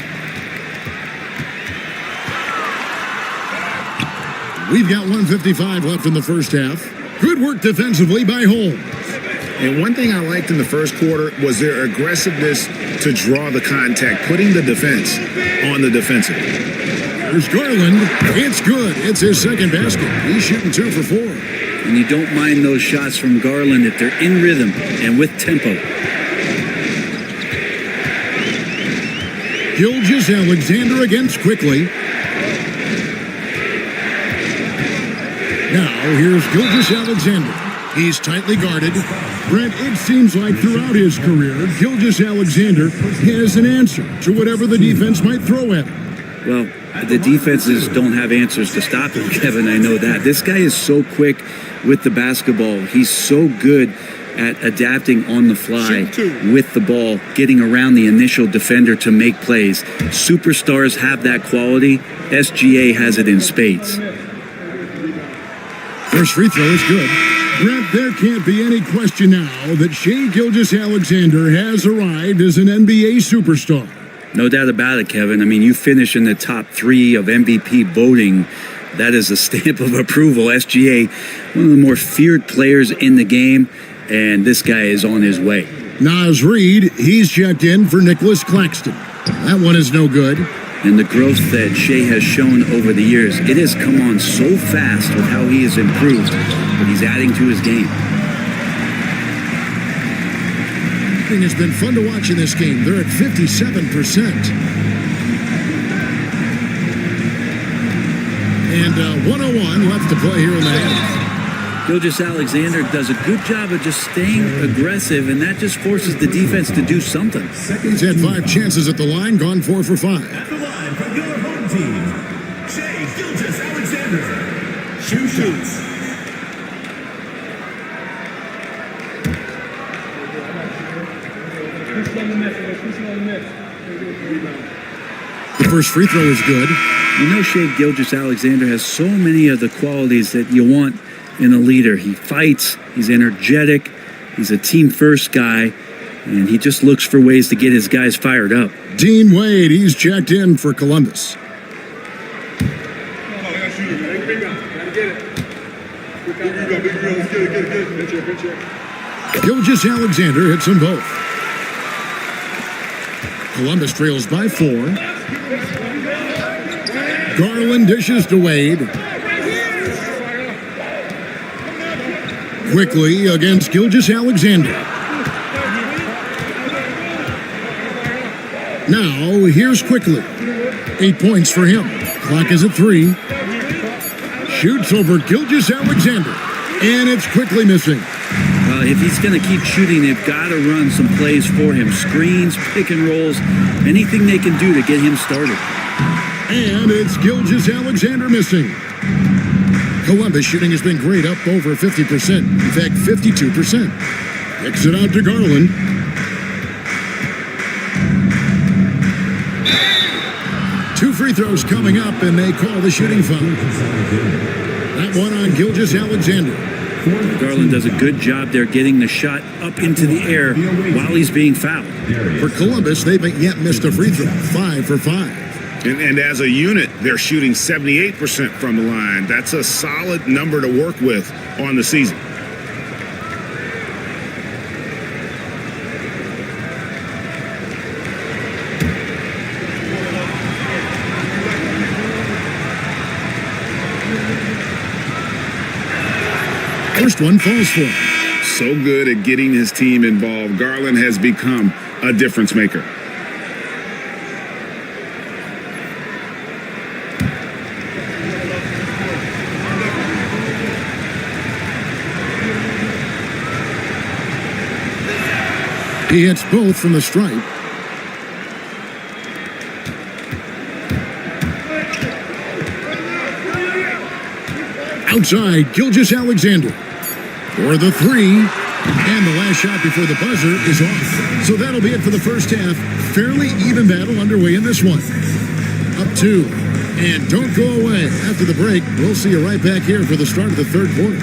We've got 1:55 left in the first half. Good work defensively by Holmes. And one thing I liked in the first quarter was their aggressiveness to draw the contact, putting the defense on the defensive. There's Garland. It's good. It's his second basket. He's shooting 2 for 4. And you don't mind those shots from Garland if they're in rhythm and with tempo. Gilgeous-Alexander against quickly. Now, here's Gilgeous-Alexander. He's tightly guarded. Brent, it seems like throughout his career, Gilgeous-Alexander has an answer to whatever the defense might throw at him. Well, the defenses don't have answers to stop him, Kevin. I know that. This guy is so quick with the basketball. He's so good at adapting on the fly with the ball, getting around the initial defender to make plays. Superstars have that quality. SGA has it in spades. First free throw is good. Brent, there can't be any question now that Shai Gilgeous-Alexander has arrived as an NBA superstar. No doubt about it, Kevin. I mean, you finish in the top 3 of MVP voting. That is a stamp of approval. SGA, one of the more feared players in the game, and this guy is on his way. Naz Reid, he's checked in for Nicholas Claxton. That one is no good. And the growth that Shai has shown over the years, it has come on so fast with how he has improved, but he's adding to his game. It's been fun to watch in this game. They're at 57%. And 101 left to play here in the half. Gilgeous-Alexander does a good job of just staying aggressive, and that just forces the defense to do something. He's had 5 chances at the line, gone 4 for 5. At the line for your home team, Shai Gilgeous-Alexander. Shoots. The first free throw is good. You know, Shai Gilgeous-Alexander has so many of the qualities that you want in a leader. He fights, he's energetic, he's a team-first guy, and he just looks for ways to get his guys fired up. Dean Wade, he's checked in for Columbus. Gilgeous-Alexander hits them both. Columbus trails by 4. Garland dishes to Wade. Quickly against Gilgeous-Alexander. Now, here's Quickly. 8 points for him. Clock is at 3. Shoots over Gilgeous-Alexander. And it's Quickly missing. Well, if he's going to keep shooting, they've got to run some plays for him. Screens, pick and rolls, anything they can do to get him started. And it's Gilgeous-Alexander missing. Columbus shooting has been great, up over 50%. In fact, 52%. Kicks it out to Garland. Two free throws coming up, and they call the shooting foul. That one on Gilgeous-Alexander. Garland does a good job there getting the shot up into the air while he's being fouled. For Columbus, they've yet missed a free throw. 5 for 5. And as a unit, they're shooting 78% from the line. That's a solid number to work with on the season. First one falls for him. So good at getting his team involved. Garland has become a difference maker. He hits both from the stripe. Outside, Gilgeous-Alexander for the three. And the last shot before the buzzer is off. So that'll be it for the first half. Fairly even battle underway in this one. Up two. And don't go away. After the break, we'll see you right back here for the start of the third quarter.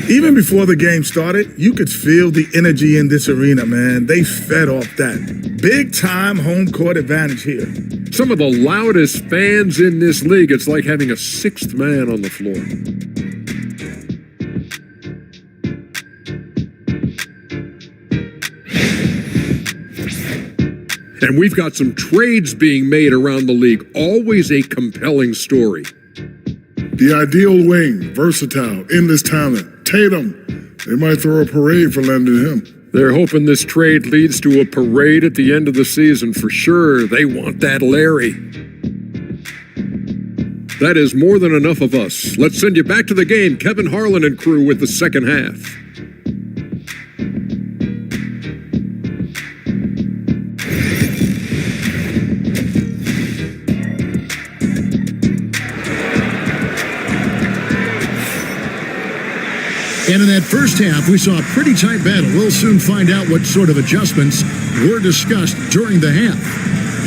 Even before the game started, you could feel the energy in this arena, man. They fed off that. Big time home court advantage here. Some of the loudest fans in this league. It's like having a sixth man on the floor. And we've got some trades being made around the league. Always a compelling story. The ideal wing, versatile, endless talent. Tatum. They might throw a parade for lending him. They're hoping this trade leads to a parade at the end of the season for sure. They want that Larry. That is more than enough of us. Let's send you back to the game. Kevin Harlan and crew with the second half. And in that first half, we saw a pretty tight battle. We'll soon find out what sort of adjustments were discussed during the half.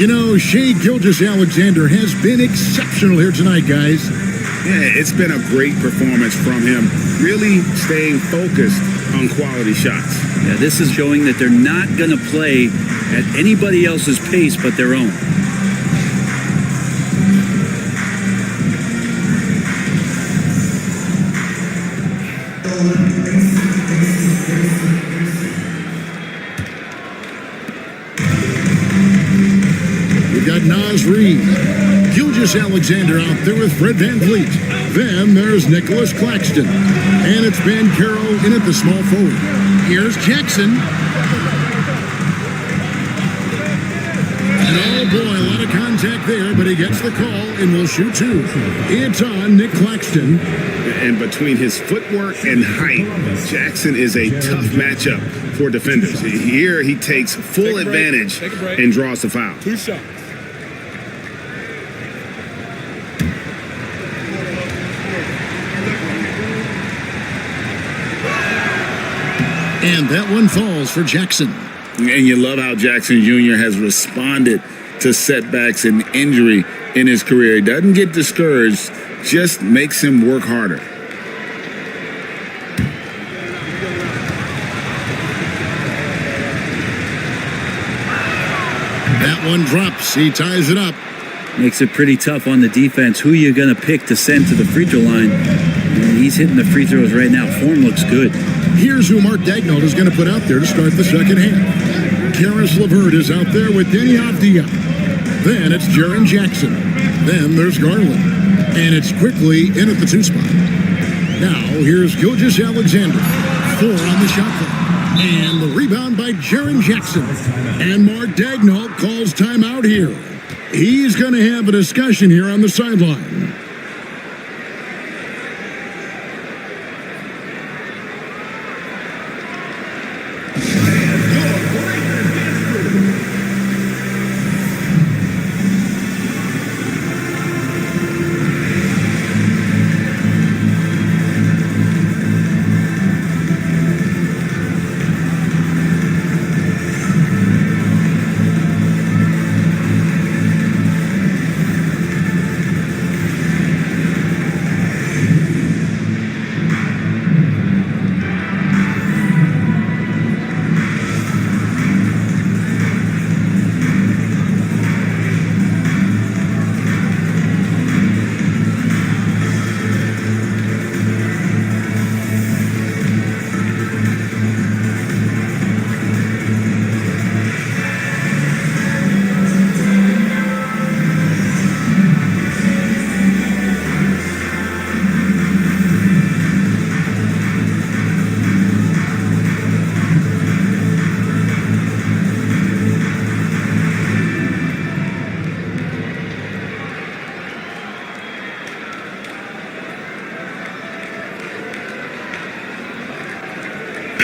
You know, Shai Gilgeous-Alexander has been exceptional here tonight, guys. Yeah, it's been a great performance from him. Really staying focused on quality shots. Yeah, this is showing that they're not going to play at anybody else's pace but their own. We've got Naz Reid, Gilgeous-Alexander out there with Fred VanVleet. Then there's Nicholas Claxton. And it's Ben Carroll in at the small forward. Here's Jackson. And oh boy, a lot of contact there, but he gets the call and will shoot two. It's on Nick Claxton. And between his footwork and height, Jackson is a tough matchup for defenders. Here he takes full advantage and draws the foul. Two shots. And that one falls for Jackson. And you love how Jackson Jr. has responded to setbacks and injury in his career. He doesn't get discouraged, just makes him work harder. That one drops. He ties it up. Makes it pretty tough on the defense. Who you going to pick to send to the free throw line? And he's hitting the free throws right now. Form looks good. Here's who Mark Daigneault is going to put out there to start the second half. Karis LeVert is out there with Denny Avdia. Then it's Jaren Jackson. Then there's Garland. And it's quickly in at the two spot. Now here's Gilgeous-Alexander. 4 on the shot clock. And the rebound by Jaren Jackson. And Mark Daigneault calls timeout here. He's going to have a discussion here on the sideline.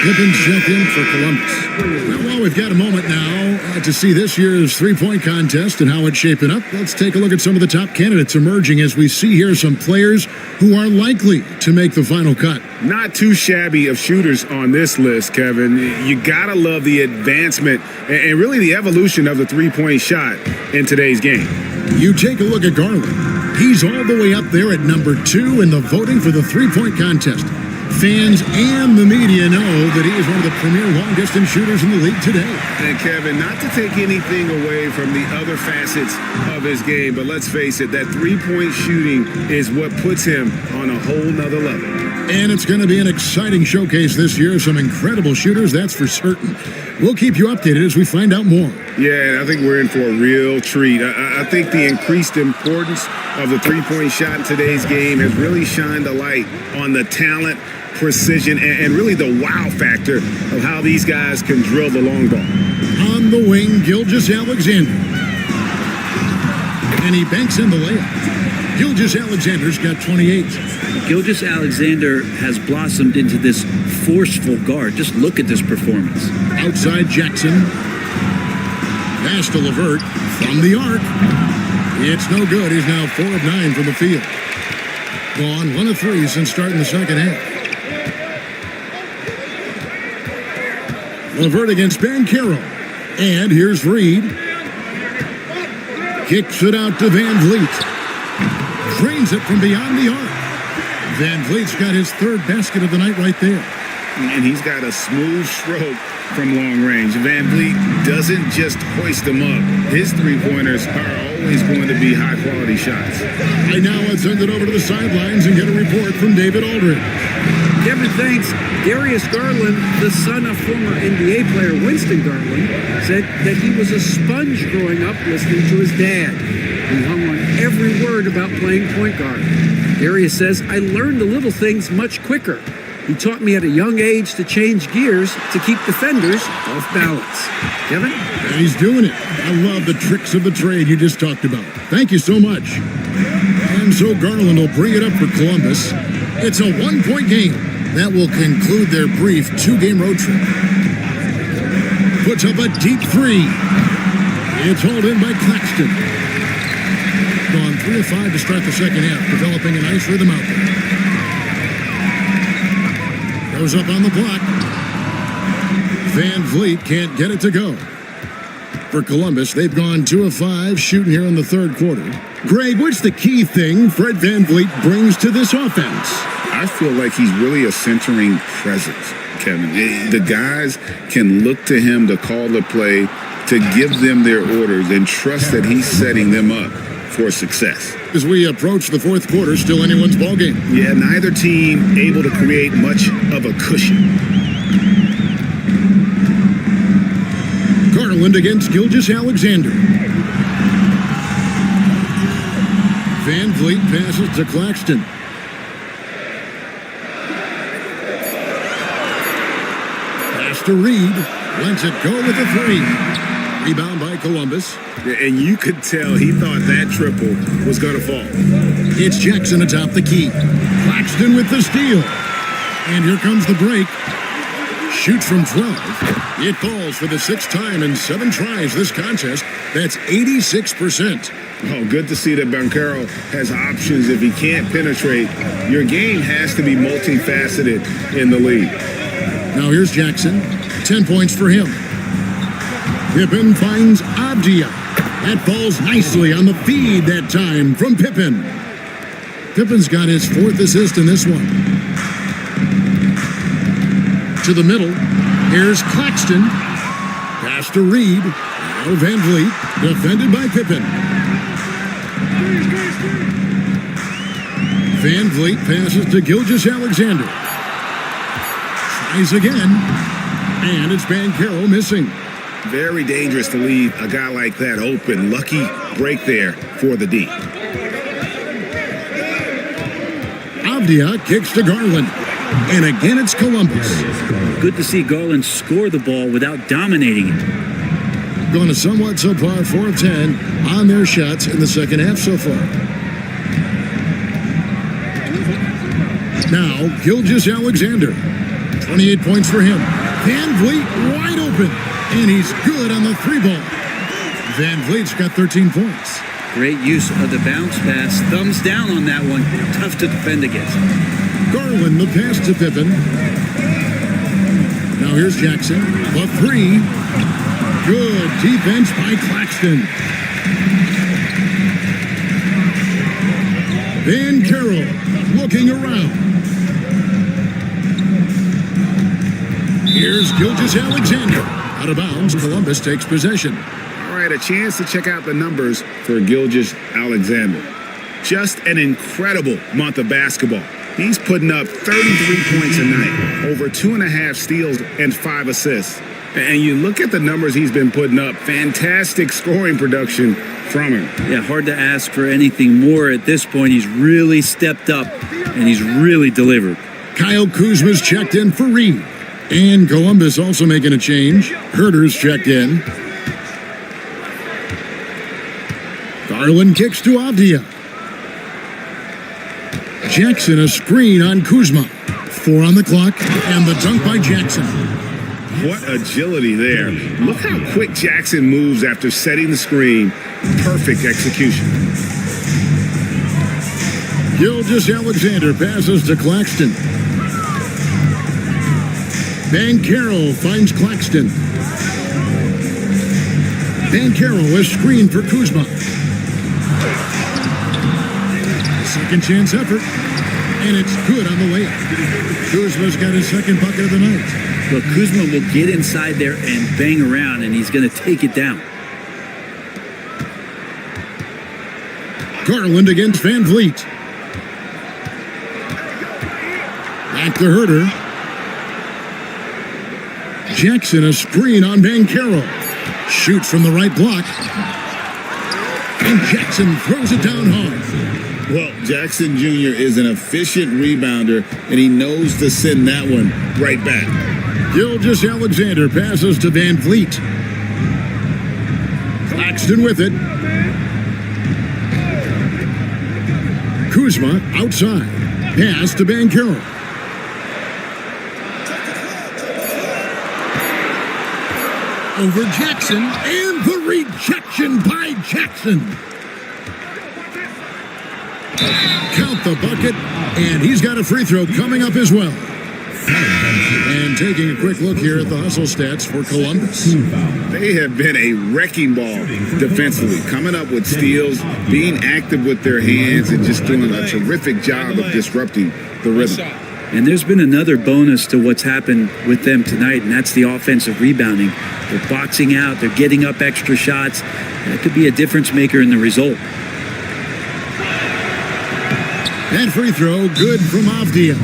Pippen checked in for Columbus. Well, we've got a moment now to see this year's three-point contest and how it's shaping up. Let's take a look at some of the top candidates emerging as we see here some players who are likely to make the final cut. Not too shabby of shooters on this list, Kevin. You gotta love the advancement and really the evolution of the three-point shot in today's game. You take a look at Garland. He's all the way up there at number 2 in the voting for the three-point contest. Fans and the media know that he is one of the premier long-distance shooters in the league today. And Kevin, not to take anything away from the other facets of his game, but let's face it, that three-point shooting is what puts him on a whole nother level. And it's going to be an exciting showcase this year. Some incredible shooters, that's for certain. We'll keep you updated as we find out more. Yeah, I think we're in for a real treat. I think the increased importance of the three-point shot in today's game has really shined a light on the talent, precision, and really the wow factor of how these guys can drill the long ball. On the wing, Gilgeous-Alexander. And he banks in the layup. Gilgeous-Alexander's got 28. Gilgeous-Alexander has blossomed into this forceful guard. Just look at this performance. Outside Jackson. Pass to LeVert from the arc. It's no good. He's now 4 of 9 from the field. Gone 1 of 3 since starting the second half. LeVert against Banchero. And here's Reed. Kicks it out to Van Vliet. Drains it from beyond the arc. Van Vliet's got his 3rd basket of the night right there. And he's got a smooth stroke from long range. Van Vliet doesn't just hoist them up. His three-pointers are always going to be high-quality shots. Right now, let's send it over to the sidelines and get a report from David Aldridge. Kevin, thanks. Darius Garland, the son of former NBA player Winston Garland, said that he was a sponge growing up listening to his dad. He hung on every word about playing point guard. Darius says, I learned the little things much quicker. He taught me at a young age to change gears to keep defenders off balance. Kevin? And he's doing it. I love the tricks of the trade you just talked about. Thank you so much. And so Garland will bring it up for Columbus. It's a 1-point game. That will conclude their brief 2-game road trip. Puts up a deep 3. It's hauled in by Claxton. Gone 3 of 5 to start the second half, developing a nice rhythm out there. Goes up on the block. Van Vliet can't get it to go. For Columbus, they've gone 2 of 5 shooting here in the third quarter. Greg, what's the key thing Fred Van Vliet brings to this offense? I feel like he's really a centering presence, Kevin. The guys can look to him to call the play, to give them their orders, and trust that he's setting them up for success. As we approach the fourth quarter, still anyone's ballgame. Yeah, neither team able to create much of a cushion. Garland against Gilgeous-Alexander. Van Vliet passes to Claxton. Pass to Reed. Lets it go with a 3. Rebound by Columbus. And you could tell he thought that triple was going to fall. It's Jackson atop the key. Claxton with the steal. And here comes the break. Shoots from 12. It falls for the 6th time in 7 tries this contest. That's 86%. Oh, good to see that Banchero has options if he can't penetrate. Your game has to be multifaceted in the league. Now here's Jackson. 10 points for him. Pippen finds Avdia. That falls nicely on the feed that time from Pippen. Pippen's got his 4th assist in this one. To the middle. Here's Claxton. Pass to Reed. Now Van Vliet. Defended by Pippen. Van Vliet passes to Gilgeous-Alexander. Tries again. And it's Banchero missing. Very dangerous to leave a guy like that open. Lucky break there for the D. Avdia kicks to Garland. And again, it's Columbus. Good to see Garland score the ball without dominating it. Going to somewhat subpar 4 of 10 on their shots in the second half so far. Now, Gilgeous-Alexander 28 points for him. Van Vliet wide open, and he's good on the 3 ball. Van Vliet's got 13 points. Great use of the bounce pass. Thumbs down on that one. Tough to defend against. Garland, the pass to Pippen. Now here's Jackson. The 3. Good defense by Claxton. Van Carroll looking around. Here's Gilgeous-Alexander. Out of bounds, Columbus takes possession. All right, a chance to check out the numbers for Gilgeous-Alexander. Just an incredible month of basketball. He's putting up 33 points a night, over 2.5 steals and 5 assists. And you look at the numbers he's been putting up, fantastic scoring production from him. Yeah, hard to ask for anything more at this point. He's really stepped up, and he's really delivered. Kyle Kuzma's checked in for Reed. And Columbus also making a change. Herter's checked in. Garland kicks to Avdia. Jackson a screen on Kuzma. 4 on the clock, and the dunk by Jackson. What agility there. Look how quick Jackson moves after setting the screen. Perfect execution. Gilgeous-Alexander passes to Claxton. Van Carroll finds Claxton. Van Carroll is screened for Kuzma. Second chance effort, and it's good on the layup. Kuzma's got his second bucket of the night. Look, Kuzma will get inside there and bang around, and he's going to take it down. Garland against Van Vliet. Back to Herter. Jackson a screen on Van Carroll. Shoots from the right block. And Jackson throws it down hard. Well, Jackson Jr. is an efficient rebounder, and he knows to send that one right back. Gilgeous-Alexander passes to Van Vliet. Claxton with it. Kuzma outside. Pass to Van Carroll. Over Jackson, and the rejection by Jackson. Count the bucket, and he's got a free throw coming up as well. And taking a quick look here at the hustle stats for Columbus. They have been a wrecking ball defensively, coming up with steals, being active with their hands, and just doing a terrific job of disrupting the rhythm. And there's been another bonus to what's happened with them tonight, and that's the offensive rebounding. They're boxing out, they're getting up extra shots. That could be a difference maker in the result. And free throw, good from Avdia.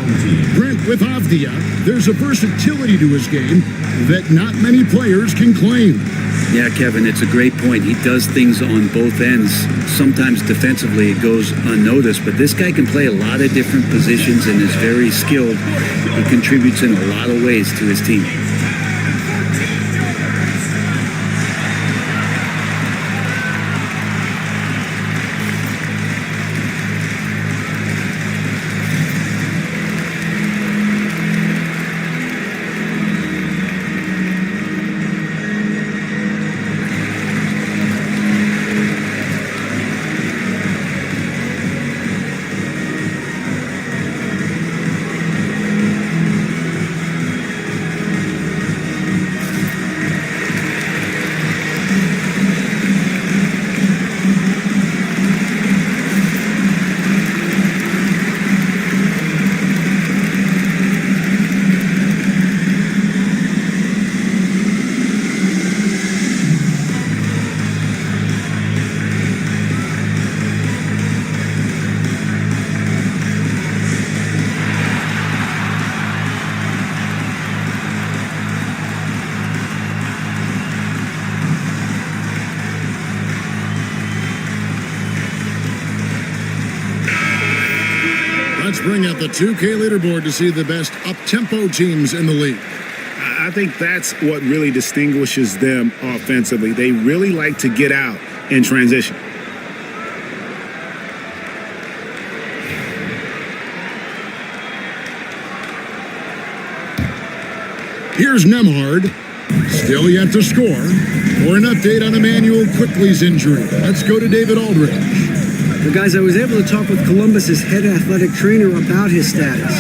Brent, with Avdia, there's a versatility to his game that not many players can claim. Yeah, Kevin, it's a great point. He does things on both ends. Sometimes defensively it goes unnoticed, but this guy can play a lot of different positions and is very skilled. He contributes in a lot of ways to his team. Let's bring out the 2K leaderboard to see the best up-tempo teams in the league. I think that's what really distinguishes them offensively. They really like to get out in transition. Here's Nemhard. Still yet to score. For an update on Emmanuel Quickly's injury, let's go to David Aldridge. The guys, I was able to talk with Columbus's head athletic trainer about his status.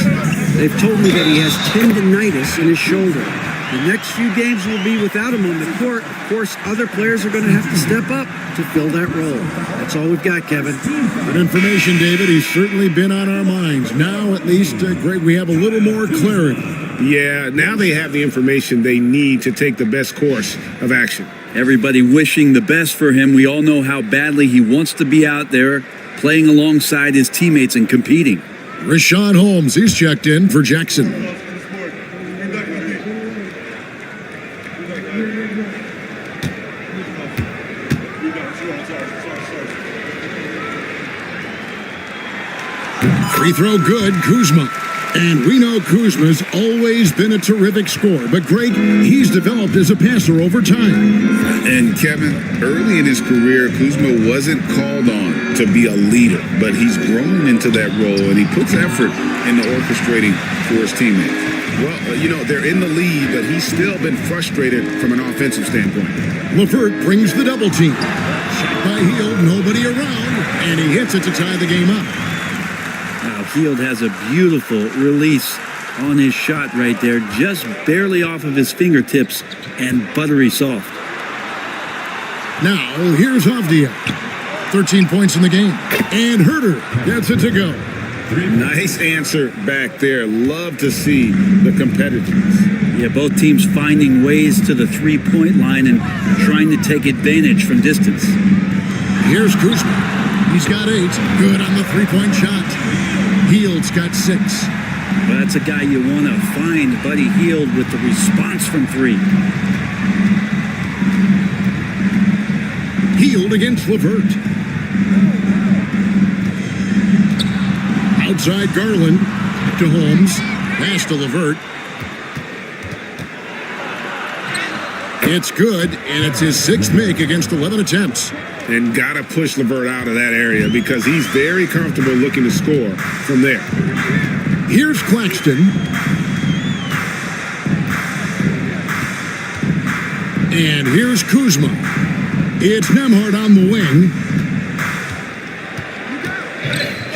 They've told me that he has tendinitis in his shoulder. The next few games will be without him on the court. Of course, other players are going to have to step up to fill that role. That's all we've got, Kevin. Good information, David. He's certainly been on our minds. Now, at least, Greg, we have a little more clarity. Yeah, now they have the information they need to take the best course of action. Everybody wishing the best for him. We all know how badly he wants to be out there playing alongside his teammates and competing. Rashad Holmes, he's checked in for Jackson. Free throw good, Kuzma. And we know Kuzma's always been a terrific scorer, but Greg, he's developed as a passer over time. And Kevin, early in his career, Kuzma wasn't called on to be a leader, but he's grown into that role, and he puts effort into orchestrating for his teammates. Well, they're in the lead, but he's still been frustrated from an offensive standpoint. LeVert brings the double team. Shot by Hield, nobody around, and he hits it to tie the game up. Now, Hield has a beautiful release on his shot right there, just barely off of his fingertips and buttery soft. Now, here's Avdia. 13 points in the game. And Herter gets it to go. Nice answer back there. Love to see the competitiveness. Yeah, both teams finding ways to the three-point line and trying to take advantage from distance. Here's Kuzma. He's got 8. Good on the three-point shot. Hield's got 6. Well, that's a guy you want to find, Buddy Hield, with the response from 3. Hield against LeVert. Outside Garland to Holmes. Pass to LeVert. It's good, and it's his 6th make against 11 attempts. And got to push LeVert out of that area because he's very comfortable looking to score from there. Here's Claxton. And here's Kuzma. It's Nemhard on the wing.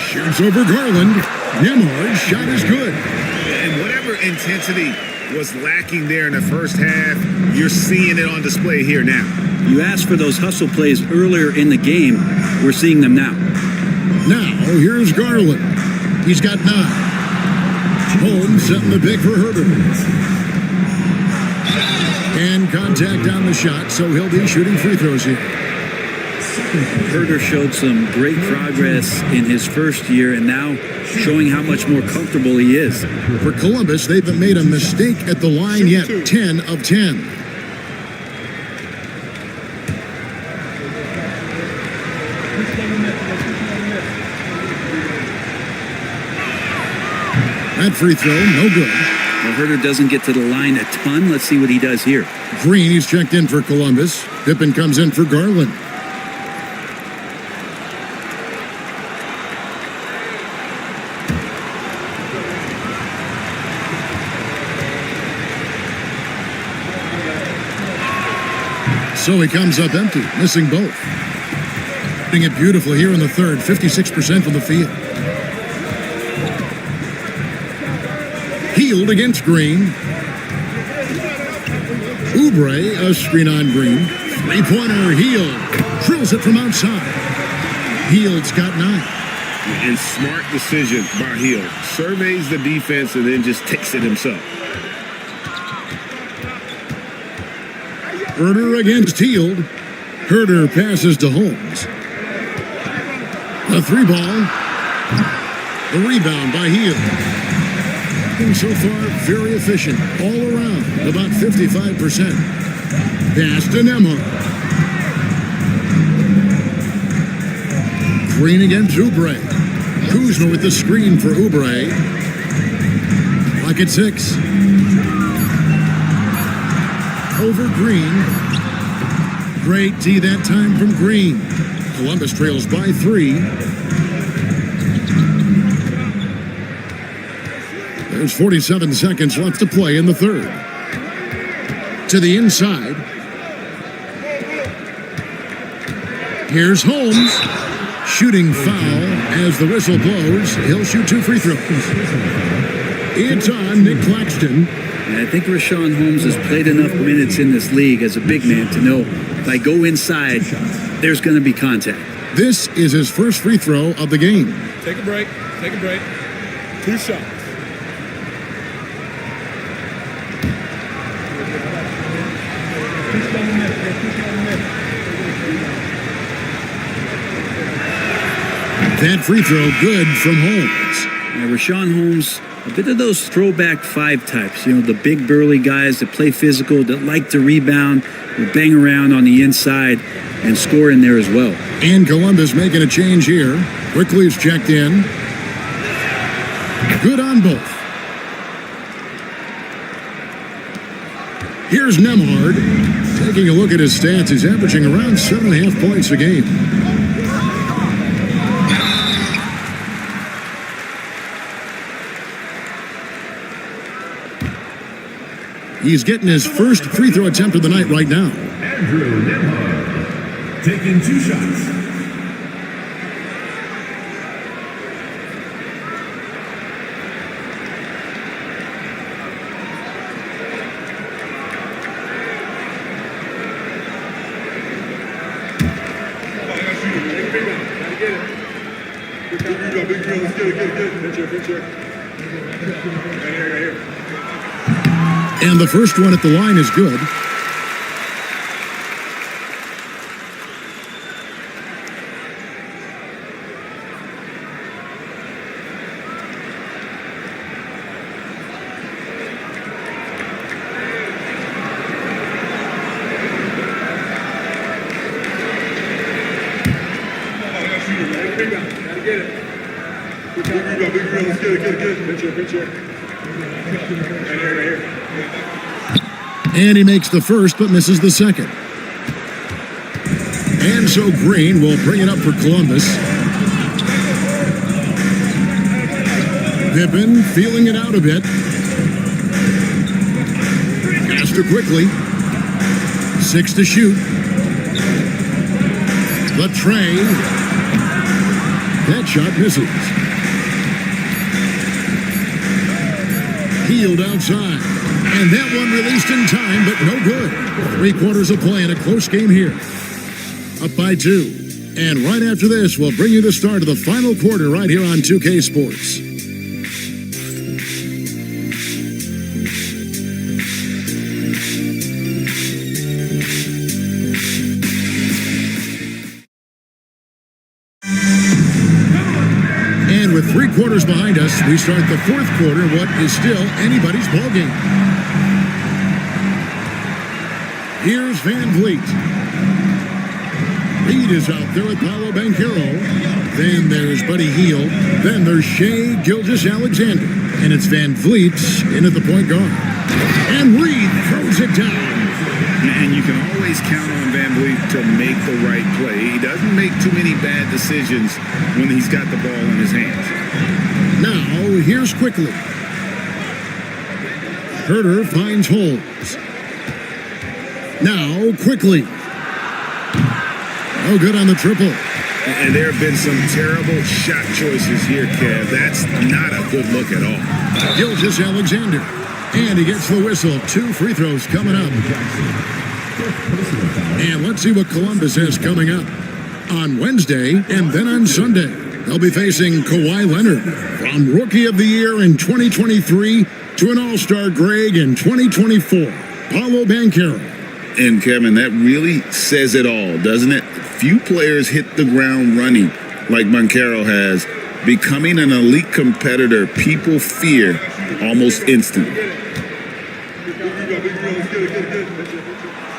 Shoots over Garland. Nemhard's shot is good. And whatever intensity was lacking there in the first half, you're seeing it on display here now. You asked for those hustle plays earlier in the game. We're seeing them now. Now, here's Garland. He's got 9. Holmes setting the pick for Herter. And contact on the shot, so he'll be shooting free throws here. Herter showed some great progress in his first year and now showing how much more comfortable he is. For Columbus, they've made a mistake at the line yet. 10 of 10. That free throw, no good. Well, Herter doesn't get to the line a ton. Let's see what he does here. Green, he's checked in for Columbus. Pippen comes in for Garland. So he comes up empty, missing both. Doing it beautifully here in the third, 56% from the field. Hield against Green. Oubre, a screen on Green. Three-pointer, Hield. Drills it from outside. Hield's got 9. And smart decision by Hield. Surveys the defense and then just takes it himself. Herter against Hield. Herter passes to Holmes. The 3-ball. The rebound by Hield. And so far, very efficient all around, about 55%. Pass to Nemhard. Green against Oubre. Kuzma with the screen for Oubre. Clock at 6. Over Green. Great D that time from Green. Columbus trails by 3. There's 47 seconds left to play in the third. to the inside. Here's Holmes. Shooting foul as the whistle blows. He'll shoot 2 free throws. It's on Nick Claxton. And I think Rashawn Holmes has played enough minutes in this league as a big man to know if I go inside, there's going to be contact. This is his first free throw of the game. Take a break. Take a break. 2 shots. That free throw good from Holmes. Now, Rashawn Holmes, a bit of those throwback 5 types, the big burly guys that play physical, that like to rebound, will bang around on the inside and score in there as well. And Columbus making a change here. Quickly is checked in. Good on both. Here's Nemhard. Taking a look at his stats, he's averaging around 7.5 points a game. He's getting his first free throw attempt of the night right now. Andrew Nemhard, taking 2 shots. And the first one at the line is good. And he makes the first, but misses the second. And so Green will bring it up for Columbus. Pippen feeling it out a bit. Faster quickly. 6 to shoot. The tray. That shot misses. Healed outside. And that one released in time, but no good. 3 quarters of play in a close game here. Up by 2. And right after this, we'll bring you the start of the final quarter right here on 2K Sports. And with 3 quarters behind us, we start the 4th quarter, what is still anybody's ballgame. Here's Van Vliet. Reed is out there with Paolo Banchero. Then there's Buddy Hield. Then there's Shea Gilgeous-Alexander. And it's Van Vliet in at the point guard. And Reed throws it down. And you can always count on Van Vliet to make the right play. He doesn't make too many bad decisions when he's got the ball in his hands. Now, here's Quickly. Herter finds Holmes. Now, Quickly. Oh, good on the triple. And there have been some terrible shot choices here, Kev. That's not a good look at all. Gilgeous-Alexander. And he gets the whistle. 2 free throws coming up. And let's see what Columbus has coming up on Wednesday and then on Sunday. They'll be facing Kawhi Leonard, from Rookie of the Year in 2023 to an All-Star grade in 2024. Paolo Banchero. And Kevin, that really says it all, doesn't it? Few players hit the ground running like Banchero has. Becoming an elite competitor, people fear almost instantly.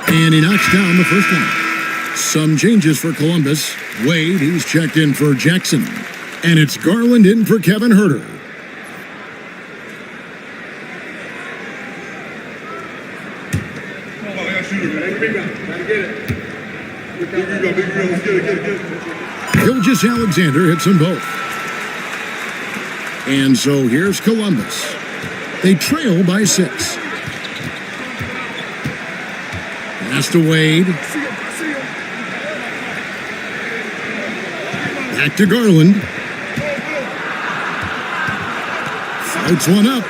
And he knocks down the first one. Some changes for Columbus. Wade, he's checked in for Jackson. And it's Garland in for Kevin Herter. Gilgeous-Alexander hits them both. And so here's Columbus. They trail by 6. Pass to Wade. Back to Garland. Floats one up.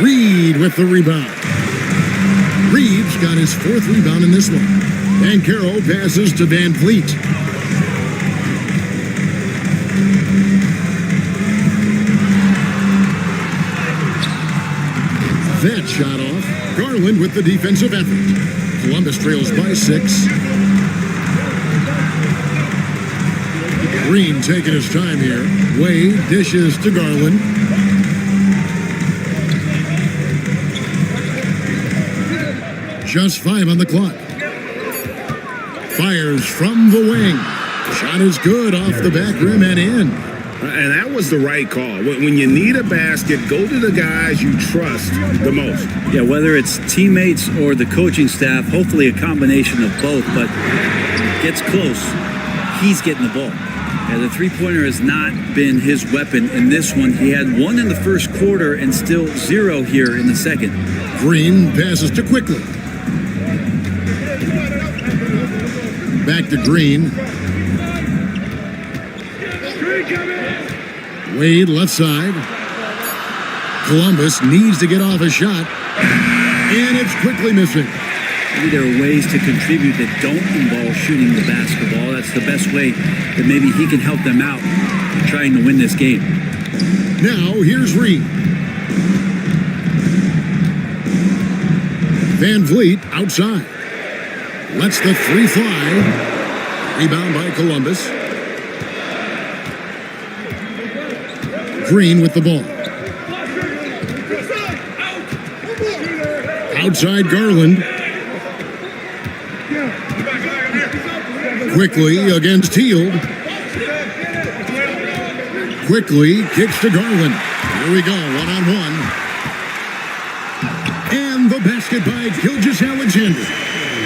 Reed with the rebound. Reed's got his 4th rebound in this one. Banchero passes to Van Vliet. That shot off. Garland with the defensive effort. Columbus trails by 6. Green taking his time here. Wade dishes to Garland. Just 5 on the clock. Fires from the wing. Shot is good off the back rim and in. And that was the right call. When you need a basket, go to the guys you trust the most. Yeah, whether it's teammates or the coaching staff, hopefully a combination of both, but gets close. He's getting the ball. Yeah, the three-pointer has not been his weapon in this one. He had 1 in the first quarter and still 0 here in the second. Green passes to Quickly. Back to Green. Wade left side. Columbus needs to get off a shot. And it's quickly missing. Maybe there are ways to contribute that don't involve shooting the basketball. That's the best way that maybe he can help them out trying to win this game. Now here's Reed. Van Vliet outside. Lets the 3 fly. Rebound by Columbus. Green with the ball. Outside Garland. Quickly against Hield. Quickly kicks to Garland. Here we go, 1-on-1. And the basket by Gilgeous-Alexander.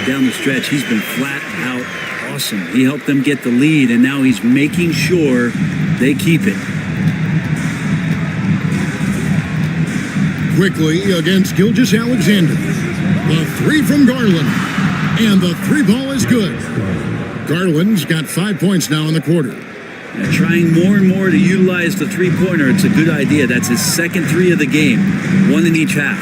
Down the stretch, he's been flat out awesome. He helped them get the lead, and now he's making sure they keep it. Quickly against Gilgeous-Alexander. The 3 from Garland. And the 3 ball is good. Garland's got 5 points now in the quarter. And trying more and more to utilize the three-pointer. It's a good idea. That's his second 3 of the game. 1 in each half.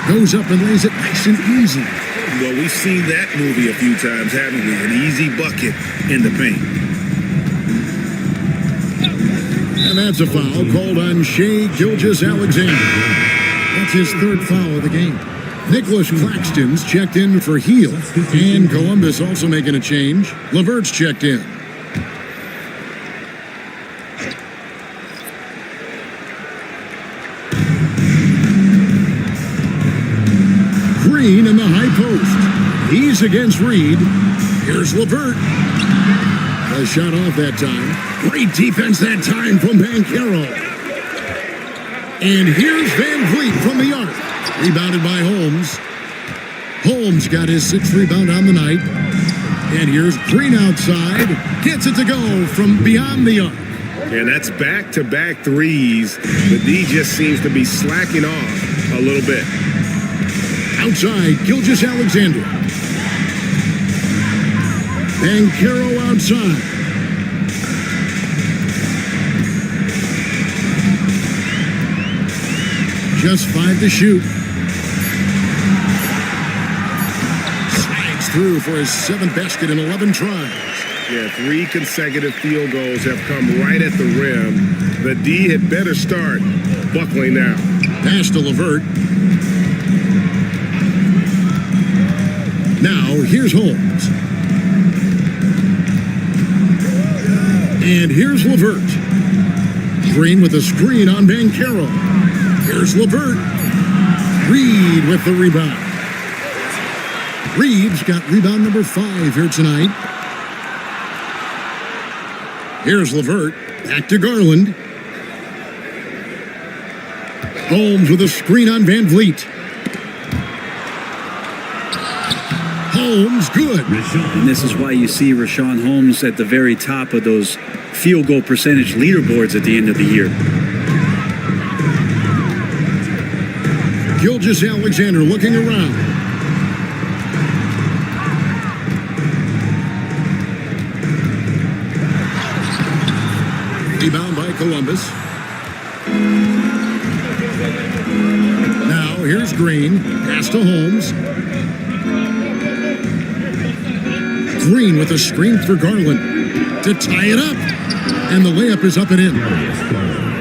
Goes up and lays it nice and easy. Well, we've seen that movie a few times, haven't we? An easy bucket in the paint. And that's a foul called on Shai Gilgeous-Alexander. That's his 3rd foul of the game. Nicholas Claxton's checked in for Hield. And Columbus also making a change. LeVert's checked in. Green in the high post. He's against Reed. Here's LeVert. A shot off that time. Great defense that time from Banchero. And here's Van Vliet from the arc. Rebounded by Holmes. Holmes got his 6th rebound on the night. And here's Green outside. Gets it to go from beyond the arc. And that's back-to-back threes. The D just seems to be slacking off a little bit. Outside, Gilgeous-Alexander. Banchero outside. Just 5 to shoot. Slides through for his 7th basket in 11 tries. Yeah, 3 consecutive field goals have come right at the rim. The D had better start buckling now. Pass to LeVert. Now, here's Holmes. And here's LeVert. Green with a screen on Banchero. Here's LeVert. Reed with the rebound. Reed's got rebound number 5 here tonight. Here's LeVert. Back to Garland. Holmes with a screen on Van Vliet. Holmes, good. And this is why you see Richaun Holmes at the very top of those field goal percentage leaderboards at the end of the year. Gilgeous-Alexander looking around. Rebound by Columbus. Now here's Green. Pass to Holmes. Green with a screen for Garland to tie it up. And the layup is up and in.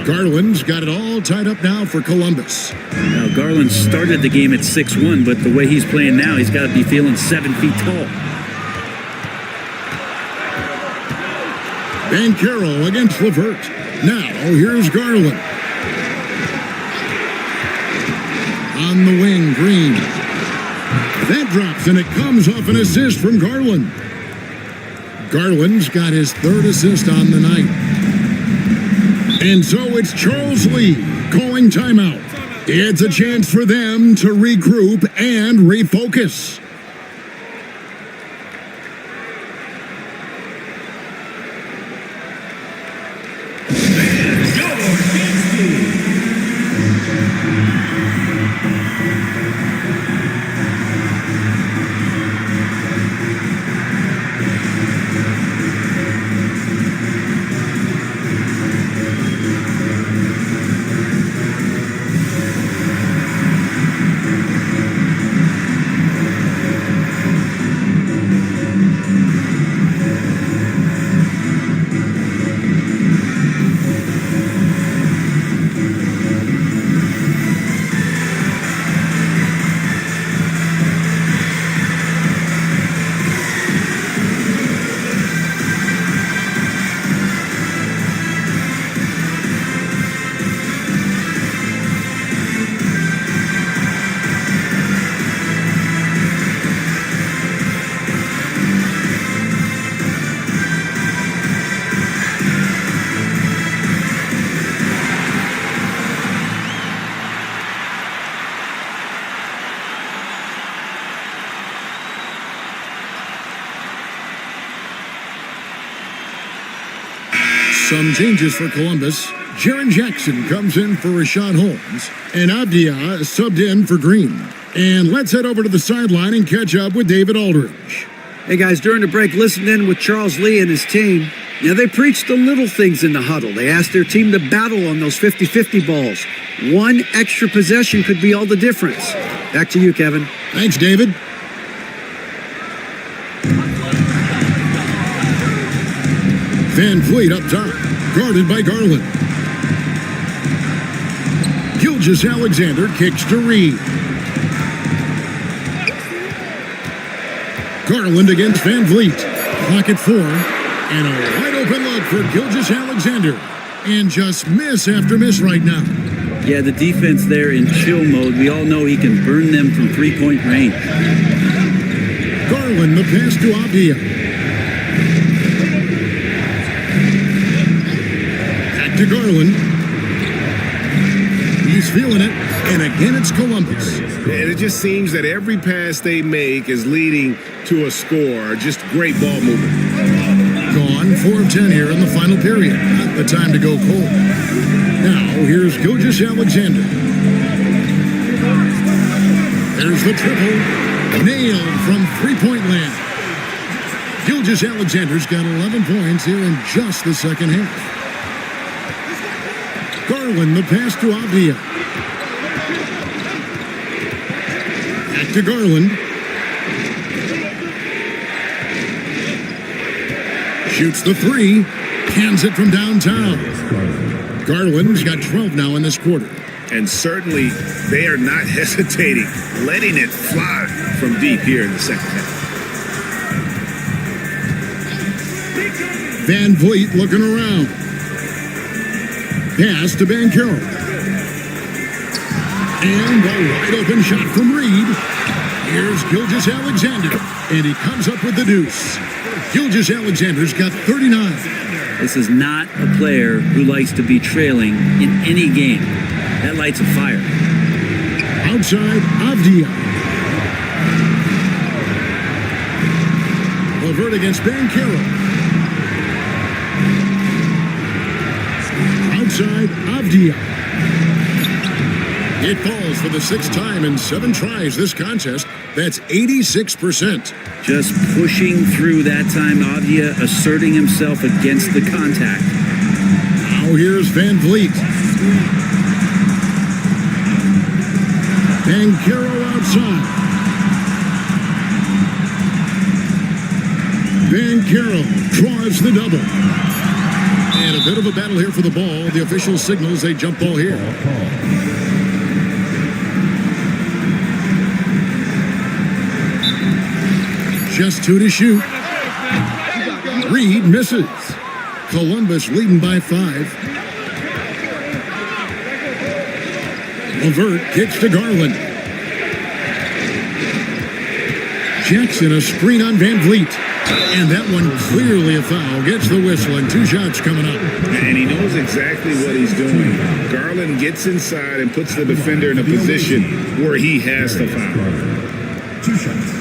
Garland's got it all tied up now for Columbus. Now, Garland started the game at 6'1", but the way he's playing now, he's got to be feeling 7 feet tall. Banchero against Levert. Now, here's Garland. On the wing, Green. That drops, and it comes off an assist from Garland. Garland's got his 3rd assist on the night. And so it's Charles Lee calling timeout. It's a chance for them to regroup and refocus. Some changes for Columbus. Jaren Jackson comes in for Rashad Holmes, and Avdia subbed in for Green. And let's head over to the sideline and catch up with David Aldridge. Hey guys, during the break, listen in with Charles Lee and his team. They preached the little things in the huddle. They asked their team to battle on those 50-50 balls. One extra possession could be all the difference. Back to you, Kevin. Thanks, David. Van Vliet up top, guarded by Garland. Gilgeous-Alexander kicks to Reed. Garland against Van Vliet. Clock at 4. And a wide open look for Gilgeous-Alexander. And just miss after miss right now. Yeah, the defense there in chill mode. We all know he can burn them from three-point range. Garland, the pass to Avdia. To Garland. He's feeling it. And again, it's Columbus. And it just seems that every pass they make is leading to a score. Just great ball movement. Gone 4 of 10 here in the final period. Not the time to go cold. Now, here's Gilgeous-Alexander. There's the triple. Nailed from three-point land. Gilgeous-Alexander's got 11 points here in just the second half. Garland, the pass to Avdia. Back to Garland. Shoots the 3. Cans it from downtown. Garland's got 12 now in this quarter. And certainly they are not hesitating, letting it fly from deep here in the second half. Van Vliet looking around. Pass to Banchero. And a wide open shot from Reed. Here's Gilgeous-Alexander. And he comes up with the deuce. Gilgeous-Alexander's got 39. This is not a player who likes to be trailing in any game. That lights a fire. Outside, Avdia. Levert against Banchero. Outside, Avdia. It falls for the 6th time in 7 tries this contest. That's 86%. Just pushing through that time, Avdia asserting himself against the contact. Now here's Van Vliet. Banchero outside. Banchero draws the double. And a bit of a battle here for the ball. The official signals a jump ball here. Just 2 to shoot. Reed misses. Columbus leading by 5. Levert kicks to Garland. Jackson a screen on Van Vliet. And that one clearly a foul. Gets the whistle and 2 shots coming up. And he knows exactly what he's doing. Garland gets inside and puts the defender in a position where he has to foul. 2 shots.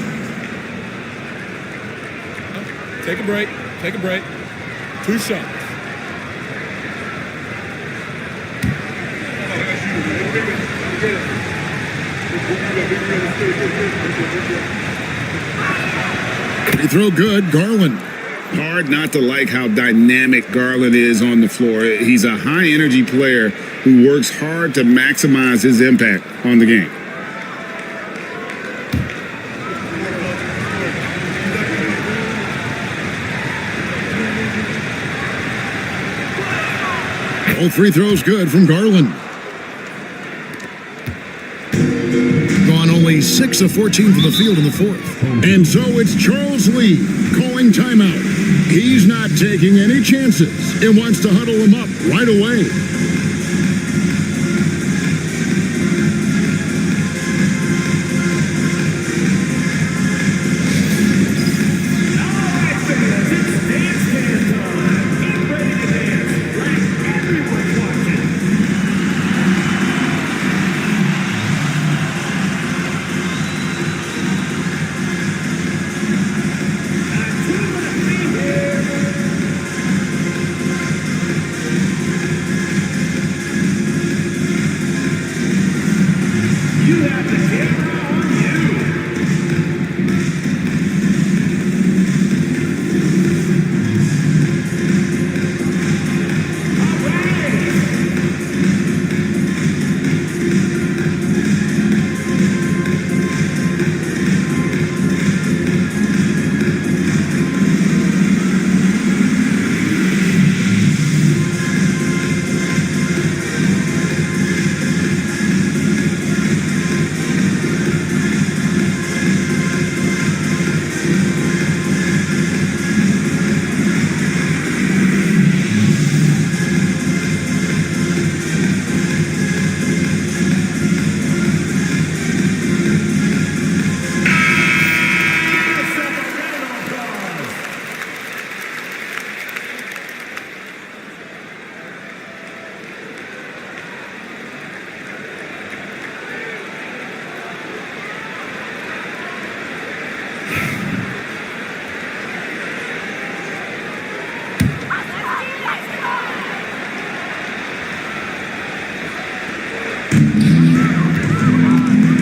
Take a break. Take a break. 2 shots. Free throw good, Garland. Hard not to like how dynamic Garland is on the floor. He's a high energy player who works hard to maximize his impact on the game. All free throws good from Garland. Gone only 6 of 14 from the field in the 4th. And so it's Charles Lee calling timeout. He's not taking any chances and wants to huddle him up right away.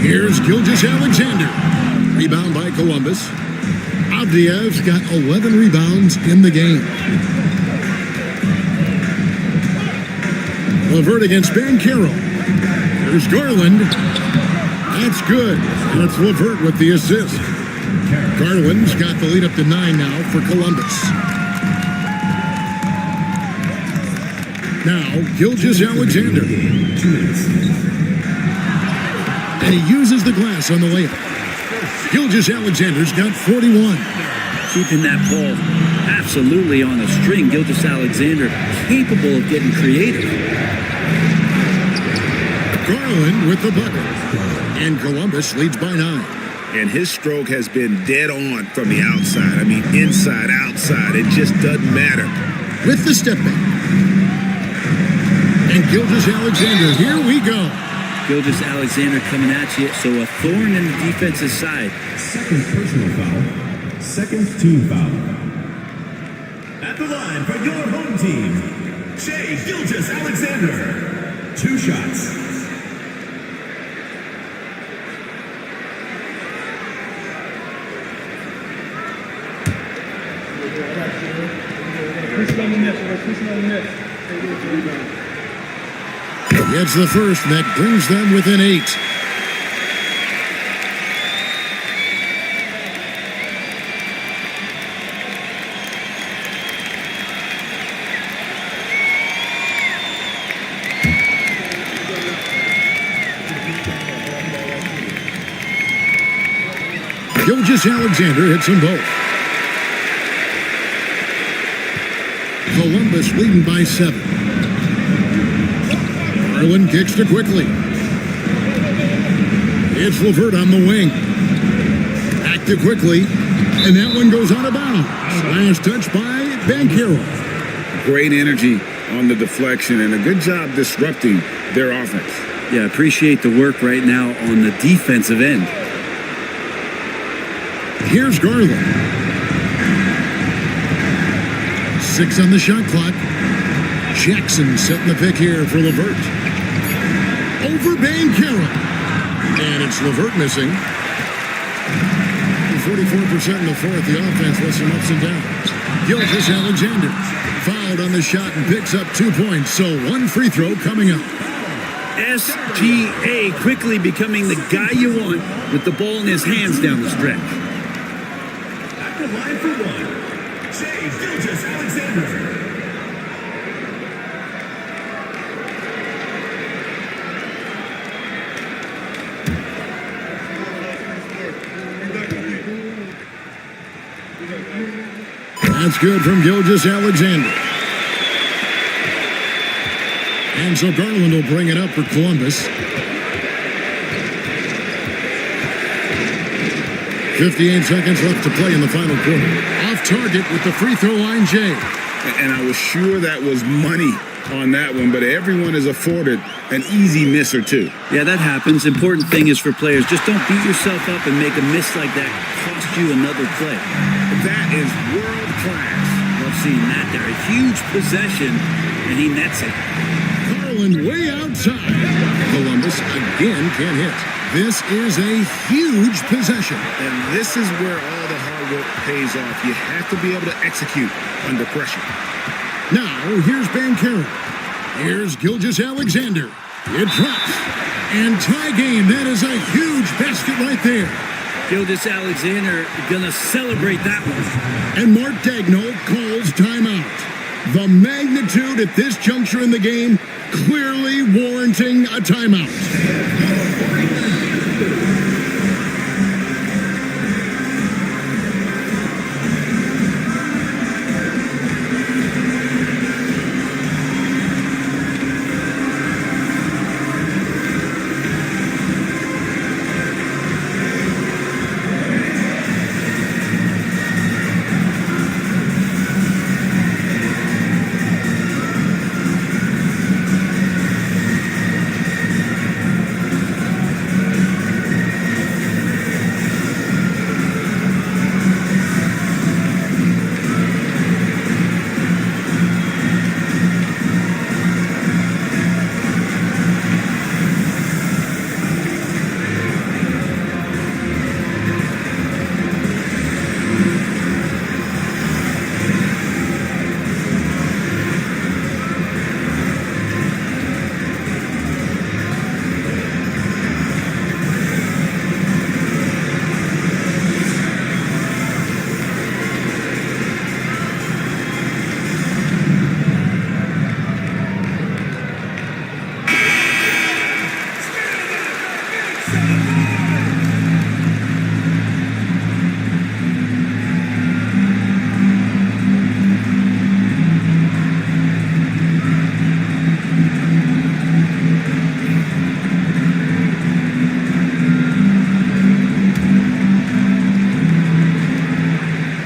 Here's Gilgeous-Alexander. Rebound by Columbus. Avdiev's got 11 rebounds in the game. Levert against Banchero. There's Garland. That's good. That's Levert with the assist. Garland's got the lead up to 9 now for Columbus. Now, Gilgeous-Alexander. 2 minutes. And he uses the glass on the layup. Gilgeous-Alexander's got 41. Keeping that ball absolutely on the string. Gilgeous-Alexander capable of getting creative. Garland with the bucket. And Columbus leads by 9. And his stroke has been dead on from the outside. I mean, inside, outside. It just doesn't matter. With the step back. And Gilgeous-Alexander, here we go. Gilgeous-Alexander coming at you, so a thorn in the defensive side. Second personal foul. Second team foul. At the line for your home team, Shai Gilgeous-Alexander. 2 shots. Push it on the net. Gets the first, and that brings them within 8. Gilgeous Alexander hits them both. Columbus leading by 7. Garland kicks to quickly. It's LeVert on the wing. Back to quickly. And that one goes out of bounds. Last touch by Banchero. Great energy on the deflection and a good job disrupting their offense. Yeah, appreciate the work right now on the defensive end. Here's Garland. 6 on the shot clock. Jackson setting the pick here for LeVert. Over Banchero. And it's LeVert missing. 44% in the fourth. The offense with some ups and downs. Gilgeous Alexander fouled on the shot and picks up 2 points. So 1 free throw coming up. SGA quickly becoming the guy you want with the ball in his hands down the stretch. At the line for 1, Gilgeous Alexander. That's good from Gilgeous Alexander. And so Garland will bring it up for Columbus. 58 seconds left to play in the final quarter. Off target with the free throw line, Jay. And I was sure that was money on that one, but everyone is afforded an easy miss or two. Yeah, that happens. Important thing is for players, just don't beat yourself up and make a miss like that cost you another play. That is world class. Love seeing that there. A huge possession, and he nets it. Garland way outside. Columbus again can't hit. This is a huge possession. And this is where all the hard work pays off. You have to be able to execute under pressure. Now, here's Banchero. Here's Gilgeous Alexander. It drops. And tie game. That is a huge basket right there. Gilgeous Alexander gonna celebrate that one. And Mark Daigneault calls timeout. The magnitude at this juncture in the game clearly warranting a timeout.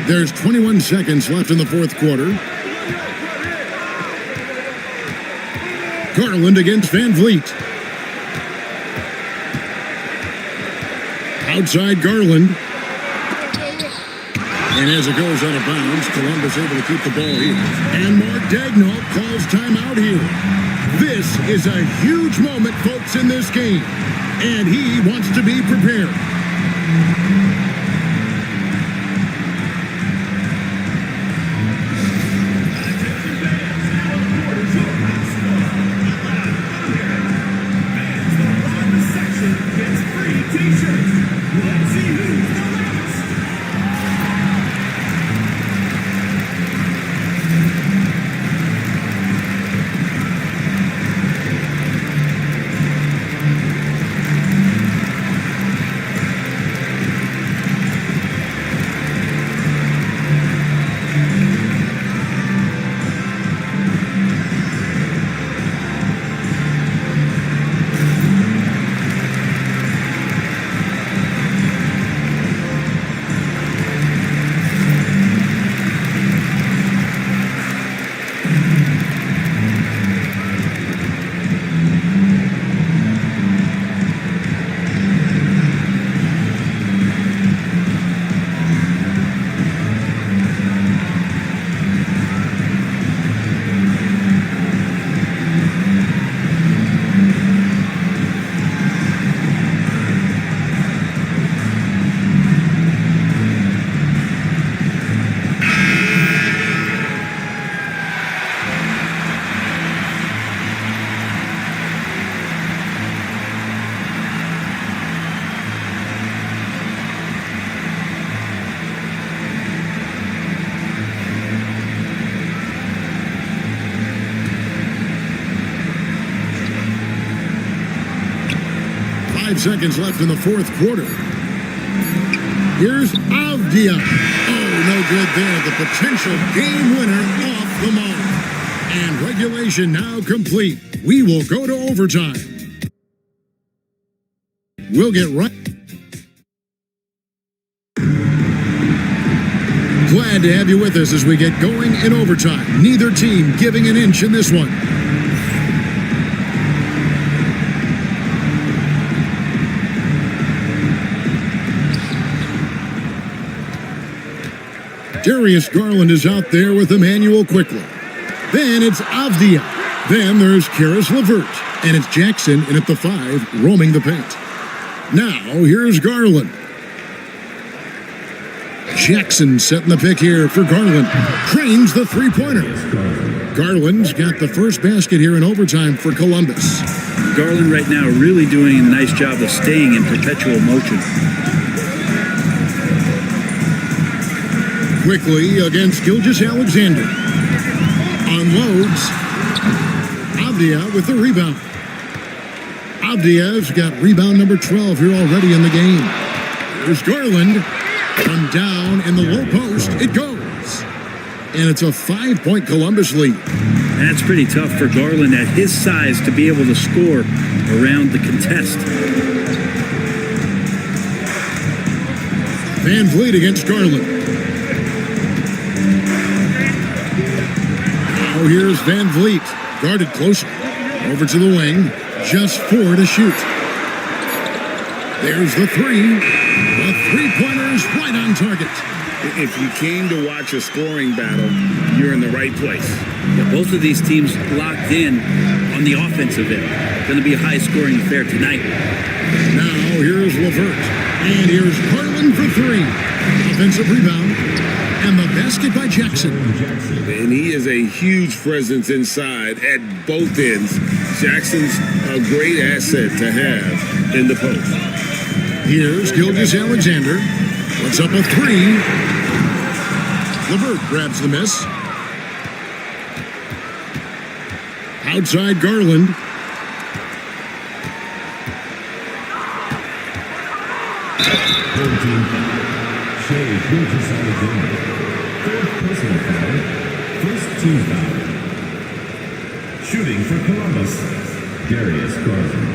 There's 21 seconds left in the fourth quarter. Garland against Van Vliet. Outside Garland. And as it goes out of bounds, Columbus able to keep the ball here. And Mark Daigneault calls timeout here. This is a huge moment, folks, in this game. And he wants to be prepared. t-shirt. Let's see who's the last. Seconds left in the fourth quarter. Here's Avdia. Oh, no good there. The potential game winner off the mark. And regulation now complete. We will go to overtime. We'll get right. Glad to have you with us as we get going in overtime. Neither team giving an inch in this one. Darius Garland is out there with Emmanuel quickly. Then it's Avdia. Then there's Karis LeVert. And it's Jackson in at the 5, roaming the paint. Now, here's Garland. Jackson setting the pick here for Garland. Trains the three-pointer. Garland's got the first basket here in overtime for Columbus. Garland right now really doing a nice job of staying in perpetual motion. Quickly against Gilgeous Alexander. Unloads. Avdia with the rebound. Avdia's got rebound number 12 here already in the game. Here's Garland. From down in the low post, it goes. And it's a 5-point Columbus lead. That's pretty tough for Garland at his size to be able to score around the contest. Van Vliet against Garland. Now here's Van Vliet, guarded closely. Over to the wing, just 4 to shoot. There's the 3. The three-pointer's right on target. If you came to watch a scoring battle, you're in the right place. Yeah, both of these teams locked in on the offensive end. Going to be a high-scoring affair tonight. Now here's LeVert. And here's Garland for 3. Offensive rebound. And the basket by Jackson. And he is a huge presence inside at both ends. Jackson's a great asset to have in the post. Here's Gilgeous Alexander. Puts up a 3. LeVert grabs the miss. Outside Garland. Third team foul. Shea Gilgeous Alexander. Third personal foul. First team foul. Shooting for Columbus. Darius Garland.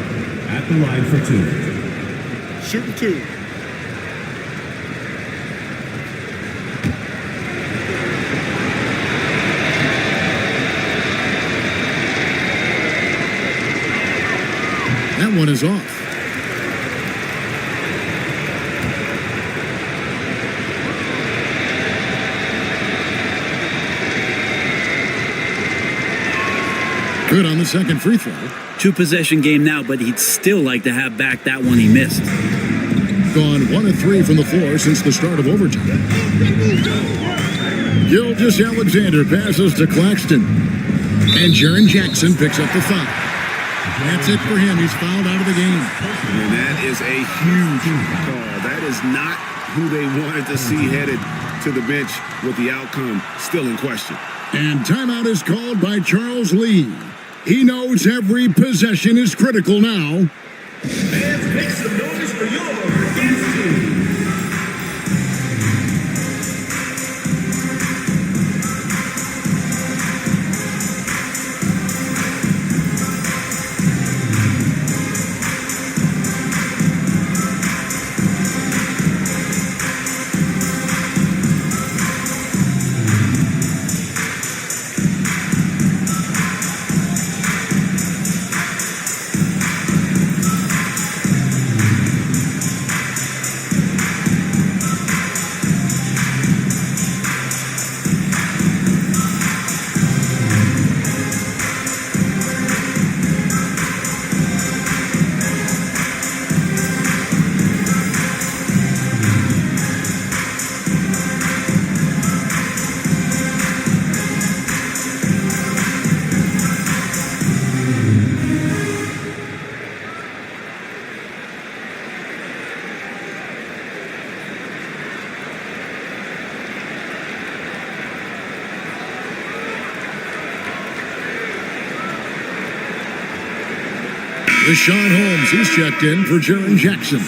At the line for 2. Shooting 2. That one is off. Good on the second free throw. 2-possession game now, but he'd still like to have back that one he missed. Gone 1 of 3 from the floor since the start of overtime. Gilgeous Alexander passes to Claxton. And Jaren Jackson picks up the foul. That's it for him. He's fouled out of the game. And that is a huge call. That is not who they wanted to see headed to the bench with the outcome still in question. And timeout is called by Charles Lee. He knows every possession is critical now. Fans, make some noise for your against team. Rashawn Holmes, he's checked in for Jaron Jackson.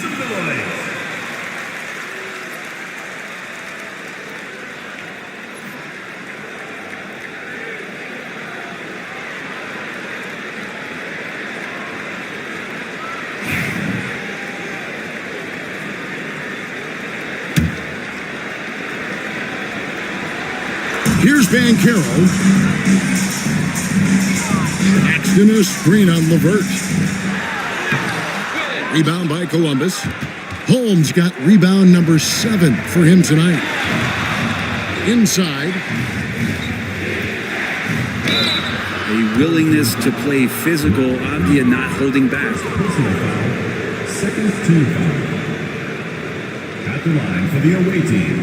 Here's Van Carroll. Paxton a screen on Levert. Rebound by Columbus. Holmes got rebound number 7 for him tonight. Inside. A willingness to play physical, Avdia not holding back. Second team foul. At the line for the away team,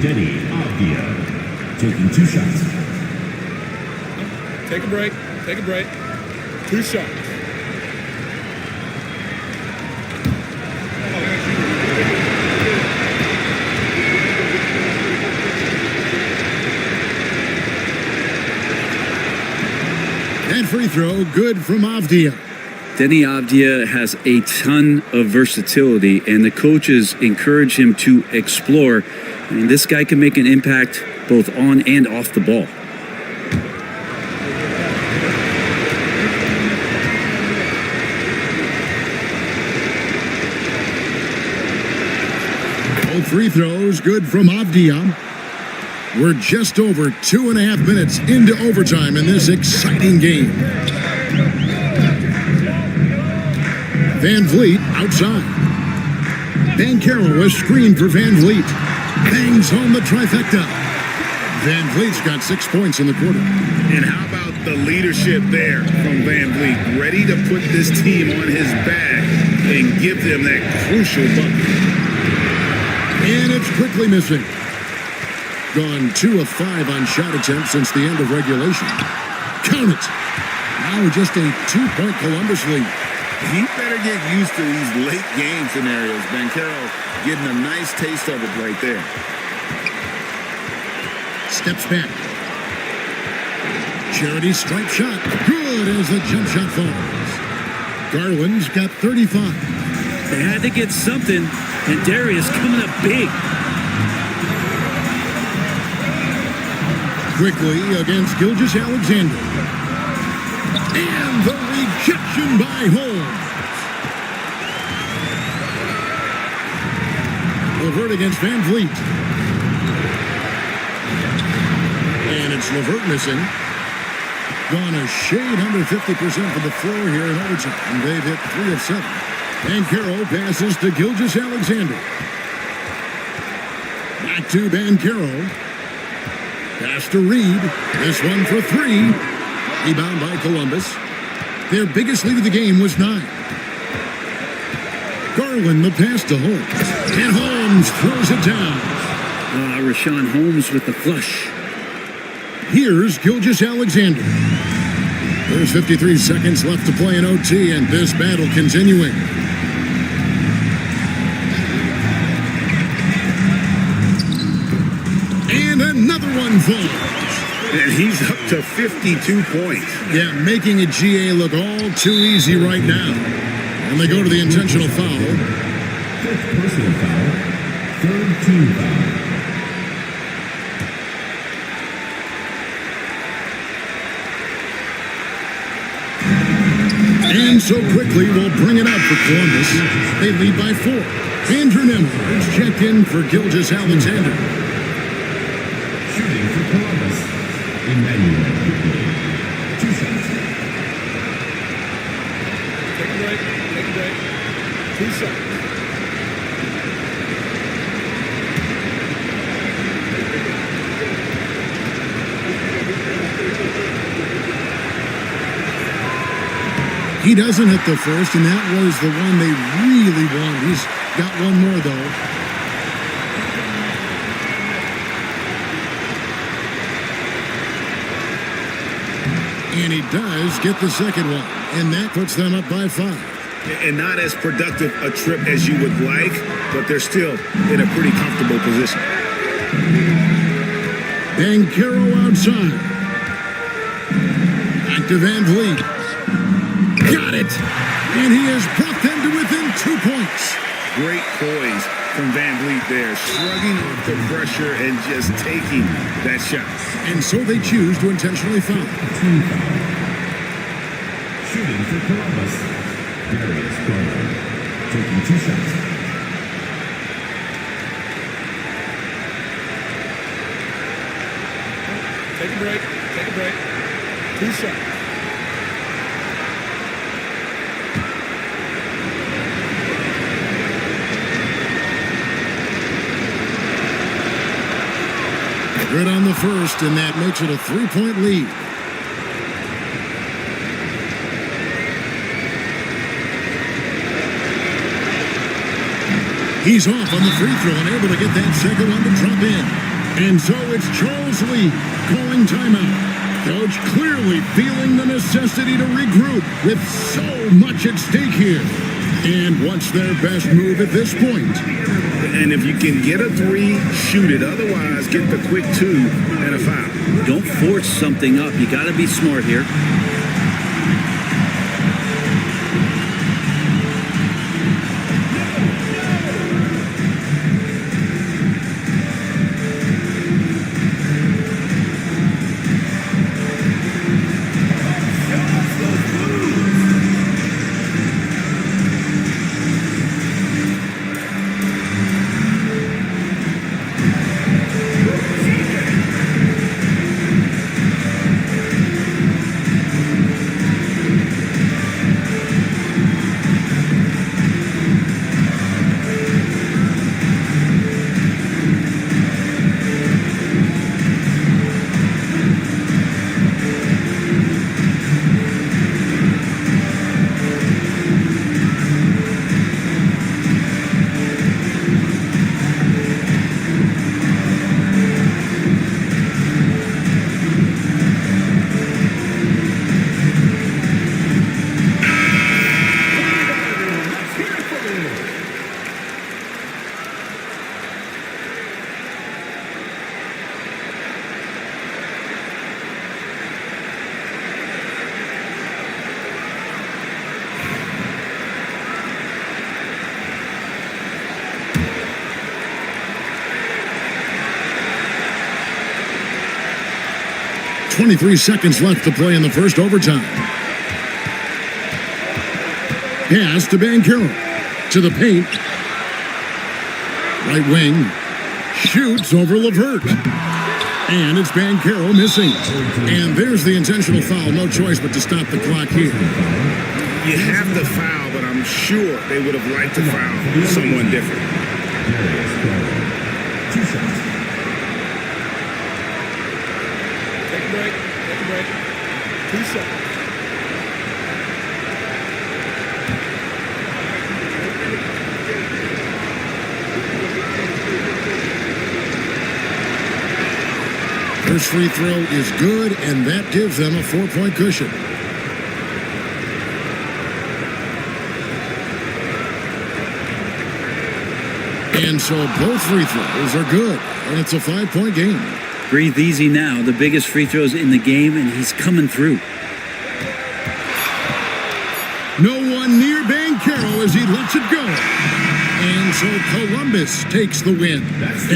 Denny Avdia, taking 2 shots. Take a break. Take a break. 2 shots. And free throw, good from Avdia. Denny Avdia has a ton of versatility, and the coaches encourage him to explore. I mean, this guy can make an impact both on and off the ball. Both free throws, good from Avdia. We're just over 2.5 minutes into overtime in this exciting game. Van Vliet outside. Van Carroll was screened for Van Vliet. Bangs home the trifecta. Van Vliet's got 6 points in the quarter. And how about the leadership there from Van Vliet? Ready to put this team on his back and give them that crucial bucket. And it's quickly missing. Gone 2 of 5 on shot attempts since the end of regulation. Count it. Now just a 2-point Columbus lead. He better get used to these late game scenarios. Van Carroll getting a nice taste of it right there. Steps back. Charity stripe shot. Good as the jump shot falls. Garland's got 35. They had to get something, and Darius coming up big. Quickly against Gilgeous-Alexander. And the rejection by Holmes. Levert against Van Vliet. And it's Levert missing. Gone a shade under 50% from the floor here in overtime. They've hit 3 of 7. Van Carroll passes to Gilgeous-Alexander. Back to Van Carroll. Pass to Reed. This one for 3. Rebound by Columbus. Their biggest lead of the game was 9. Garland the pass to Holmes. And Holmes throws it down. Rashawn Holmes with the flush. Here's Gilgeous-Alexander. There's 53 seconds left to play in OT, and this battle continuing. And another one falls. And he's up to 52 points. Yeah, making a GA look all too easy right now. And they go to the intentional foul. Fifth personal foul. Third team foul. And so quickly, we'll bring it up for Columbus. They lead by 4. Andrew Nemeth is checked in for Gilgeous Alexander. Shooting for Columbus. Emmanuel. 2 shots. Take a break. Take a break. 2 shots. He doesn't hit the first, and that was the one they really wanted. He's got one more, though. And he does get the second one, and that puts them up by 5. And not as productive a trip as you would like, but they're still in a pretty comfortable position. Banchero outside. Back to Van Vliet. Got it! And he has brought them to within 2 points. Great poise from Van Vliet there, shrugging off the pressure and just taking that shot. And so they choose to intentionally foul. Team foul. Shooting for Columbus. Darius Garland. Taking 2 shots. Take a break. Take a break. 2 shots. Good on the first, and that makes it a 3-point lead. He's off on the free throw and able to get that second one to drop in. And so it's Charles Lee calling timeout. Coach clearly feeling the necessity to regroup with so much at stake here. And what's their best move at this point? And if you can get a 3, shoot it. Otherwise, get the quick 2 and a foul. Don't force something up. You got to be smart here. .23 seconds left to play in the first overtime. Pass to Banchero. To the paint. Right wing. Shoots over LeVert. And it's Banchero missing. And there's the intentional foul. No choice but to stop the clock here. You have the foul, but I'm sure they would have liked to foul someone different. Darius Garland. 2 shots. Take a break. Take a break. 2 shots. First free throw is good, and that gives them a 4-point cushion. And so both free throws are good, and it's a 5-point game. Breathe easy now. The biggest free throws in the game, and he's coming through. No one near Banchero as he lets it go. And so Columbus takes the win.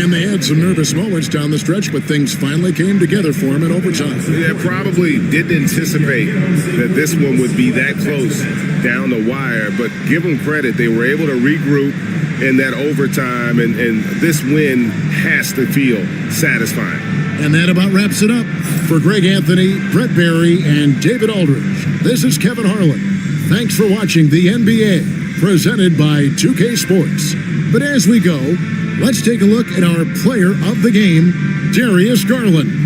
And they had some nervous moments down the stretch, but things finally came together for him in overtime. Yeah, probably didn't anticipate that this one would be that close down the wire, but give them credit. They were able to regroup in that overtime, and this win has to feel satisfying. And that about wraps it up. For Greg Anthony, Brett Barry, and David Aldridge, this is Kevin Harlan. Thanks for watching the NBA, presented by 2K Sports. But as we go, let's take a look at our player of the game, Darius Garland.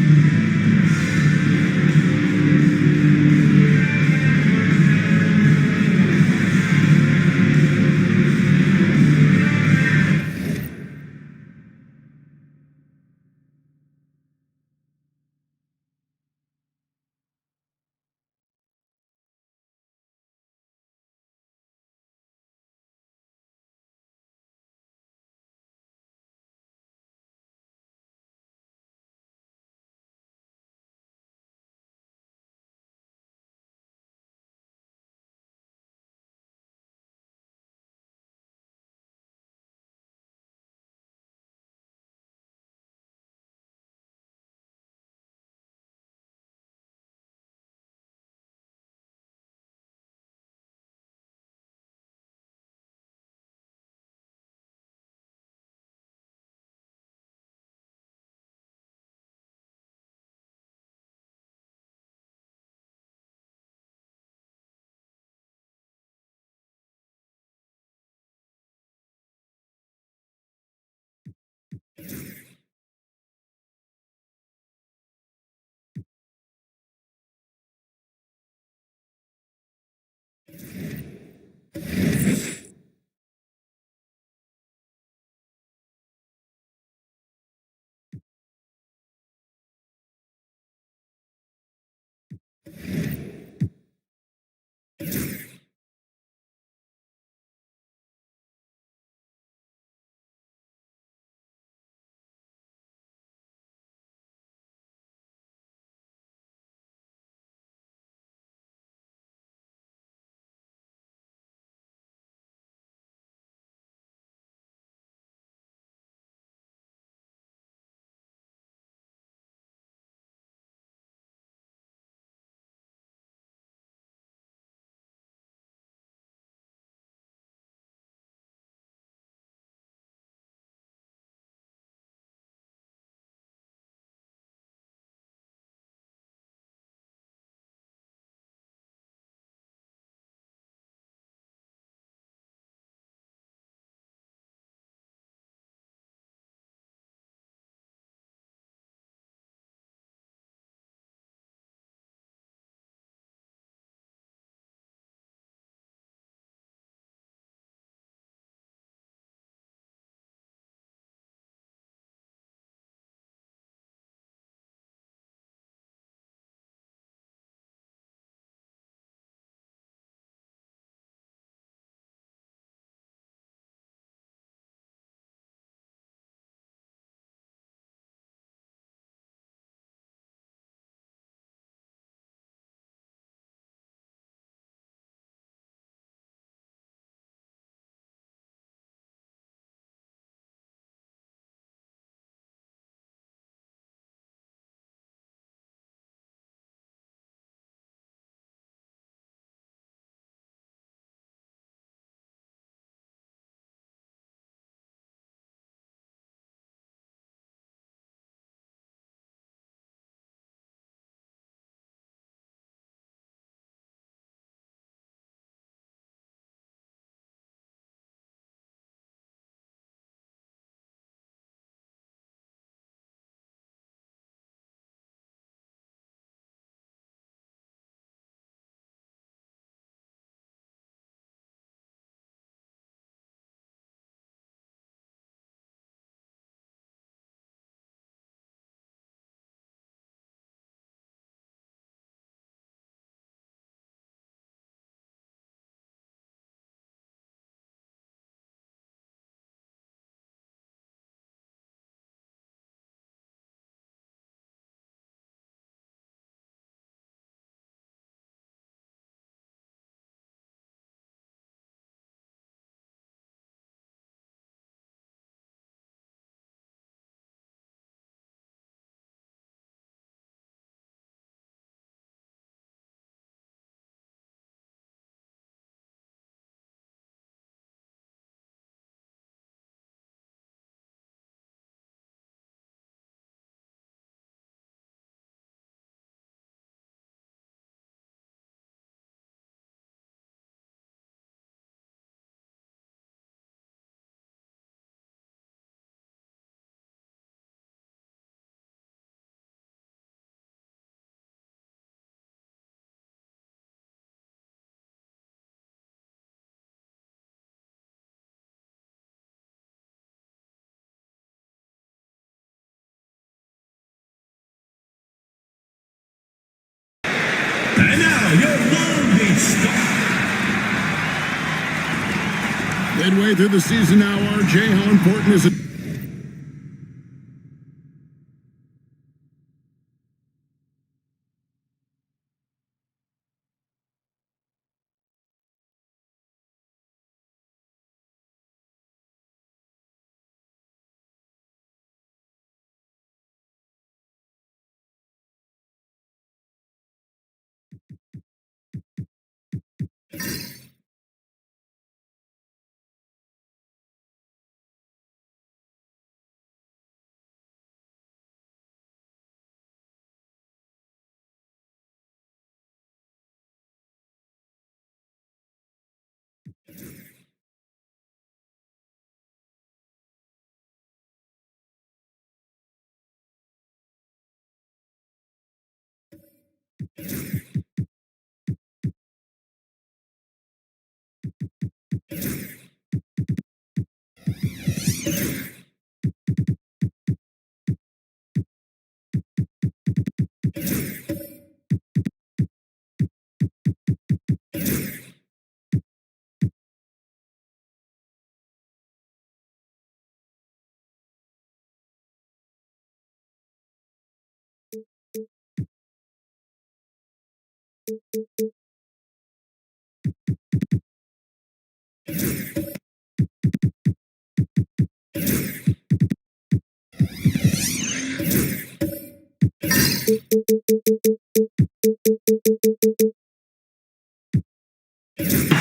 And now, your Long Beach Star. Midway through the season now, RJ, how important is it?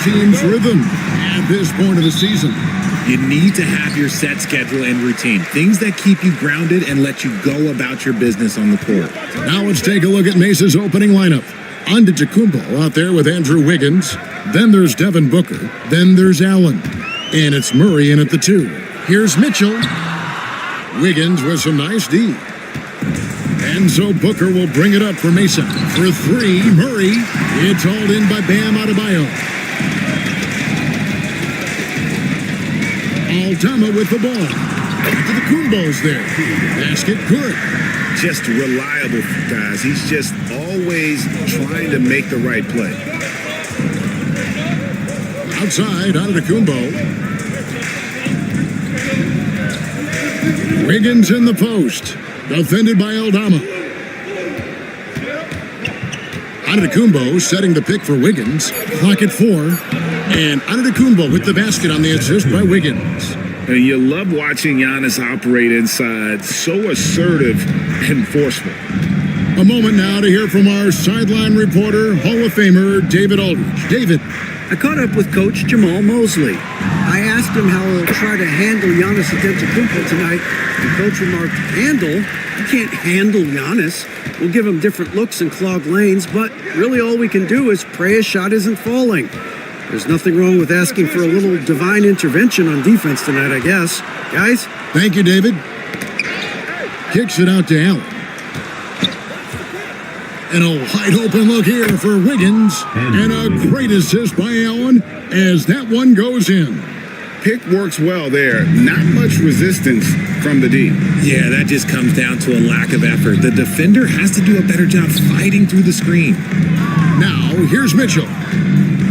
Team's rhythm at this point of the season. You need to have your set schedule and routine, things that keep you grounded and let you go about your business on the court. Now let's take a look at Mesa's opening lineup. Antetokounmpo out there with Andrew Wiggins. Then there's Devin Booker. Then there's Allen. And it's Murray in at the 2. Here's Mitchell. Wiggins with some nice D. And so Booker will bring it up for Mesa. For 3, Murray. It's hauled in by Bam Adebayo. Aldama with the ball. Antetokounmpo's there. Basket good. Just reliable, guys. He's just always trying to make the right play. Outside, Antetokounmpo. Wiggins in the post. Defended by Aldama. Antetokounmpo setting the pick for Wiggins. Clock at 4. And Antetokounmpo with the basket on the assist by Wiggins. And you love watching Giannis operate inside. So assertive and forceful. A moment now to hear from our sideline reporter, Hall of Famer David Aldridge. David. I caught up with Coach Jamal Mosley. I asked him how he'll try to handle Giannis Antetokounmpo tonight. The coach remarked, handle? You can't handle Giannis. We'll give him different looks and clog lanes, but really all we can do is pray his shot isn't falling. There's nothing wrong with asking for a little divine intervention on defense tonight, I guess. Guys? Thank you, David. Kicks it out to Allen. And a wide open look here for Wiggins. And a great assist by Allen as that one goes in. Pick works well there. Not much resistance from the D. Yeah, that just comes down to a lack of effort. The defender has to do a better job fighting through the screen. Now, here's Mitchell.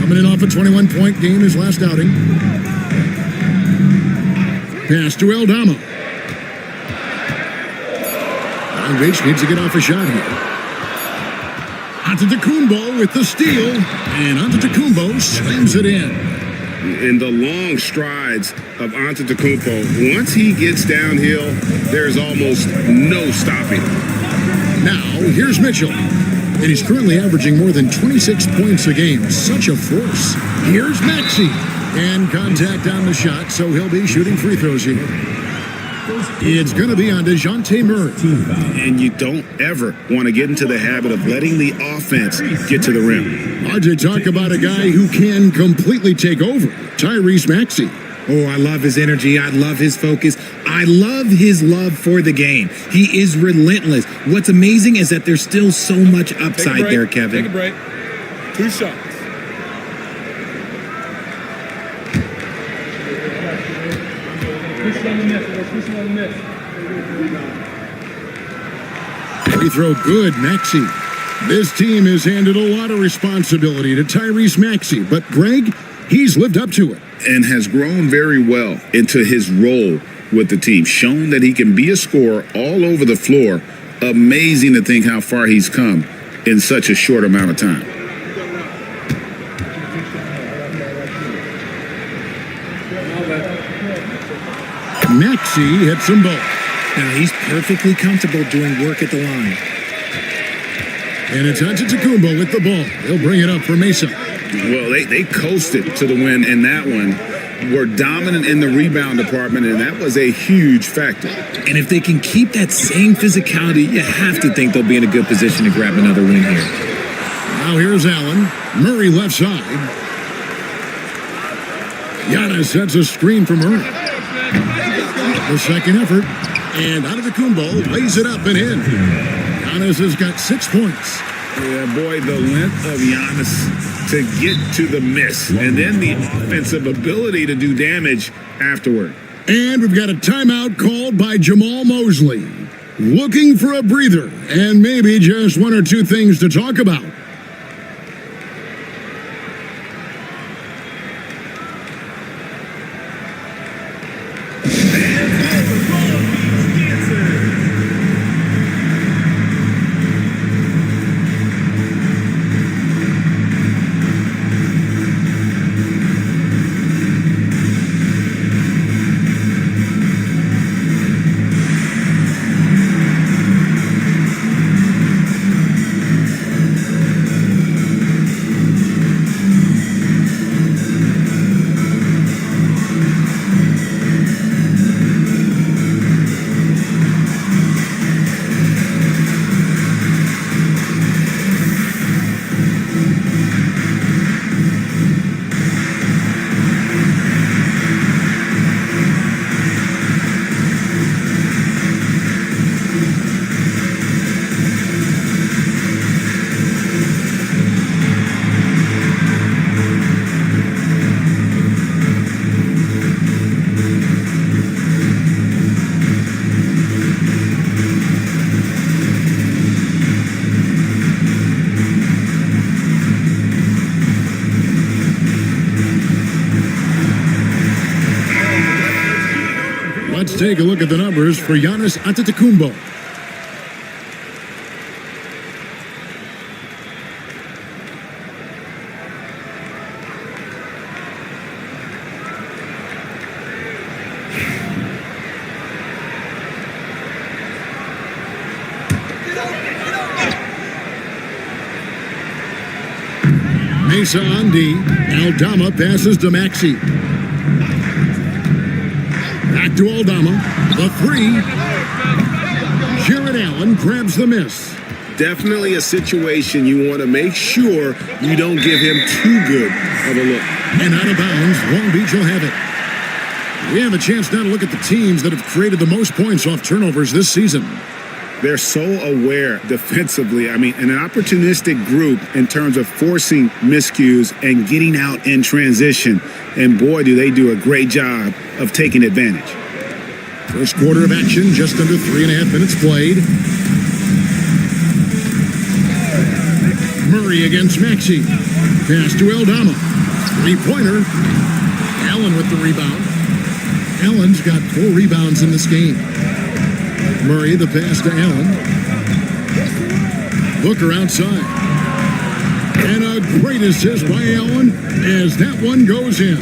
Coming in off a 21-point game his last outing. Pass to Aldama. Long Beach needs to get off a shot here. Antetokounmpo with the steal. And Antetokounmpo slams it in. In the long strides of Antetokounmpo, once he gets downhill, there's almost no stopping. Now, here's Mitchell. And he's currently averaging more than 26 points a game. Such a force. Here's Maxey. And contact on the shot, so he'll be shooting free throws here. It's going to be on DeJounte Murray. And you don't ever want to get into the habit of letting the offense get to the rim. Hard to talk about a guy who can completely take over. Tyrese Maxey. Oh, I love his energy. I love his focus. I love his love for the game. He is relentless. What's amazing is that there's still so much upside there, Kevin. Take a break. 2 shots. Free throw good, Maxey. This team has handed a lot of responsibility to Tyrese Maxey, but Greg, he's lived up to it. And has grown very well into his role with the team, shown that he can be a scorer all over the floor. Amazing to think how far he's come in such a short amount of time. Maxey hits them both. Now he's perfectly comfortable doing work at the line. And it's Antetokounmpo with the ball. He'll bring it up for Mesa. Well, they coasted to the win in that one. Were dominant in the rebound department, and that was a huge factor. And if they can keep that same physicality, you have to think they'll be in a good position to grab another win here. Now here's Allen. Murray left side. Giannis sets a screen for Murray. The second effort. And Antetokounmpo lays it up and in. Giannis has got 6 points. Yeah, boy, the length of Giannis to get to the miss. And then the offensive ability to do damage afterward. And we've got a timeout called by Jamal Mosley. Looking for a breather and maybe just one or two things to talk about. Let's take a look at the numbers for Giannis Antetokounmpo. Mesa on D. Aldama passes to Maxey. Back to Aldama. The three. Jared Allen grabs the miss. Definitely a situation you want to make sure you don't give him too good of a look. And out of bounds, Long Beach will have it. We have a chance now to look at the teams that have created the most points off turnovers this season. They're so aware defensively. I mean, an opportunistic group in terms of forcing miscues and getting out in transition. And boy, do they do a great job of taking advantage. First quarter of action, just under 3.5 minutes played. Murray against Maxey. Pass to Aldama. Three-pointer. Allen with the rebound. Allen's got 4 rebounds in this game. Murray, the pass to Allen. Booker outside. And a great assist by Allen as that one goes in.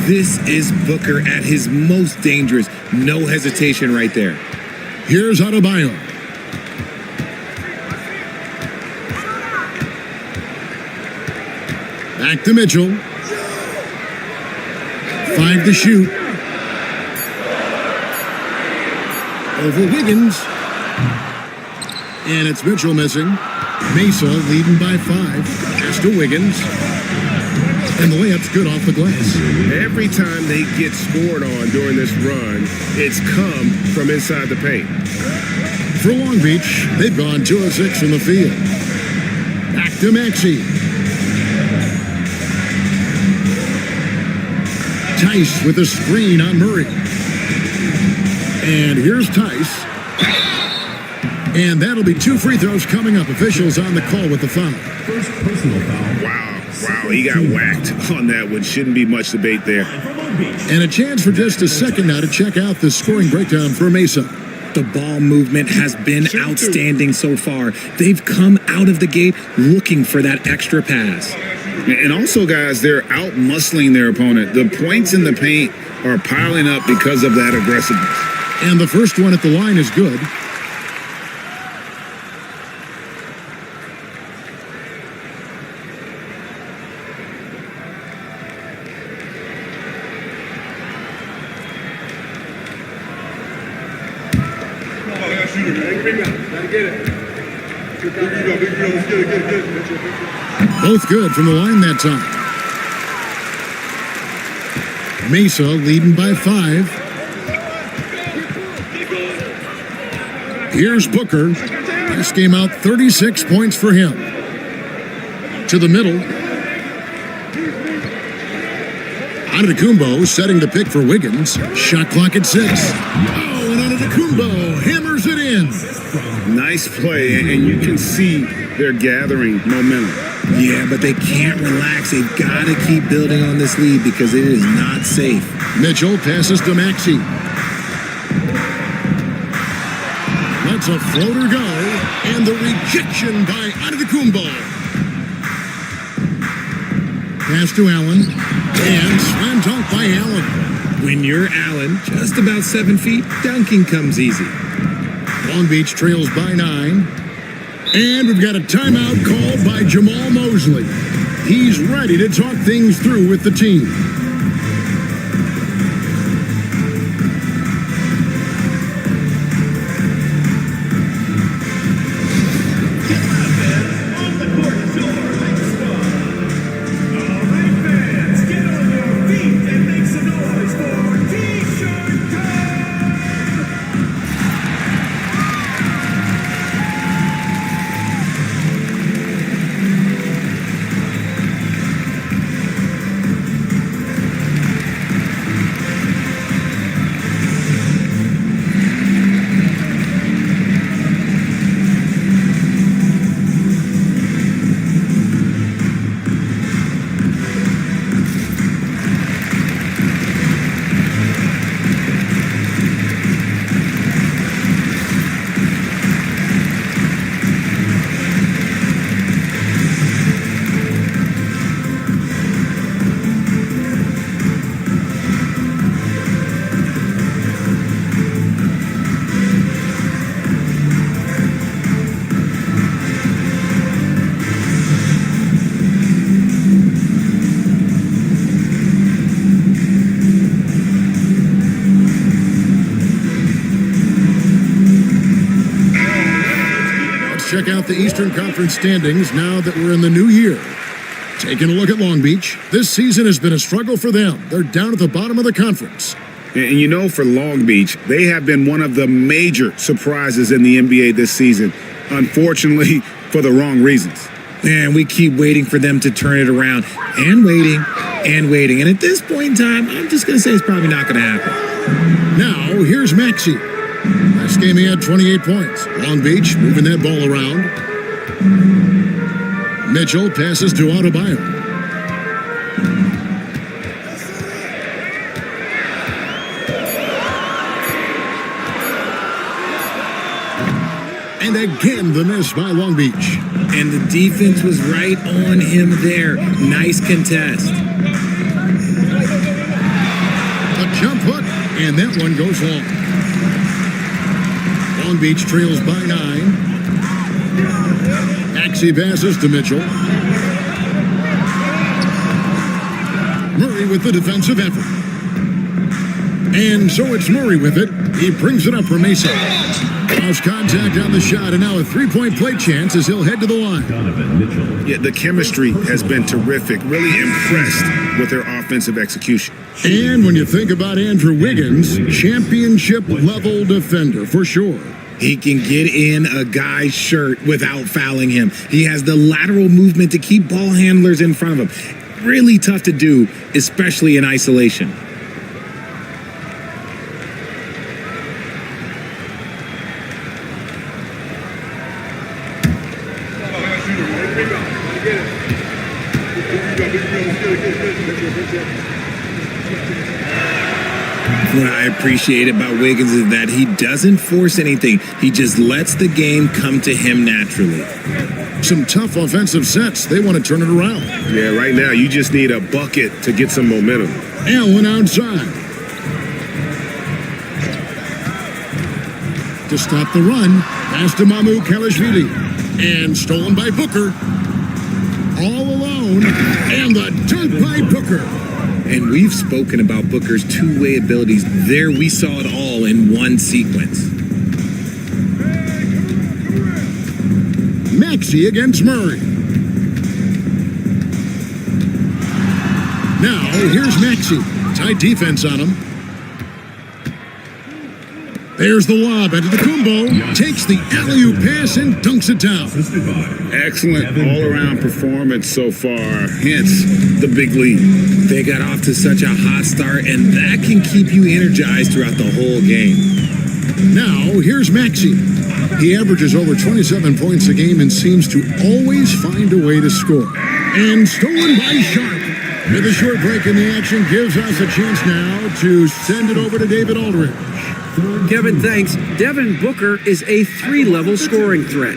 This is Booker at his most dangerous. No hesitation right there. Here's Adebayo. Back to Mitchell. 5 to shoot. Over Wiggins. And it's Mitchell missing. Mesa leading by 5. Pass to Wiggins. And the layup's good off the glass. Every time they get scored on during this run, it's come from inside the paint. For Long Beach, they've gone 2 of 6 from the field. Back to Maxey. Tice with a screen on Murray. And here's Tice. And that'll be 2 free throws coming up. Officials on the call with the foul. First personal foul. Wow, he got whacked on that one. Shouldn't be much debate there. And a chance for just a second now to check out the scoring breakdown for Mesa. The ball movement has been outstanding so far. They've come out of the gate looking for that extra pass. And also, guys, they're out-muscling their opponent. The points in the paint are piling up because of that aggressiveness. And the first one at the line is good. Both good from the line that time. Mesa leading by 5. Here's Booker. This game out 36 points for him. To the middle. Antetokounmpo setting the pick for Wiggins. Shot clock at 6. Oh, and Antetokounmpo hammers it in. Nice play, and you can see they're gathering momentum. Yeah, but they can't relax. They've got to keep building on this lead because it is not safe. Mitchell passes to Maxey. Lets a floater go, and the rejection by Antetokounmpo. Pass to Allen, and slam dunk by Allen. When you're Allen, just about 7 feet, dunking comes easy. Long Beach trails by 9. And we've got a timeout called by Jamal Mosley. He's ready to talk things through with the team. Check out the Eastern Conference standings now that we're in the new year. Taking a look at Long Beach, this season has been a struggle for them. They're down at the bottom of the conference. And you know, for Long Beach, they have been one of the major surprises in the NBA this season. Unfortunately, for the wrong reasons. And we keep waiting for them to turn it around. And waiting, and waiting. And at this point in time, I'm just going to say it's probably not going to happen. Now, here's Maxey. Last game he had 28 points. Long Beach moving that ball around. Mitchell passes to Adebayo. And again, the miss by Long Beach. And the defense was right on him there. Nice contest. A jump hook, and that one goes long. Long Beach trails by 9. Maxey passes to Mitchell. Murray with the defensive effort. And so it's Murray with it. He brings it up for Mesa. Lost contact on the shot, and now a three-point play chance as he'll head to the line. Yeah, the chemistry has been terrific. Really impressed with their offensive execution. And when you think about Andrew Wiggins, championship-level defender for sure. He can get in a guy's shirt without fouling him. He has the lateral movement to keep ball handlers in front of him. Really tough to do, especially in isolation. What I appreciate about Wiggins is that he doesn't force anything. He just lets the game come to him naturally. Some tough offensive sets. They want to turn it around. Yeah, right now you just need a bucket to get some momentum. Allen outside. To stop the run, pass to Mamu Kalashvili. And stolen by Booker. All alone. And the dunk by Booker. And we've spoken about Booker's two-way abilities. There we saw it all in one sequence. Maxey against Murray. Now, here's Maxey. Tight defense on him. There's the lob into the Kumbo. Takes the alley-oop pass and dunks it down. Excellent all-around performance so far, hence the big lead. They got off to such a hot start, and that can keep you energized throughout the whole game. Now, here's Maxey. He averages over 27 points a game and seems to always find a way to score. And stolen by Sharp. With a short break in the action gives us a chance now to send it over to David Aldridge. Kevin, thanks. Devin Booker is a 3-level scoring threat.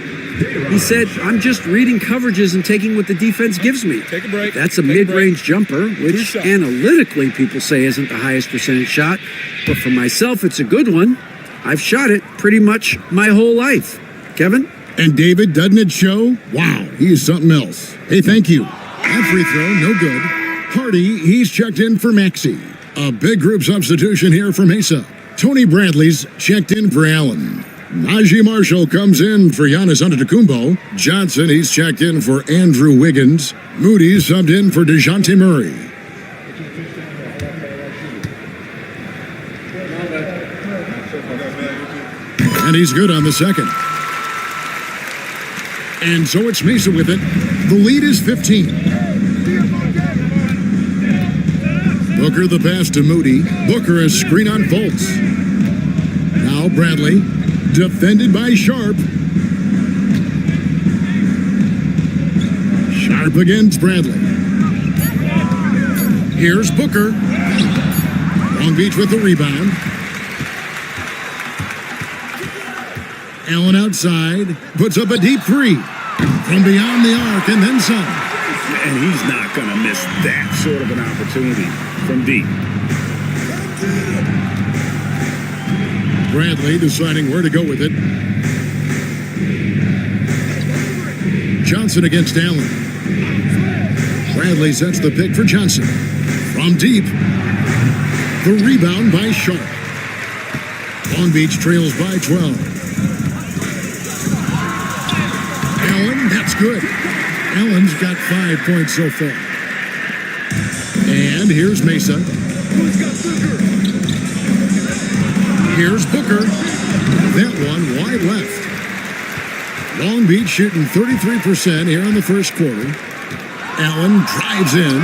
He said, I'm just reading coverages and taking what the defense gives me. Take a break. That's a mid-range jumper, which analytically people say isn't the highest percentage shot. But for myself, it's a good one. I've shot it pretty much my whole life. Kevin? And David, doesn't it show? Wow, he is something else. Hey, thank you. That free throw, no good. Hardy, he's checked in for Maxey. A big group substitution here for Mesa. Tony Bradley's checked in for Allen. Najee Marshall comes in for Giannis Antetokounmpo. Johnson, he's checked in for Andrew Wiggins. Moody subbed in for DeJounte Murray. And he's good on the second. And so it's Mesa with it. The lead is 15. Booker the pass to Moody. Booker a screen on Fultz. Now Bradley. Defended by Sharp. Sharp against Bradley. Here's Booker. Long Beach with the rebound. Allen outside. Puts up a deep three. From beyond the arc and then some. And he's not going to miss that sort of an opportunity from deep. Bradley deciding where to go with it. Johnson against Allen. Bradley sets the pick for Johnson. From deep. The rebound by Sharp. Long Beach trails by 12. Allen, that's good. Allen's got 5 points so far. And here's Mesa. Here's Booker. That one wide left. Long Beach shooting 33% here in the first quarter. Allen drives in.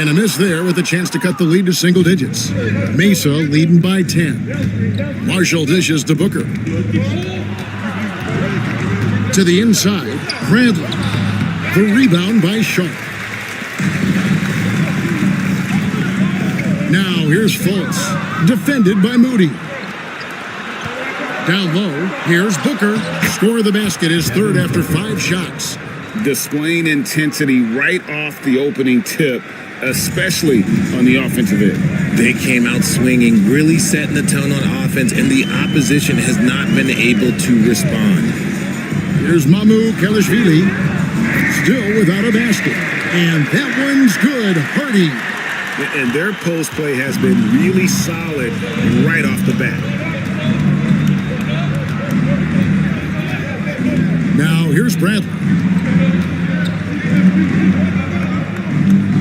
And a miss there with a chance to cut the lead to single digits. Mesa leading by 10. Marshall dishes to Booker. To the inside, Bradley. The rebound by Sharp. Now here's Fultz. Defended by Moody. Down low, here's Booker. Score of the basket, his third after 5 shots. Displaying intensity right off the opening tip, especially on the offensive end. They came out swinging, really setting the tone on offense, and the opposition has not been able to respond. Here's Mamu Kalashvili, still without a basket. And that one's good. Hardy. And their post play has been really solid right off the bat. Now here's Bradley.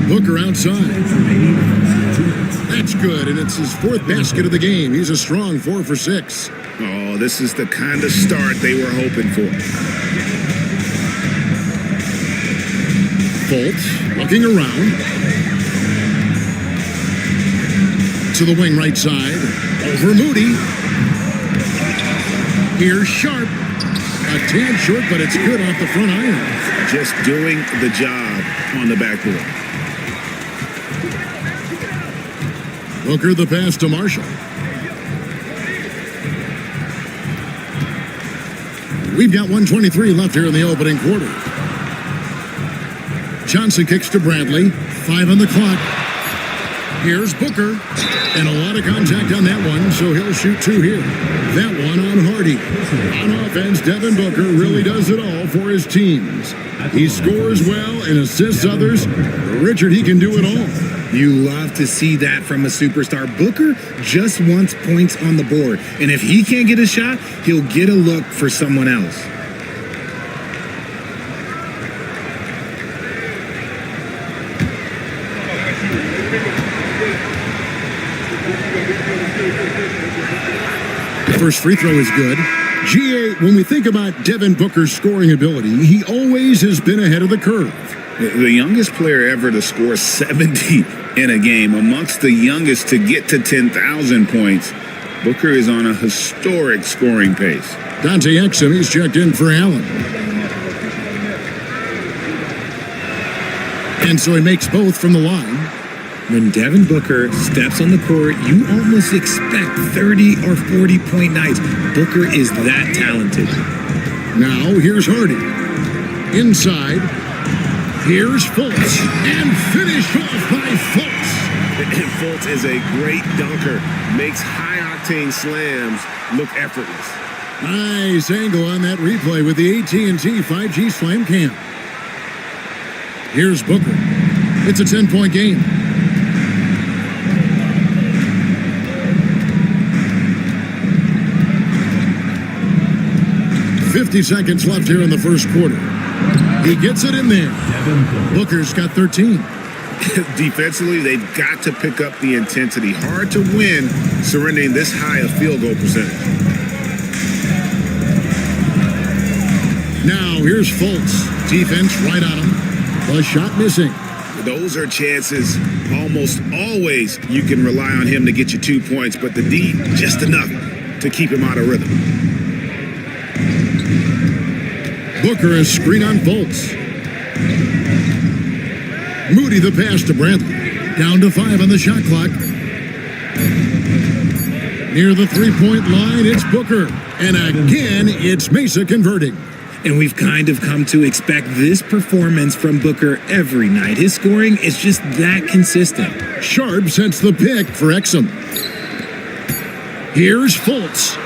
Booker outside. That's good, and it's his 4th basket of the game. He's a strong 4 for 6. Oh, this is the kind of start they were hoping for. Fultz looking around. To the wing right side. Over Moody. Here's Sharp. A tad short, but it's good off the front iron. Just doing the job on the backboard. Booker the pass to Marshall. We've got 1:23 left here in the opening quarter. Johnson kicks to Bradley. 5 on the clock. Here's Booker. And a lot of contact on that one, so he'll shoot 2 here. That one on Hardy. On offense, Devin Booker really does it all for his teams. He scores well and assists others. Richard, he can do it all. You love to see that from a superstar. Booker just wants points on the board. And if he can't get a shot, he'll get a look for someone else. First free throw is good. GA, when we think about Devin Booker's scoring ability, he always has been ahead of the curve. The youngest player ever to score 70 in a game, amongst the youngest to get to 10,000 points. Booker is on a historic scoring pace. Dante Exum, he's checked in for Allen. And so he makes both from the line. When Devin Booker steps on the court, you almost expect 30 or 40 point nights. Booker is that talented. Now here's Hardy. Inside. Here's Fultz. And finished off by Fultz. And Fultz is a great dunker. Makes high-octane slams look effortless. Nice angle on that replay with the AT&T 5G Slam Cam. Here's Booker. It's a 10-point game. 50 seconds left here in the first quarter. He gets it in there. Booker's got 13. Defensively, they've got to pick up the intensity. Hard to win surrendering this high a field goal percentage. Now here's Fultz. Defense right on him. A shot missing. Those are chances almost always you can rely on him to get you 2 points, but the D just enough to keep him out of rhythm. Booker is screen on Fultz. Moody the pass to Bradley. Down to 5 on the shot clock. Near the three-point line, it's Booker. And again, it's Mesa converting. And we've kind of come to expect this performance from Booker every night. His scoring is just that consistent. Sharp sets the pick for Exum. Here's Fultz.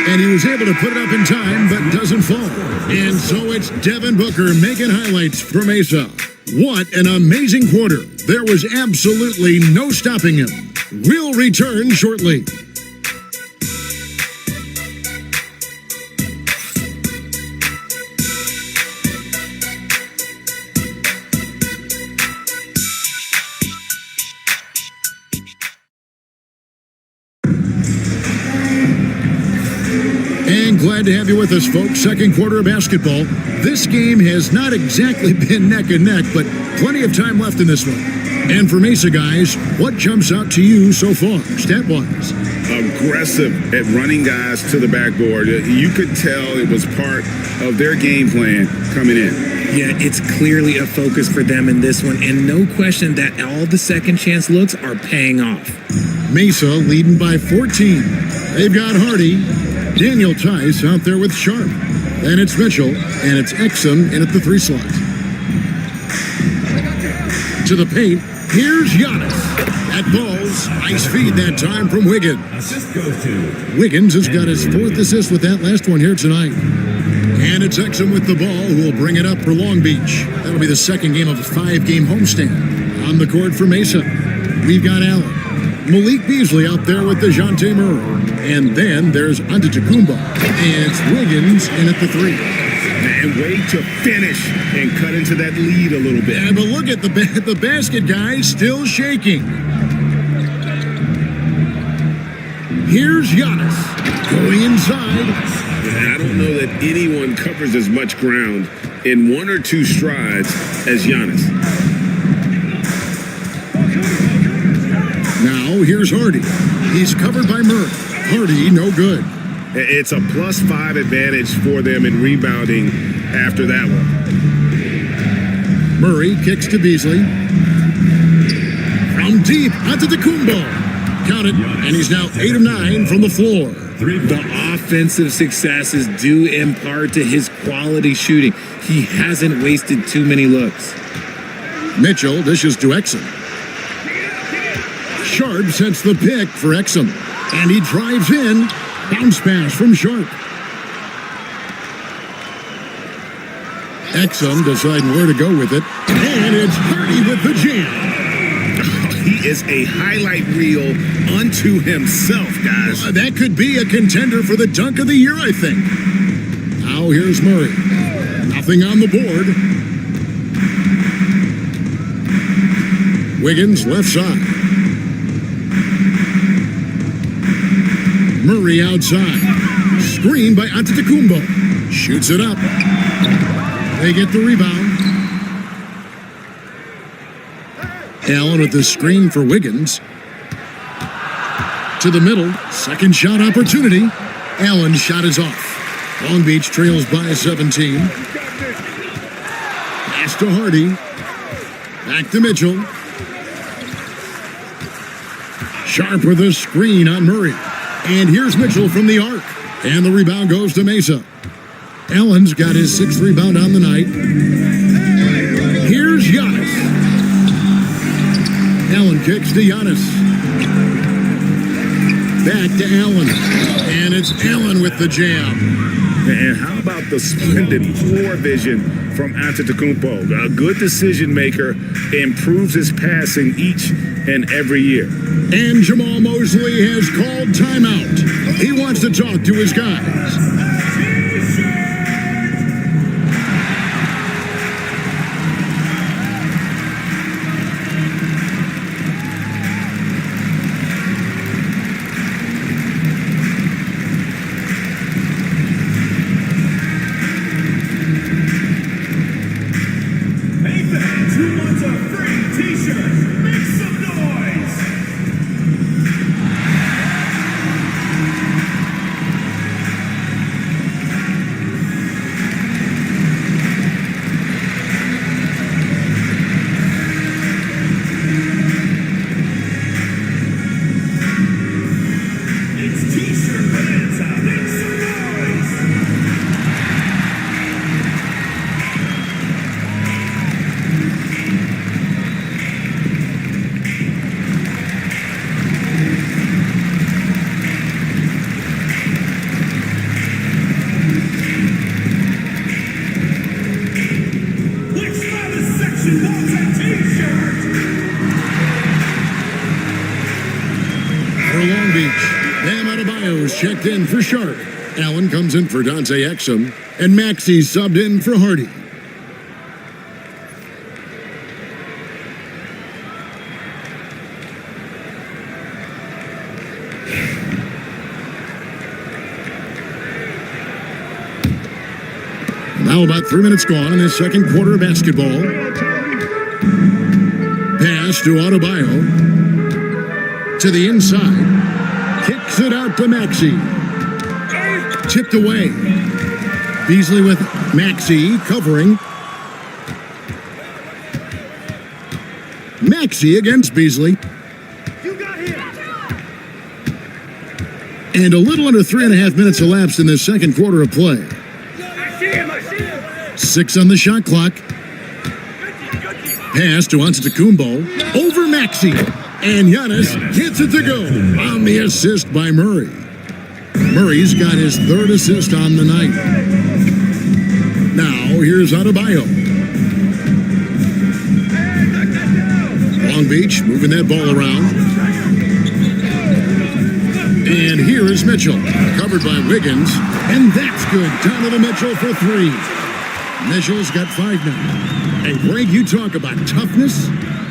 And he was able to put it up in time, but doesn't fall. And so it's Devin Booker making highlights for Mesa. What an amazing quarter. There was absolutely no stopping him. We'll return shortly. And glad to have you with us, folks. Second quarter of basketball. This game has not exactly been neck and neck, but plenty of time left in this one. And for Mesa guys, what jumps out to you so far, stat-wise? Aggressive at running guys to the backboard. You could tell it was part of their game plan coming in. Yeah, it's clearly a focus for them in this one, and no question that all the second chance looks are paying off. Mesa leading by 14. They've got Hardy. Daniel Tice out there with Sharp. Then it's Mitchell, and it's Exum in at the 3 slot. To the paint, here's Giannis. That ball's nice feed that time from Wiggins. Assist goes to Wiggins has got his 4th assist with that last one here tonight. And it's Exum with the ball who will bring it up for Long Beach. That'll be the second game of a 5-game homestand. On the court for Mesa, we've got Allen. Malik Beasley out there with DeJounte Murray. And then there's Antetokounmpo. And it's Wiggins in at the 3. And way to finish and cut into that lead a little bit. Yeah, but look at the basket, guys, still shaking. Here's Giannis going inside. I don't know that anyone covers as much ground in 1 or 2 strides as Giannis. Now here's Hardy. He's covered by Murray. Hardy, no good. It's a +5 advantage for them in rebounding after that one. Murray kicks to Beasley. From deep, Antetokounmpo. Count it, and he's now 8 of 9 from the floor. The offensive successes due in part to his quality shooting. He hasn't wasted too many looks. Mitchell dishes to Exum. Sharp sets the pick for Exum, and he drives in. Bounce pass from Sharp. Exum deciding where to go with it, and it's Hardy with the jam. He is a highlight reel unto himself, guys. That could be a contender for the dunk of the year, I think. Now here's Murray. Nothing on the board. Wiggins left side. Murray outside. Screen by Antetokounmpo. Shoots it up. They get the rebound. Allen with the screen for Wiggins. To the middle. Second shot opportunity. Allen's shot is off. Long Beach trails by 17. Pass to Hardy. Back to Mitchell. Sharp with a screen on Murray. And here's Mitchell from the arc. And the rebound goes to Mesa. Allen's got his 6th rebound on the night. Here's Giannis. Allen kicks to Giannis. Back to Allen. And it's Allen with the jam. And how about the splendid floor vision from Antetokounmpo? A good decision maker, improves his passing each and every year. And Jamal Mosley has called timeout. He wants to talk to his guys. Checked in for Sharp. Allen comes in for Dante Exum. And Maxey subbed in for Hardy. Now about 3 minutes gone in this second quarter of basketball. Pass to Adebayo. To the inside. Kicks it out to Maxey. Tipped away. Beasley with Maxey covering. Maxey against Beasley. And a little under 3.5 minutes elapsed in the second quarter of play. 6 on the shot clock. Pass to Antetokounmpo. Over Maxey. And Giannis gets it to go on the assist by Murray. Murray's got his 3rd assist on the night. Now, here's Adebayo. Long Beach moving that ball around. And here is Mitchell, covered by Wiggins. And that's good. Donovan Mitchell for 3. Mitchell's got 5 now. And Greg, you talk about toughness,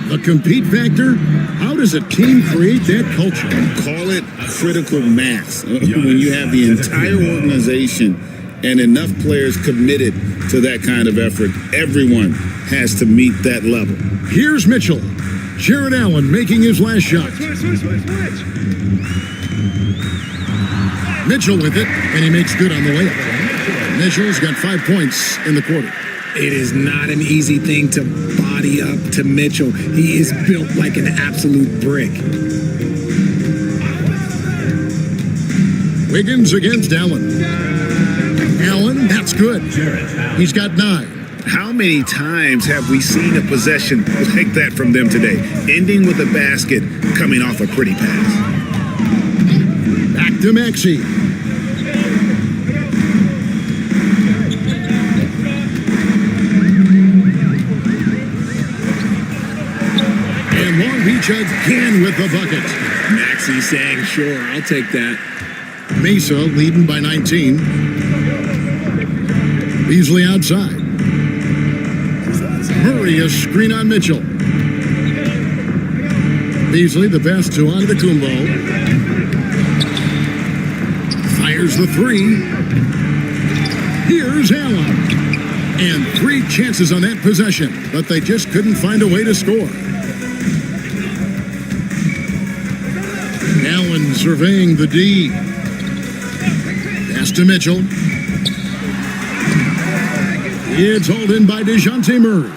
the compete factor. How does a team create that culture? Call it critical mass. When you have the entire organization and enough players committed to that kind of effort, everyone has to meet that level. Here's Mitchell. Jared Allen making his last shot. Mitchell with it, and he makes good on the layup. Mitchell's got 5 points in the quarter. It is not an easy thing to body up to Mitchell. He is built like an absolute brick. Wiggins against Allen. Allen, that's good. He's got 9. How many times have we seen a possession like that from them today, ending with a basket coming off a pretty pass? Back to Maxey. And Long Beach again with the bucket. Maxey saying, sure, I'll take that. Mesa leading by 19. Beasley outside. Murray, a screen on Mitchell. Beasley, the pass to Antetokounmpo. Fires the 3. Here's Allen. And 3 chances on that possession, but they just couldn't find a way to score. Allen surveying the D. Pass to Mitchell. It's hauled in by DeJounte Murray.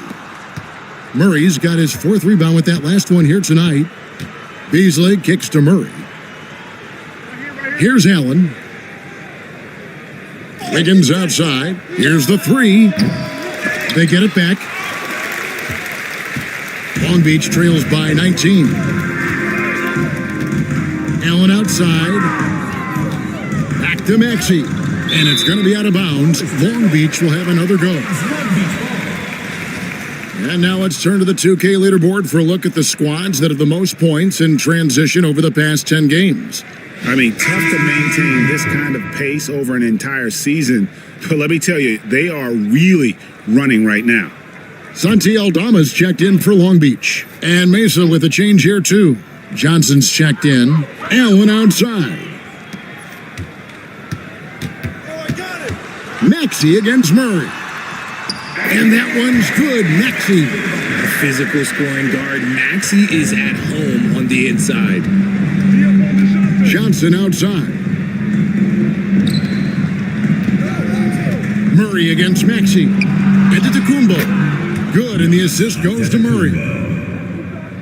Murray's got his 4th rebound with that last one here tonight. Beasley kicks to Murray. Here's Allen. Wiggins outside. Here's the 3. They get it back. Long Beach trails by 19. Allen outside. Back to Maxey. And it's going to be out of bounds. Long Beach will have another go. And now let's turn to the 2K leaderboard for a look at the squads that have the most points in transition over the past 10 games. I mean, tough to maintain this kind of pace over an entire season. But let me tell you, they are really running right now. Santi Aldama's checked in for Long Beach. And Mesa with a change here, too. Johnson's checked in. Allen outside. Maxey against Murray. And that one's good. Maxey. A physical scoring guard. Maxey is at home on the inside. Johnson outside. Murray against Maxey. Antetokounmpo. Good, and the assist goes to Murray.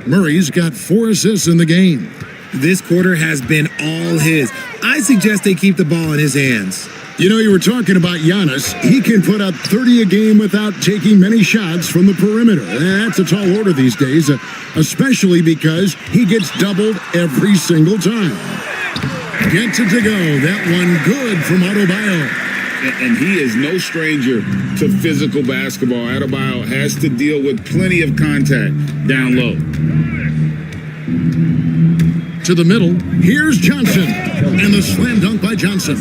Murray's got 4 assists in the game. This quarter has been all his. I suggest they keep the ball in his hands. You know, you were talking about Giannis. He can put up 30 a game without taking many shots from the perimeter. That's a tall order these days, especially because he gets doubled every single time. Gets it to go. That one good from Adebayo. And he is no stranger to physical basketball. Adebayo has to deal with plenty of contact down low. To the middle. Here's Johnson. And the slam dunk by Johnson.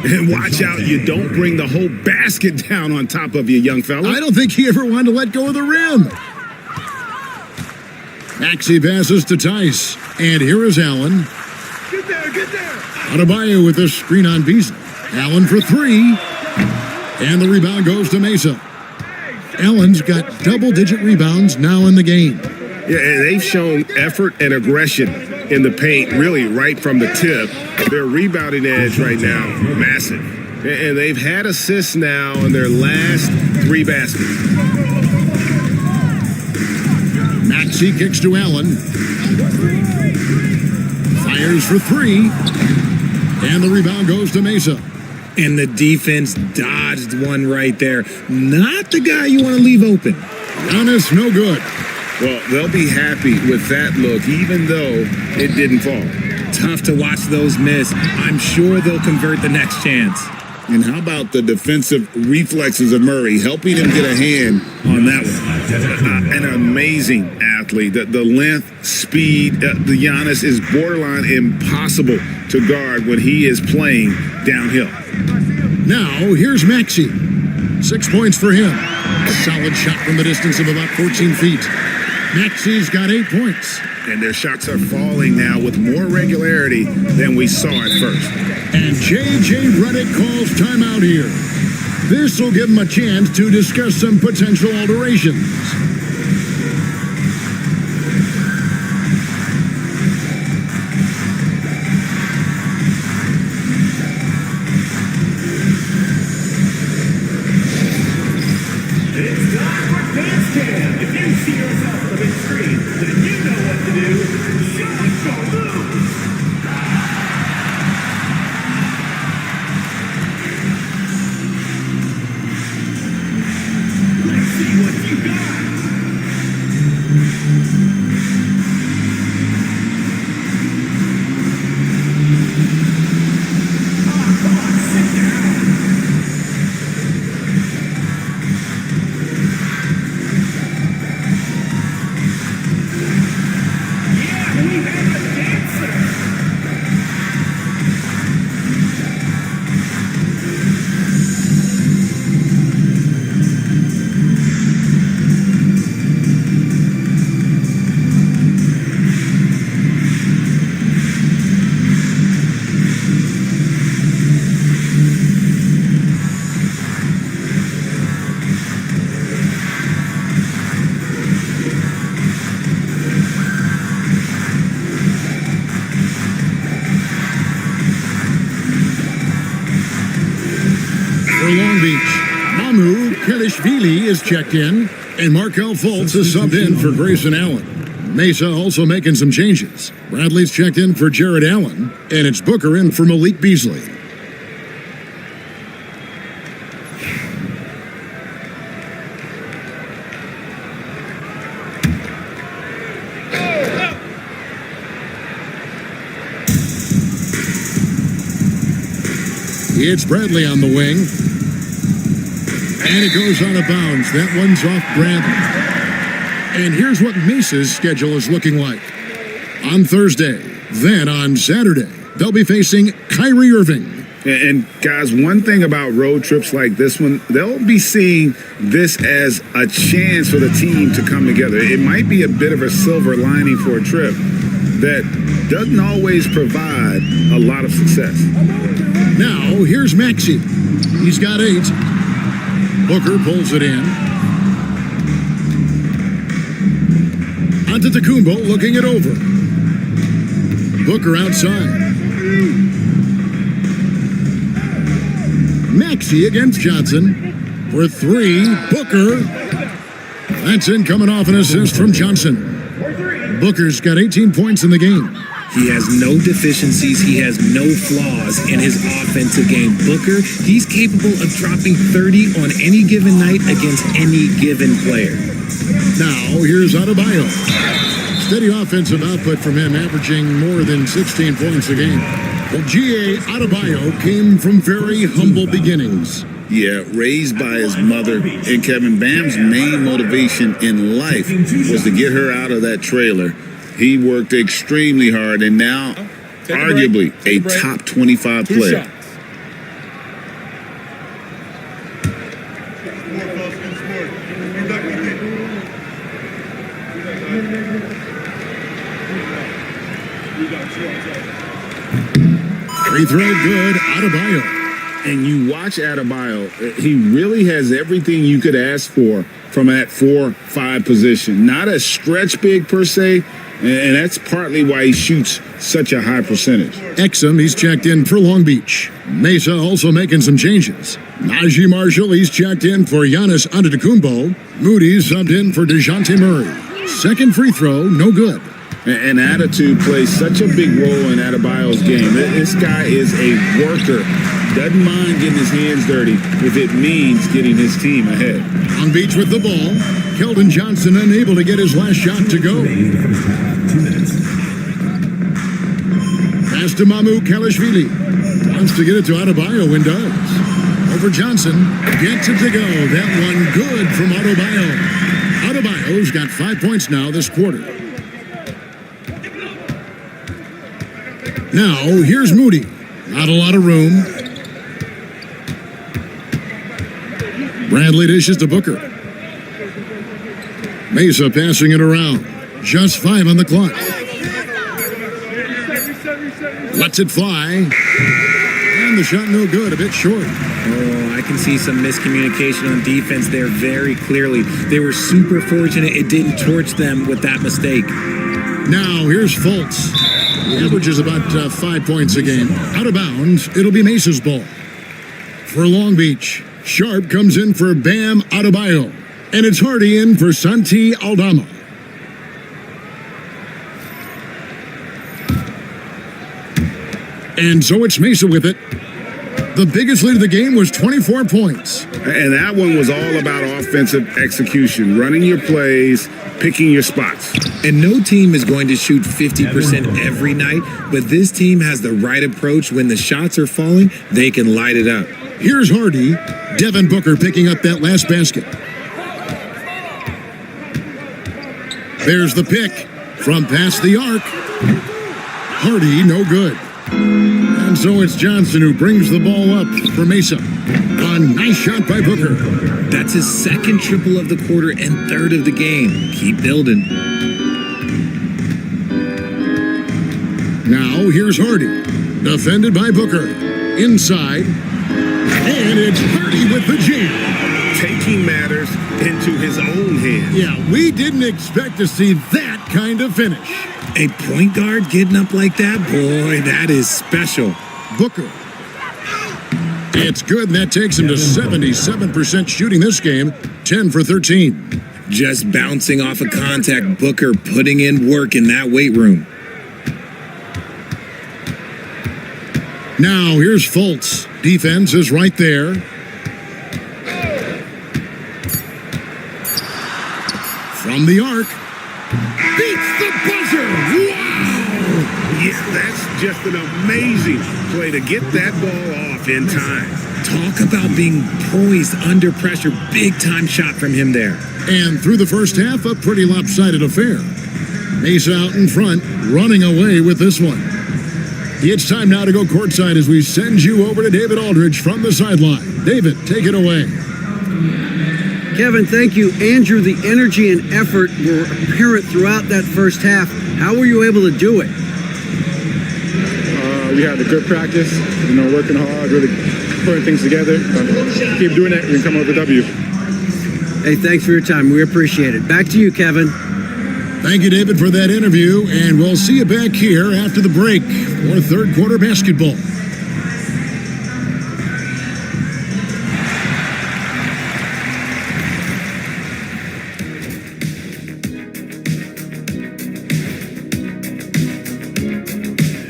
And watch out, you don't bring the whole basket down on top of you, young fella. I don't think he ever wanted to let go of the rim. Maxey passes to Tice. And here is Allen. Get there, get there. Adebayo with a screen on Beasley. Allen for 3. And the rebound goes to Mesa. Allen's got double-digit rebounds now in the game. Yeah, they've shown effort and aggression in the paint, really right from the tip. Their rebounding edge right now, massive. And they've had assists now in their last 3 baskets. Maxey kicks to Allen. Fires for 3. And the rebound goes to Mesa. And the defense dodged one right there. Not the guy you want to leave open. Giannis, no good. Well, they'll be happy with that look, even though it didn't fall. Tough to watch those miss. I'm sure they'll convert the next chance. And how about the defensive reflexes of Murray, helping him get a hand on that one? An amazing athlete. The length, speed, the Giannis is borderline impossible to guard when he is playing downhill. Now, here's Maxey. 6 points for him. A solid shot from the distance of about 14 feet. Maxey's got 8 points. And their shots are falling now with more regularity than we saw at first. And J.J. Redick calls timeout here. This will give him a chance to discuss some potential alterations. It's time for Dance Cam. If you see yourself on the big screen, then you know what to do. Show us your moves. For Long Beach, Mamu Kelishvili is checked in, and Markel Fultz is subbed in for Grayson Allen. Mesa also making some changes. Bradley's checked in for Jared Allen, and it's Booker in for Malik Beasley. It's Bradley on the wing. And it goes out of bounds. That one's off Bradley. And here's what Mesa's schedule is looking like. On Thursday, then on Saturday, they'll be facing Kyrie Irving. And guys, one thing about road trips like this one, they'll be seeing this as a chance for the team to come together. It might be a bit of a silver lining for a trip that doesn't always provide a lot of success. Now, here's Maxey. He's got 8. Booker pulls it in. Antetokounmpo looking it over. Booker outside. Maxey against Johnson for 3. Booker. That's in, coming off an assist from Johnson. Booker's got 18 points in the game. He has no deficiencies. He has no flaws in his offensive game. Booker, he's capable of dropping 30 on any given night against any given player. Now, here's Adebayo. Steady offensive output from him, averaging more than 16 points a game. Well, G.A. Adebayo came from very humble beginnings. Yeah, raised by his mother. And Kevin, Bam's main motivation in life was to get her out of that trailer. He worked extremely hard and now arguably a top 25 player. Free throw good, Adebayo. And you watch Adebayo, he really has everything you could ask for from that 4-5 position. Not a stretch big per se, and that's partly why he shoots such a high percentage. Exum, he's checked in for Long Beach. Mesa also making some changes. Najee Marshall, he's checked in for Giannis Antetokounmpo. Moody's subbed in for DeJounte Murray. Second free throw, no good. And attitude plays such a big role in Adebayo's game. This guy is a worker. Doesn't mind getting his hands dirty if it means getting his team ahead. Long Beach with the ball. Keldon Johnson unable to get his last shot to go. Pass to Mamu Kelishvili. Wants to get it to Adebayo and does. Over Johnson. Gets it to go. That one good from Adebayo. Adebayo's got 5 points now this quarter. Now, here's Moody. Not a lot of room. Bradley dishes to Booker. Mesa passing it around. Just 5 on the clock. Lets it fly. And the shot no good, a bit short. Oh, I can see some miscommunication on defense there very clearly. They were super fortunate it didn't torch them with that mistake. Now, here's Fultz. He averages about 5 points a game. Out of bounds, it'll be Mesa's ball. For Long Beach, Sharp comes in for Bam Adebayo. And it's Hardy in for Santi Aldama. And so it's Mesa with it. The biggest lead of the game was 24 points. And that one was all about offensive execution, running your plays, picking your spots. And no team is going to shoot 50% every night, but this team has the right approach. When the shots are falling, they can light it up. Here's Hardy. Devin Booker picking up that last basket. There's the pick from past the arc. Hardy, no good. And so it's Johnson who brings the ball up for Mesa. A nice shot by Booker. That's his second triple of the quarter and third of the game. Keep building. Now here's Hardy. Defended by Booker. Inside. And it's Hardy with the jam. Taking matters into his own hands. Yeah, we didn't expect to see that kind of finish. A point guard getting up like that? Boy, that is special. Booker. It's good, and that takes him to 77% shooting this game, 10 for 13. Just bouncing off of contact, Booker putting in work in that weight room. Now here's Fultz. Defense is right there. From the arc. Beats the buzzer. Wow! Yeah, that's just an amazing play to get that ball off in time. Talk about being poised under pressure. Big time shot from him there. And through the first half, a pretty lopsided affair. Mesa out in front, running away with this one. It's time now to go courtside as we send you over to David Aldridge from the sideline. David, take it away. Kevin, thank you. Andrew, the energy and effort were apparent throughout that first half. How were you able to do it? We had a good practice, working hard, really putting things together. Keep doing that, we can come up with a W. Hey, thanks for your time. We appreciate it. Back to you, Kevin. Thank you, David, for that interview, and we'll see you back here after the break for third quarter basketball.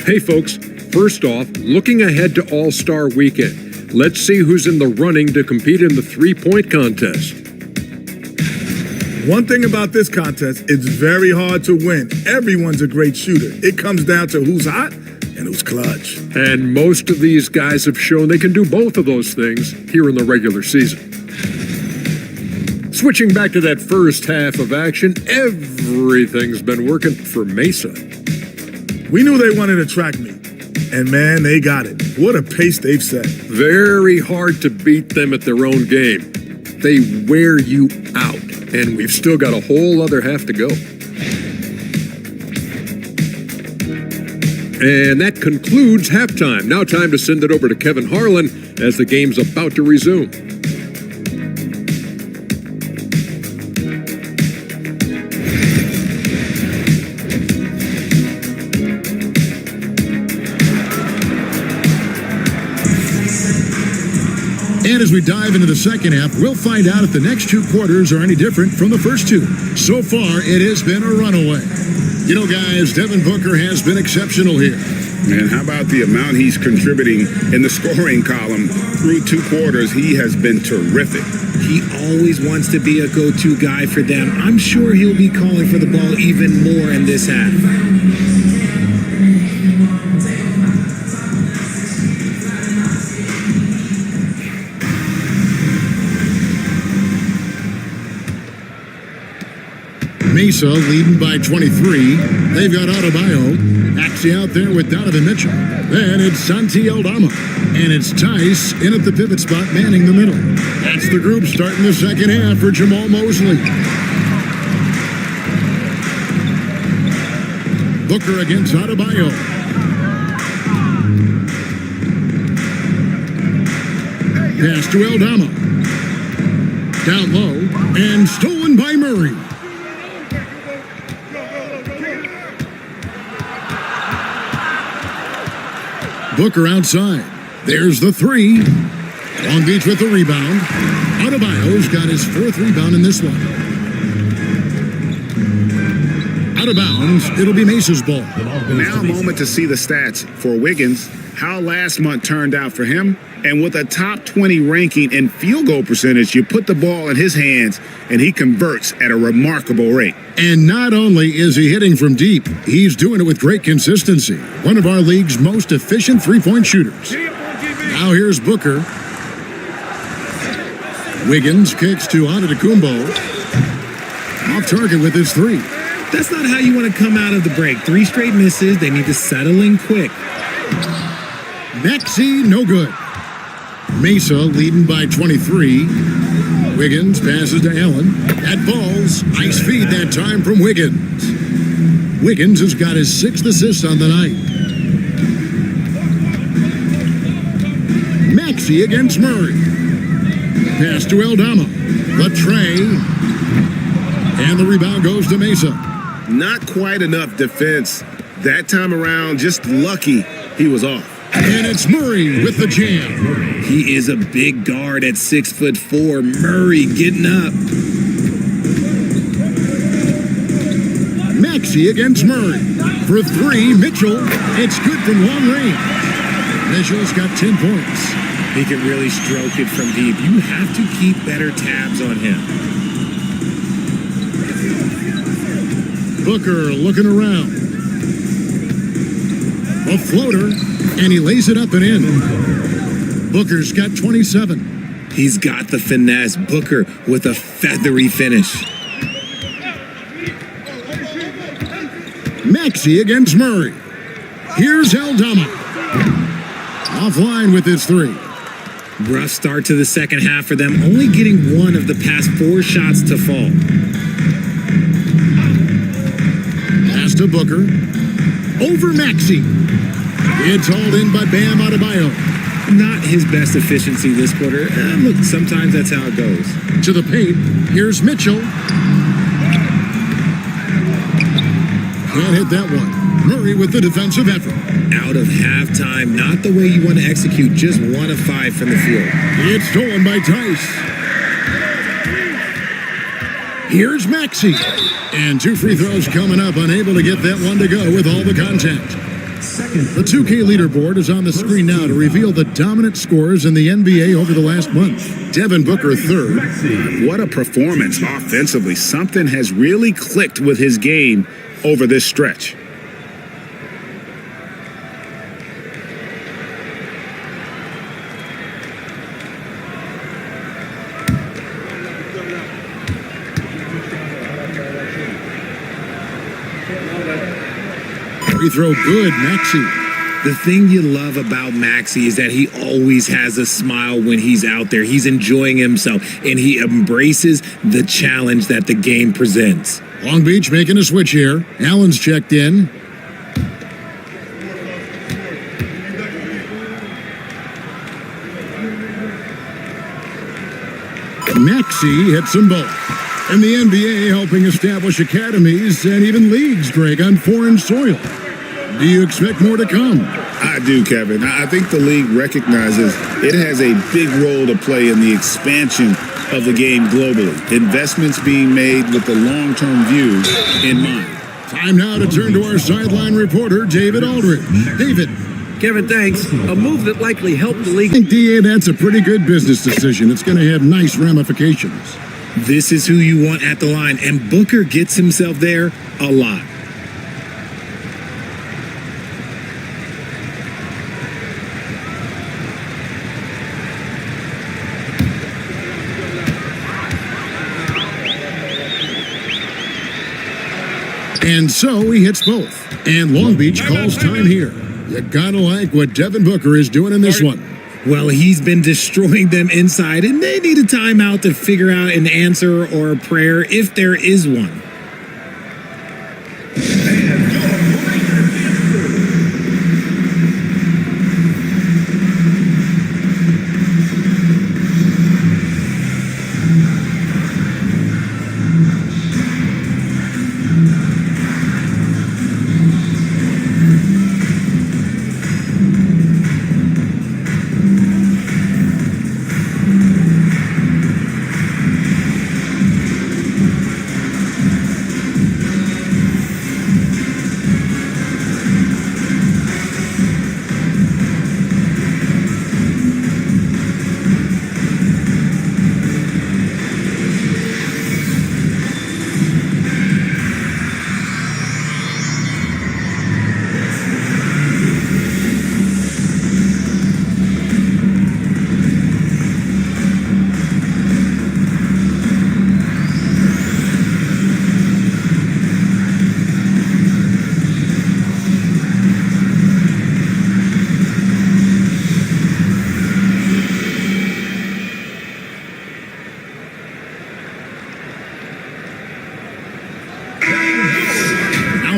Hey folks, first off, looking ahead to All-Star Weekend, let's see who's in the running to compete in the three-point contest. One thing about this contest, it's very hard to win. Everyone's a great shooter. It comes down to who's hot and who's clutch. And most of these guys have shown they can do both of those things here in the regular season. Switching back to that first half of action, everything's been working for Mesa. We knew they wanted a track meet, and man, they got it. What a pace they've set. Very hard to beat them at their own game. They wear you out, and we've still got a whole other half to go. And that concludes halftime. Now time to send it over to Kevin Harlan as the game's about to resume. And as we dive into the second half, we'll find out if the next two quarters are any different from the first two. So far, it has been a runaway. You know, guys, Devin Booker has been exceptional here. Man, how about the amount he's contributing in the scoring column through two quarters? He has been terrific. He always wants to be a go-to guy for them. I'm sure he'll be calling for the ball even more in this half. Mesa leading by 23. They've got Adebayo. Actually out there with Donovan Mitchell. Then it's Santi Aldama. And it's Tice in at the pivot spot manning the middle. That's the group starting the second half for Jamal Mosley. Booker against Adebayo. Pass to Aldama. Down low and stolen by Murray. Booker outside. There's the three. Long Beach with the rebound. Adebayo's got his fourth rebound in this one. Out of bounds. It'll be Mesa's ball. Now a moment to see the stats for Wiggins, how last month turned out for him. And with a top 20 ranking in field goal percentage, you put the ball in his hands and he converts at a remarkable rate. And not only is he hitting from deep, he's doing it with great consistency. One of our league's most efficient three-point shooters. Now here's Booker. Wiggins kicks to Antetokounmpo. Off target with his three. That's not how you want to come out of the break. 3 straight misses. They need to settle in quick. Maxey, no good. Mesa leading by 23. Wiggins passes to Allen. That falls. Nice feed that time from Wiggins. Wiggins has got his 6th assist on the night. Maxey against Murray. Pass to Aldama. Latre. And the rebound goes to Mesa. Not quite enough defense that time around. Just lucky he was off. And it's Murray with the jam. He is a big guard at 6'4". Murray getting up. Maxey against Murray. For three, Mitchell. It's good from long range. Mitchell's got 10 points. He can really stroke it from deep. You have to keep better tabs on him. Booker looking around. A floater, and he lays it up and in. Booker's got 27. He's got the finesse. Booker with a feathery finish. Maxey against Murray. Here's Aldama. Offline with his three. Rough start to the second half for them, only getting one of the past 4 shots to fall. Pass to Booker. Over Maxey. It's hauled in by Bam Adebayo. Not his best efficiency this quarter. Look, sometimes that's how it goes. To the paint. Here's Mitchell. Can't hit that one. Murray with the defensive effort. Out of halftime, not the way you want to execute, just 1 of 5 from the field. It's stolen by Tice. Here's Maxey. And 2 free throws coming up, unable to get that one to go with all the contact. The 2K leaderboard is on the screen now to reveal the dominant scores in the NBA over the last month. Devin Booker third. What a performance offensively. Something has really clicked with his game over this stretch. Free throw good, Maxey. The thing you love about Maxey is that he always has a smile when he's out there. He's enjoying himself, and he embraces the challenge that the game presents. Long Beach making a switch here. Allen's checked in. Maxey hits them both. And the NBA helping establish academies and even leagues, Greg, on foreign soil. Do you expect more to come? I do, Kevin. I think the league recognizes it has a big role to play in the expansion of the game globally. Investments being made with the long-term view in mind. Time now to turn to our sideline reporter, David Aldridge. David. Kevin, thanks. A move that likely helped the league. I think, DA, that's a pretty good business decision. It's going to have nice ramifications. This is who you want at the line, and Booker gets himself there a lot. And so he hits both. And Long Beach calls time here. You gotta like what Devin Booker is doing in this one. Well, he's been destroying them inside, and they need a timeout to figure out an answer or a prayer if there is one.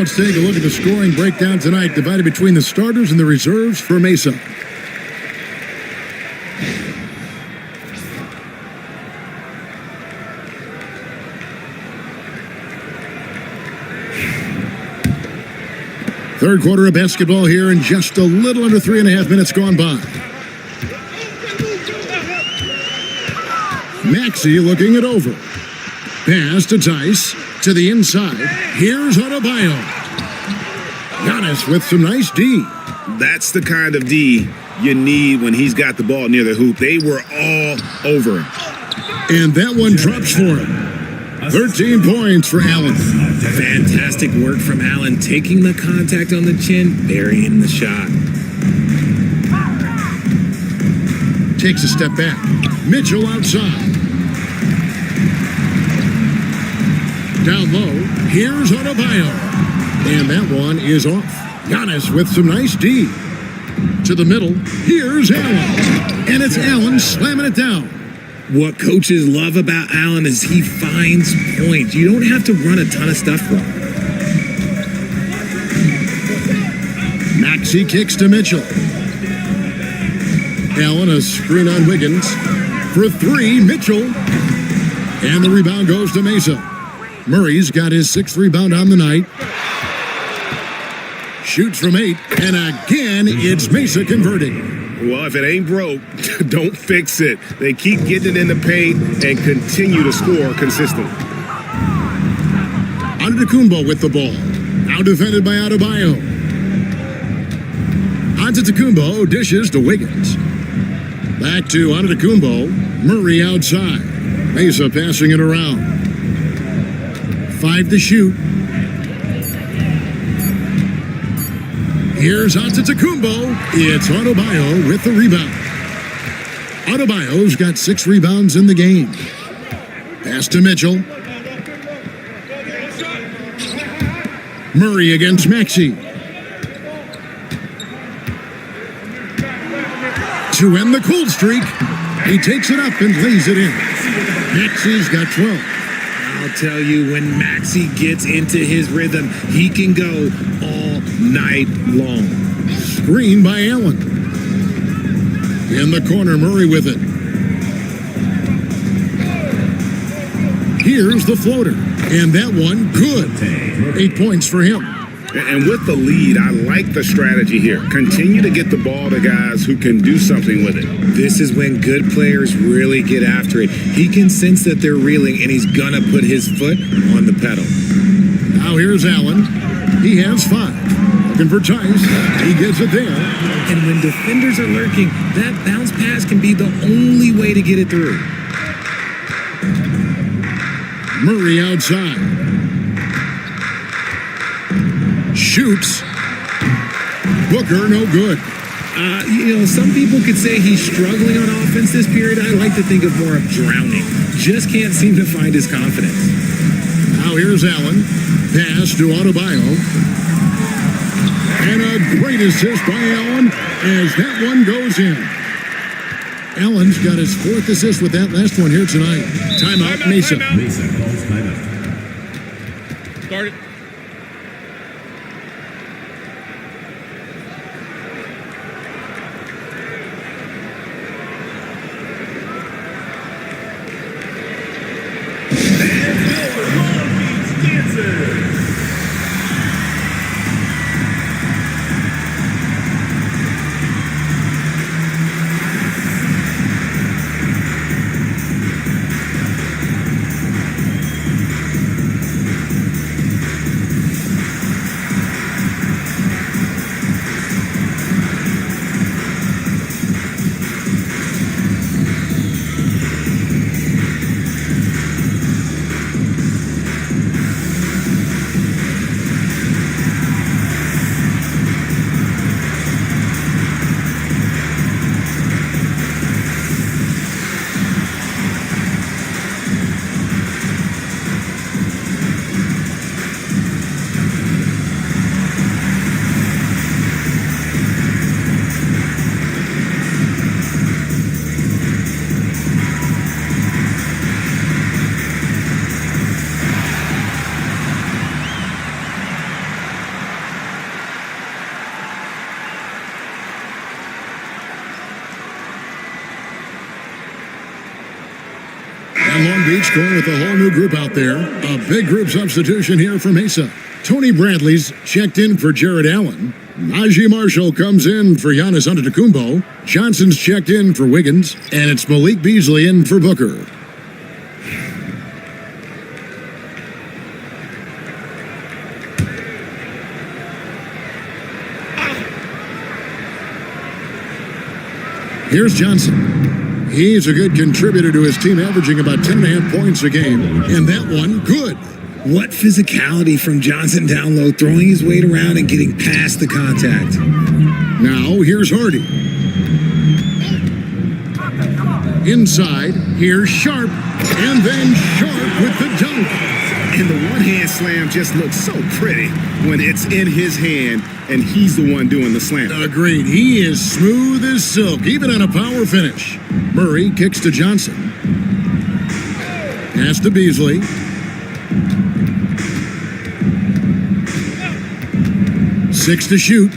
Let's take a look at the scoring breakdown tonight, divided between the starters and the reserves for Mesa. Third quarter of basketball here, and just a little under 3.5 minutes gone by. Maxey looking it over. Pass to Tice, to the inside. Here's Adebayo. Giannis with some nice D. That's the kind of D you need when he's got the ball near the hoop. They were all over him. And that one drops for him. 13 points for Allen. Fantastic work from Allen, taking the contact on the chin, burying the shot. Takes a step back. Mitchell outside. Down low, here's Adebayo. And that one is off. Giannis with some nice D. To the middle, here's Allen. And it's Allen slamming it down. What coaches love about Allen is he finds points. You don't have to run a ton of stuff for him. Maxey kicks to Mitchell. Allen, a screen on Wiggins. For three, Mitchell. And the rebound goes to Mesa. Murray's got his 6th rebound on the night. Shoots from 8. And again, it's Mesa converting. Well, if it ain't broke, don't fix it. They keep getting it in the paint and continue to score consistently. Antetokounmpo with the ball. Now defended by Adebayo. Antetokounmpo dishes to Wiggins. Back to Antetokounmpo. Murray outside. Mesa passing it around. 5 to shoot. Here's Antetokounmpo. It's Adebayo with the rebound. Adebayo's got 6 rebounds in the game. Pass to Mitchell. Murray against Maxey. To end the cold streak, he takes it up and lays it in. Maxey's got 12. I'll tell you, when Maxey gets into his rhythm, he can go all night long. Screen by Allen. In the corner, Murray with it. Here's the floater. And that one, good. 8 points for him. And with the lead, I like the strategy here. Continue to get the ball to guys who can do something with it. This is when good players really get after it. He can sense that they're reeling, and he's going to put his foot on the pedal. Now here's Allen. He has 5. Looking for Tice. He gets it there. And when defenders are lurking, that bounce pass can be the only way to get it through. Murray outside. Shoots. Booker, no good. Some people could say he's struggling on offense this period. I like to think of more of drowning. Just can't seem to find his confidence. Now here's Allen. Pass to Adebayo. And a great assist by Allen as that one goes in. Allen's got his 4th assist with that last one here tonight. Timeout, Mesa. Mesa calls timeout. Start it. And Long Beach going with a whole new group out there. A big group substitution here for Mesa. Tony Bradley's checked in for Jared Allen. Najee Marshall comes in for Giannis Antetokounmpo. Johnson's checked in for Wiggins. And it's Malik Beasley in for Booker. Here's Johnson. He's a good contributor to his team, averaging about 10.5 points a game. And that one, good. What physicality from Johnson down low, throwing his weight around and getting past the contact. Now, here's Hardy. Inside, here's Sharp, and then Sharp with the dunk. And the one-hand slam just looks so pretty when it's in his hand and he's the one doing the slam. Agreed. He is smooth as silk, even on a power finish. Murray kicks to Johnson. Pass to Beasley. Six to shoot.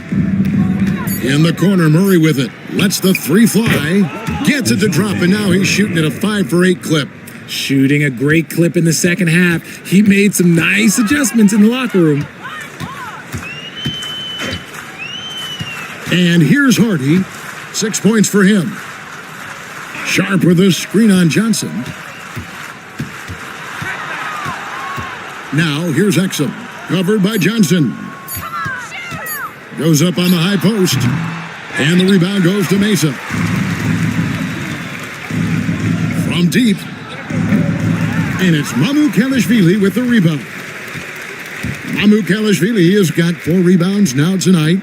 In the corner, Murray with it. Lets the three fly. Gets it to drop, and now he's shooting at a 5 for 8 clip. Shooting a great clip in the second half. He made some nice adjustments in the locker room. And here's Hardy. 6 points for him. Sharp with a screen on Johnson. Now here's Exum. Covered by Johnson. Goes up on the high post. And the rebound goes to Mesa. From deep. And it's Mamu Kalashvili with the rebound. Mamu Kalashvili has got 4 rebounds now tonight.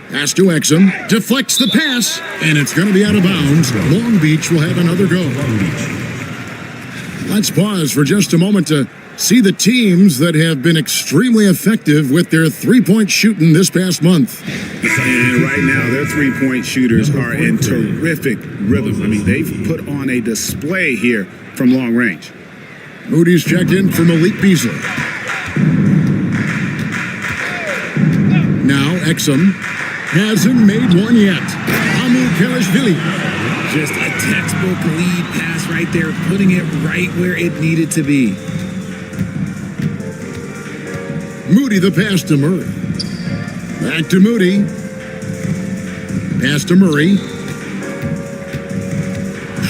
Pass to Exum. Deflects the pass. And it's going to be out of bounds. Long Beach will have another go. Let's pause for just a moment to see the teams that have been extremely effective with their three-point shooting this past month. And right now, their three-point shooters are in terrific rhythm. I mean, they've put on a display here from long range. Moody's checked in for Malik Beasley. Now Exum hasn't made one yet. Mamu Kalashvili. Just a textbook lead pass right there, putting it right where it needed to be. Moody the pass to Murray. Back to Moody. Pass to Murray.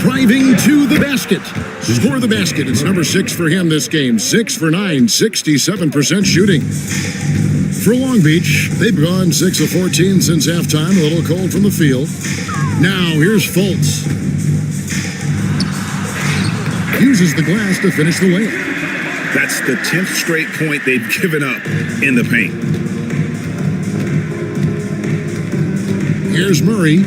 Driving to the basket. Score the basket. It's number 6 for him this game. 6 for 9, 67% shooting. For Long Beach, they've gone 6 of 14 since halftime. A little cold from the field. Now here's Fultz. Uses the glass to finish the layup. That's the 10th straight point they've given up in the paint. Here's Murray.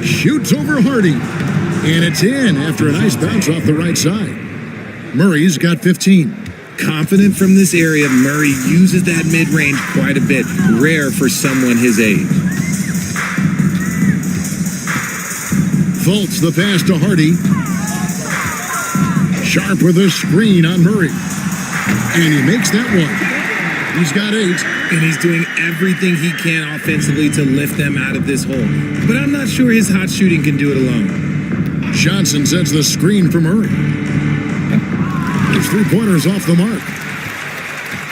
Shoots over Hardy. And it's in after a nice bounce off the right side. Murray's got 15. Confident from this area, Murray uses that mid-range quite a bit. Rare for someone his age. Fultz the pass to Hardy. Sharp with a screen on Murray. And he makes that one. He's got 8. And he's doing everything he can offensively to lift them out of this hole. But I'm not sure his hot shooting can do it alone. Johnson sets the screen for Murray. His three-pointers off the mark.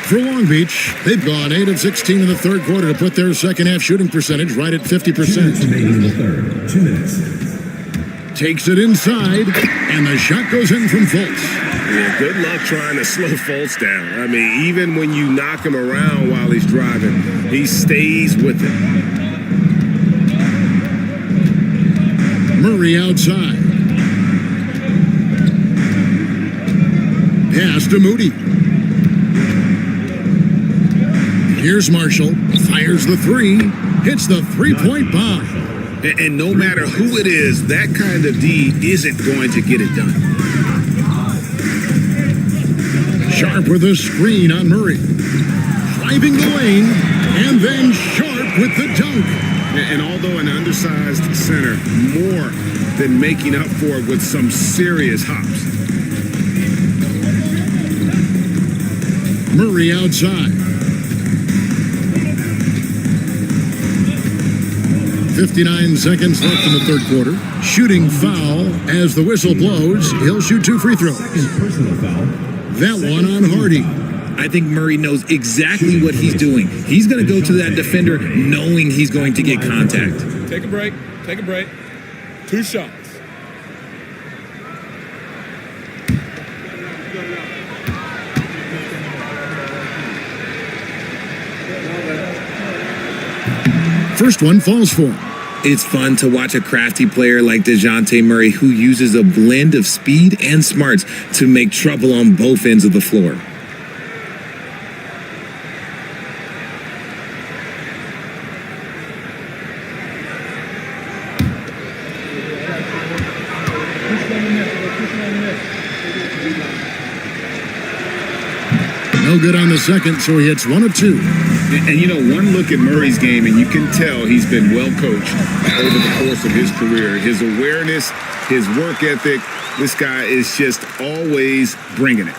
For Long Beach, they've gone 8 of 16 in the third quarter to put their second half shooting percentage right at 50%. Remaining in the third. 2 minutes. Takes it inside, and the shot goes in from Fultz. Yeah, good luck trying to slow Fultz down. I mean, even when you knock him around while he's driving, he stays with it. Murray outside. Pass to Moody. Here's Marshall. Fires the 3. Hits the three-point bomb. And no matter who it is, that kind of D isn't going to get it done. Sharp with a screen on Murray. Driving the lane, and then Sharp with the dunk. And although an undersized center, more than making up for it with some serious hops. Murray outside. 59 seconds left in the third quarter. Shooting foul as the whistle blows. He'll shoot 2 free throws. Personal foul. That one on Hardy. I think Murray knows exactly what he's doing. He's going to go to that defender knowing he's going to get contact. Take a break. Take a break. 2 shots. First one falls for him. It's fun to watch a crafty player like DeJounte Murray who uses a blend of speed and smarts to make trouble on both ends of the floor. No good on the second, so he hits 1 of 2. And you know, one look at Murray's game, and you can tell he's been well coached over the course of his career. His awareness, his work ethic, this guy is just always bringing it.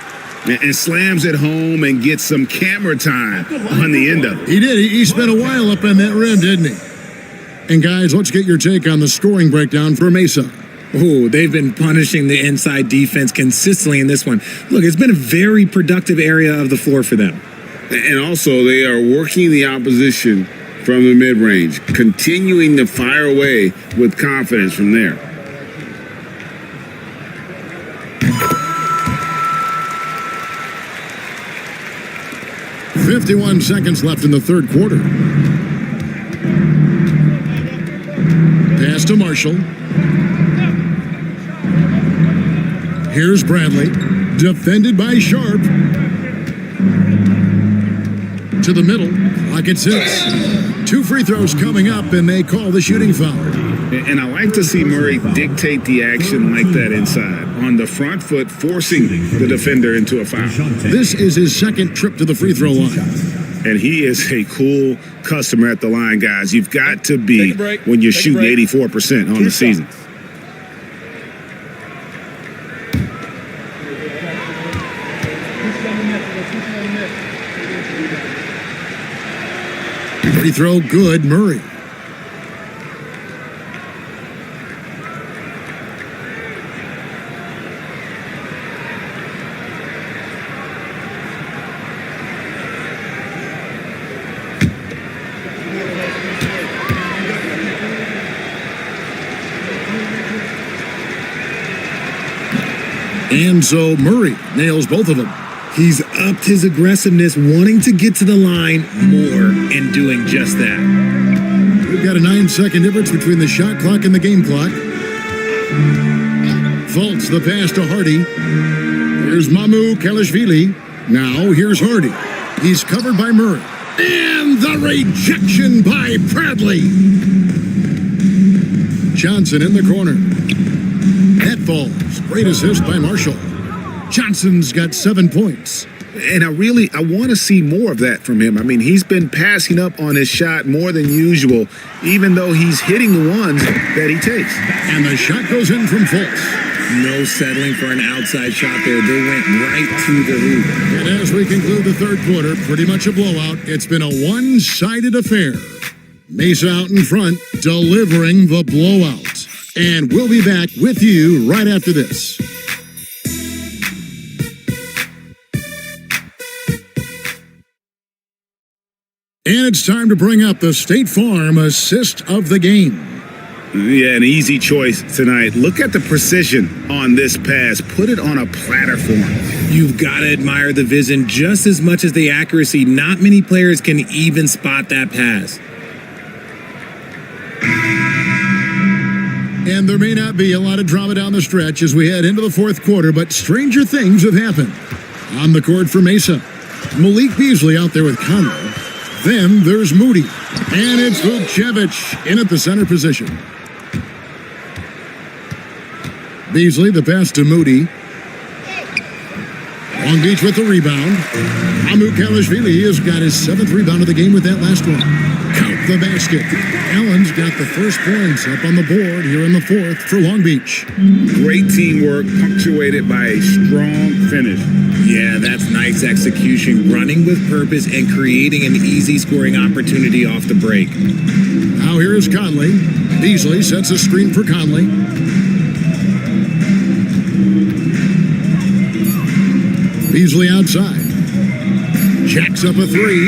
And slams it home and gets some camera time on the end of it. He did. He spent a while up on that rim, didn't he? And guys, let's get your take on the scoring breakdown for Mesa. Oh, they've been punishing the inside defense consistently in this one. Look, it's been a very productive area of the floor for them. And also, they are working the opposition from the mid-range, continuing to fire away with confidence from there. "51 seconds left in the third quarter. Pass to Marshall. Here's Bradley, defended by Sharp. To the middle, clock at 6. 2 free throws coming up, and they call the shooting foul. And I like to see Murray dictate the action like that inside, on the front foot, forcing the defender into a foul. This is his second trip to the free throw line. And he is a cool customer at the line, guys. You've got to be when you're shooting 84% on the season. Free throw good, Murray. And so Murray nails both of them. He's upped his aggressiveness, wanting to get to the line more and doing just that. We've got a 9-second difference between the shot clock and the game clock. Faults the pass to Hardy. Here's Mamu Kalashvili. Now here's Hardy. He's covered by Murray. And the rejection by Bradley. Johnson in the corner. That falls. Great assist by Marshall. Johnson's got 7 points. And I want to see more of that from him. I mean, he's been passing up on his shot more than usual, even though he's hitting the ones that he takes. And the shot goes in from Fultz. No settling for an outside shot there. They went right to the hoop. And as we conclude the third quarter, pretty much a blowout. It's been a one-sided affair. Mesa out in front, delivering the blowout. And we'll be back with you right after this. And it's time to bring up the State Farm assist of the game. Yeah, an easy choice tonight. Look at the precision on this pass. Put it on a platter for him. You've got to admire the vision just as much as the accuracy. Not many players can even spot that pass. And there may not be a lot of drama down the stretch as we head into the fourth quarter, but stranger things have happened. On the court for Mesa, Malik Beasley out there with Conroe. Then there's Moody. And it's Vukcevic in at the center position. Beasley, the pass to Moody. Long Beach with the rebound. Mamu Kalashvili has got his 7th rebound of the game with that last one. Count the basket. Allen's got the first points up on the board here in the fourth for Long Beach. Great teamwork punctuated by a strong finish. Yeah, that's nice execution, running with purpose and creating an easy scoring opportunity off the break. Now here is Conley. Beasley sets a screen for Conley. Beasley outside. Jacks up a three.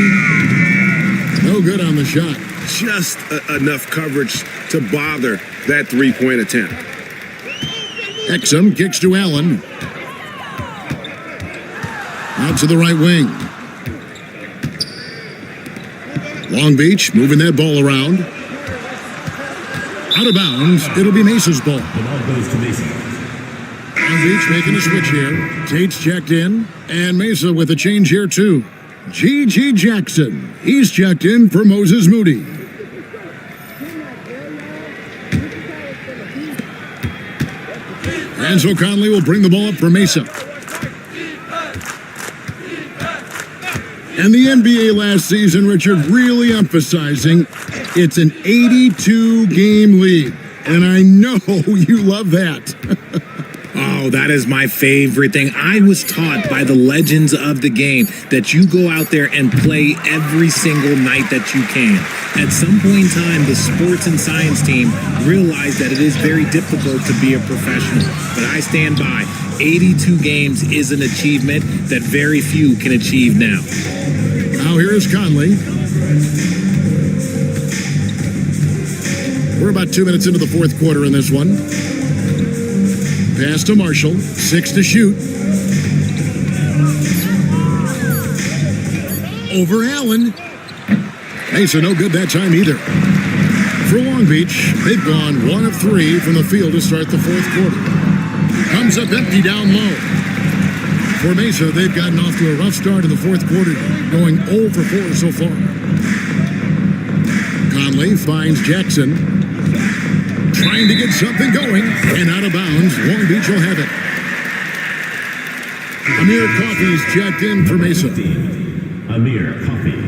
No good on the shot. Just enough coverage to bother that three-point attempt. Exum kicks to Allen. Out to the right wing. Long Beach moving that ball around. Out of bounds. It'll be Mesa's ball. The ball goes to Mesa. Long Beach making a switch here. Tate's checked in. And Mesa with a change here too. G.G. Jackson. He's checked in for Moses Moody. And so Conley will bring the ball up for Mesa. And the NBA last season, Richard, really emphasizing it's an 82-game league. And I know you love that. Oh, that is my favorite thing. I was taught by the legends of the game that you go out there and play every single night that you can. At some point in time, the sports and science team realized that it is very difficult to be a professional. But I stand by. 82 games is an achievement that very few can achieve now. Now here is Conley. We're about 2 minutes into the fourth quarter in this one. Pass to Marshall. 6 to shoot. Over Allen. Mesa no good that time either. For Long Beach, they've gone 1 of 3 from the field to start the fourth quarter. Comes up empty down low. For Mesa, they've gotten off to a rough start in the fourth quarter, going 0 for 4 so far. Conley finds Jackson. Trying to get something going, and out of bounds. Long Beach will have it. Amir Coffey is checked in for Mesa. Amir Coffey.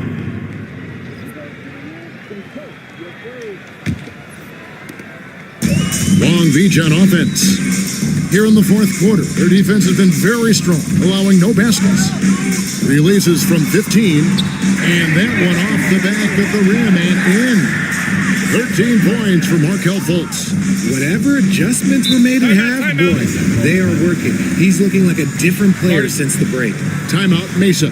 Long Beach on offense. Here in the fourth quarter, their defense has been very strong, allowing no baskets. Releases from 15, and that one off the back of the rim and in. 13 points for Markelle Fultz. Whatever adjustments were made at half, boy, they are working. He's looking like a different player since the break. Timeout, Mesa.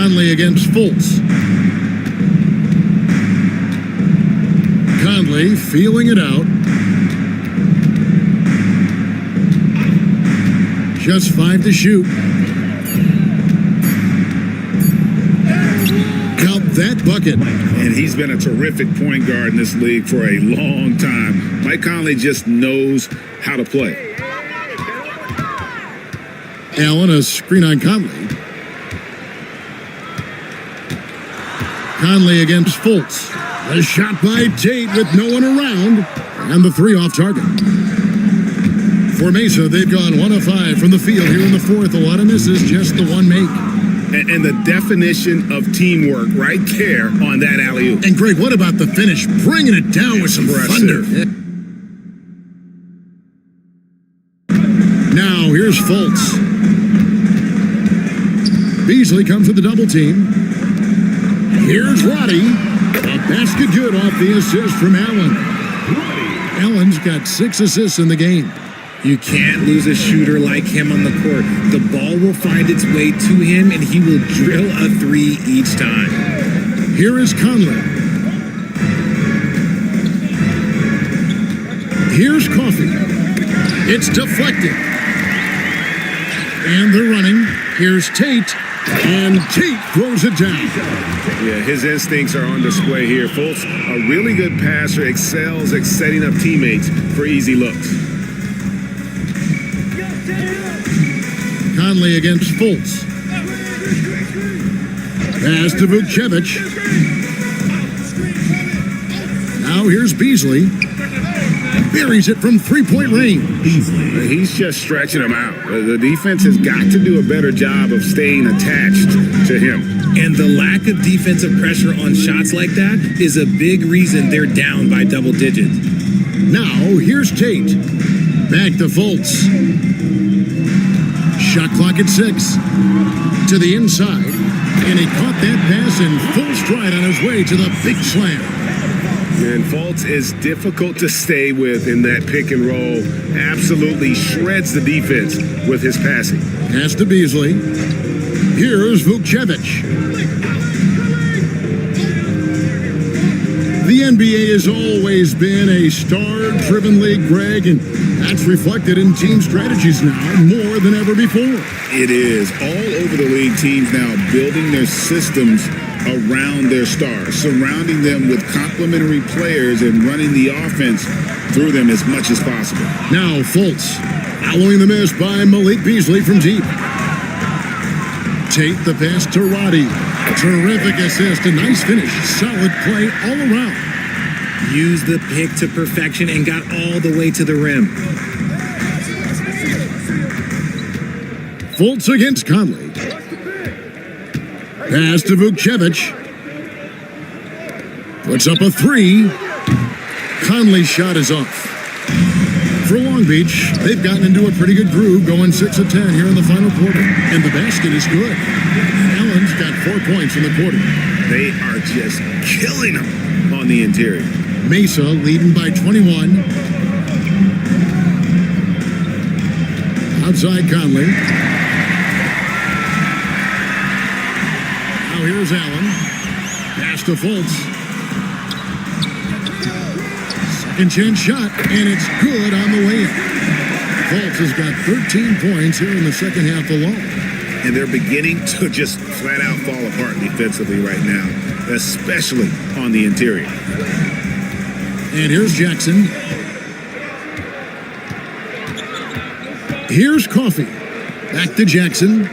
Conley against Fultz. Conley feeling it out. Just 5 to shoot. Count that bucket. And he's been a terrific point guard in this league for a long time. Mike Conley just knows how to play. Allen, a screen on Conley. Conley against Fultz. A shot by Tate with no one around. And the 3 off target. For Mesa, they've gone 1 of 5 from the field here in the 4th. A lot of misses, just the 1 make. And the definition of teamwork right there on that alley-oop. And Greg, what about the finish? Bringing it down with some thunder. Now, here's Fultz. Beasley comes with the double team. Here's Roddy. A basket good off the assist from Allen. Allen's got 6 assists in the game. You can't lose a shooter like him on the court. The ball will find its way to him, and he will drill a 3 each time. Here is Conley. Here's Coffey. It's deflected. And they're running. Here's Tate. And Tate throws it down. Yeah, his instincts are on display here. Fultz, a really good passer, excels at setting up teammates for easy looks. Conley against Fultz. Pass to Vukcevic. Now here's Beasley. Buries it from 3-point range. He's just stretching him out. The defense has got to do a better job of staying attached to him. And the lack of defensive pressure on shots like that is a big reason they're down by double digits. Now here's Tate. Back to Fultz. Shot clock at 6. To the inside. And he caught that pass in full stride on his way to the big slam. And Fultz is difficult to stay with in that pick and roll. Absolutely shreds the defense with his passing. Pass to Beasley. Here's Vukcevic. The NBA has always been a star-driven league, Greg, and that's reflected in team strategies now more than ever before. It is. All over the league, teams now building their systems around their stars, surrounding them with complementary players and running the offense through them as much as possible. Now Fultz, following the miss by Malik Beasley from deep. Tate the pass to Roddy. A terrific assist, a nice finish, solid play all around. Used the pick to perfection and got all the way to the rim. Fultz against Conley. Pass to Vukcevic. Puts up a 3. Conley's shot is off. For Long Beach, they've gotten into a pretty good groove, going 6 of 10 here in the final quarter. And the basket is good. Allen's got 4 points in the quarter. They are just killing them on the interior. Mesa leading by 21. Outside Conley. Now here's Allen. Pass to Fultz. Second chance shot, and it's good on the way in. Fultz has got 13 points here in the second half alone. And they're beginning to just flat out fall apart defensively right now, especially on the interior. And here's Jackson. Here's Coffey. Back to Jackson.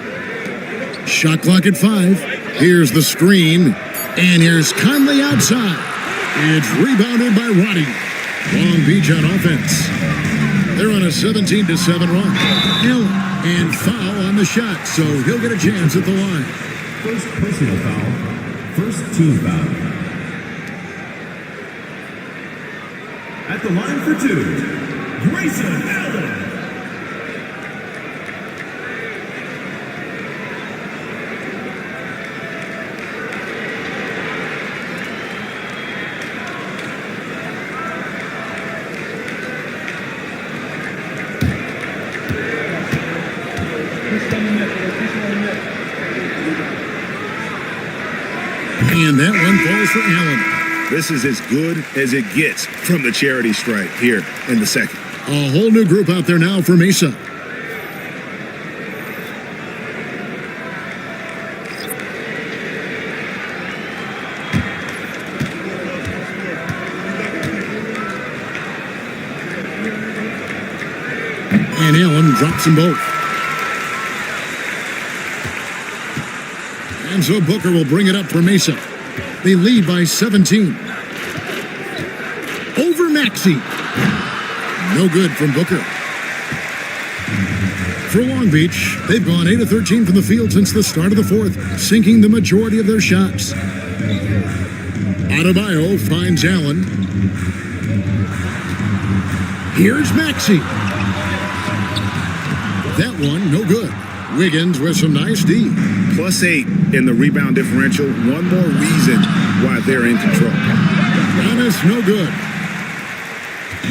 Shot clock at 5. Here's the screen. And here's Conley outside. It's rebounded by Roddy. Long Beach on offense. They're on a 17-7 run. Allen and foul on the shot, so he'll get a chance at the line. First personal foul. First team foul. At the line for 2, Grayson Allen. And that one falls for Allen. This is as good as it gets from the charity stripe here in the second. A whole new group out there now for Mesa. And Allen drops them both. And so Booker will bring it up for Mesa. They lead by 17. Over Maxey. No good from Booker. For Long Beach, they've gone 8 of 13 from the field since the start of the fourth, sinking the majority of their shots. Adebayo finds Allen. Here's Maxey. That one, no good. Wiggins with some nice D. +8 in the rebound differential. One more reason why they're in control. Giannis, no good.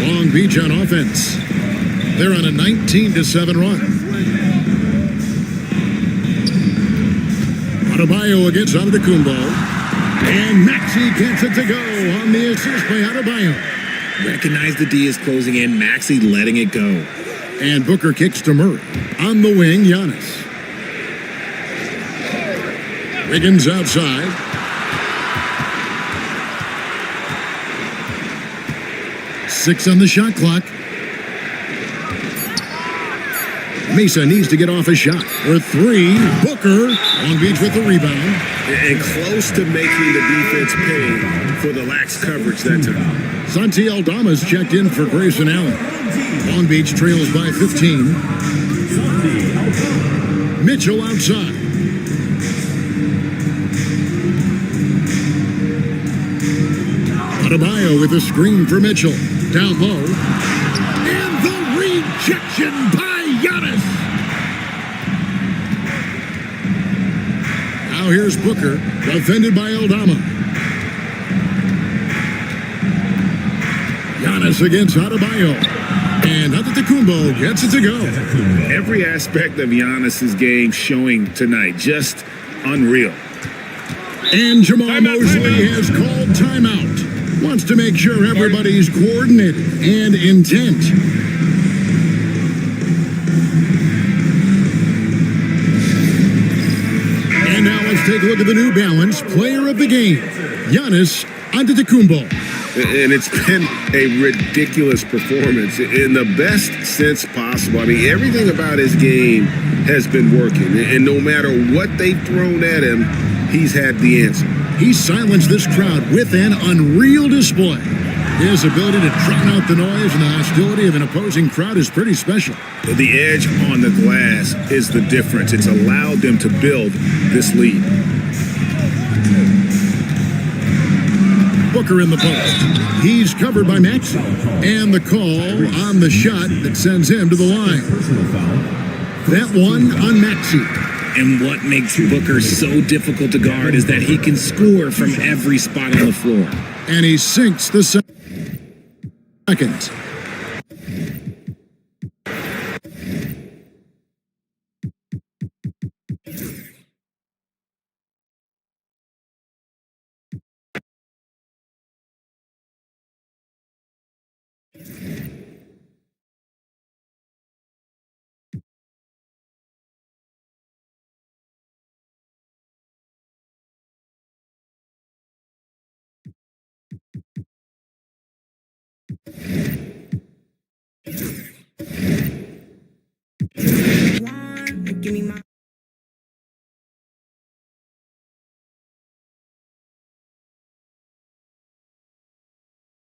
Long Beach on offense. They're on a 19-7 run. Adebayo against Antetokounmpo. And Maxey gets it to go on the assist by Adebayo. Recognize the D is closing in. Maxey letting it go. And Booker kicks to Murray. On the wing, Giannis. Wiggins outside. Six on the shot clock. Mesa needs to get off a shot. For three, Booker. Long Beach with the rebound. And close to making the defense pay for the lax coverage that time. Santi Aldama's checked in for Grayson Allen. Long Beach trails by 15. Mitchell outside. Adebayo with a screen for Mitchell. Down low. And the rejection by Giannis. Now here's Booker, defended by Aldama. Giannis against Adebayo. And Antetokounmpo gets it to go. Every aspect of Giannis's game showing tonight. Just unreal. And Jamal Mosley has called timeout. Wants to make sure everybody's coordinated and intent. And now let's take a look at the New Balance player of the game, Giannis Antetokounmpo. And it's been a ridiculous performance in the best sense possible. I mean, everything about his game has been working. And no matter what they've thrown at him, he's had the answer. He silenced this crowd with an unreal display. His ability to drown out the noise and the hostility of an opposing crowd is pretty special. The edge on the glass is the difference. It's allowed them to build this lead. Booker in the post. He's covered by Maxey. And the call on the shot that sends him to the line. That one on Maxey. And what makes Booker so difficult to guard is that he can score from every spot on the floor. And he sinks the second. Give me my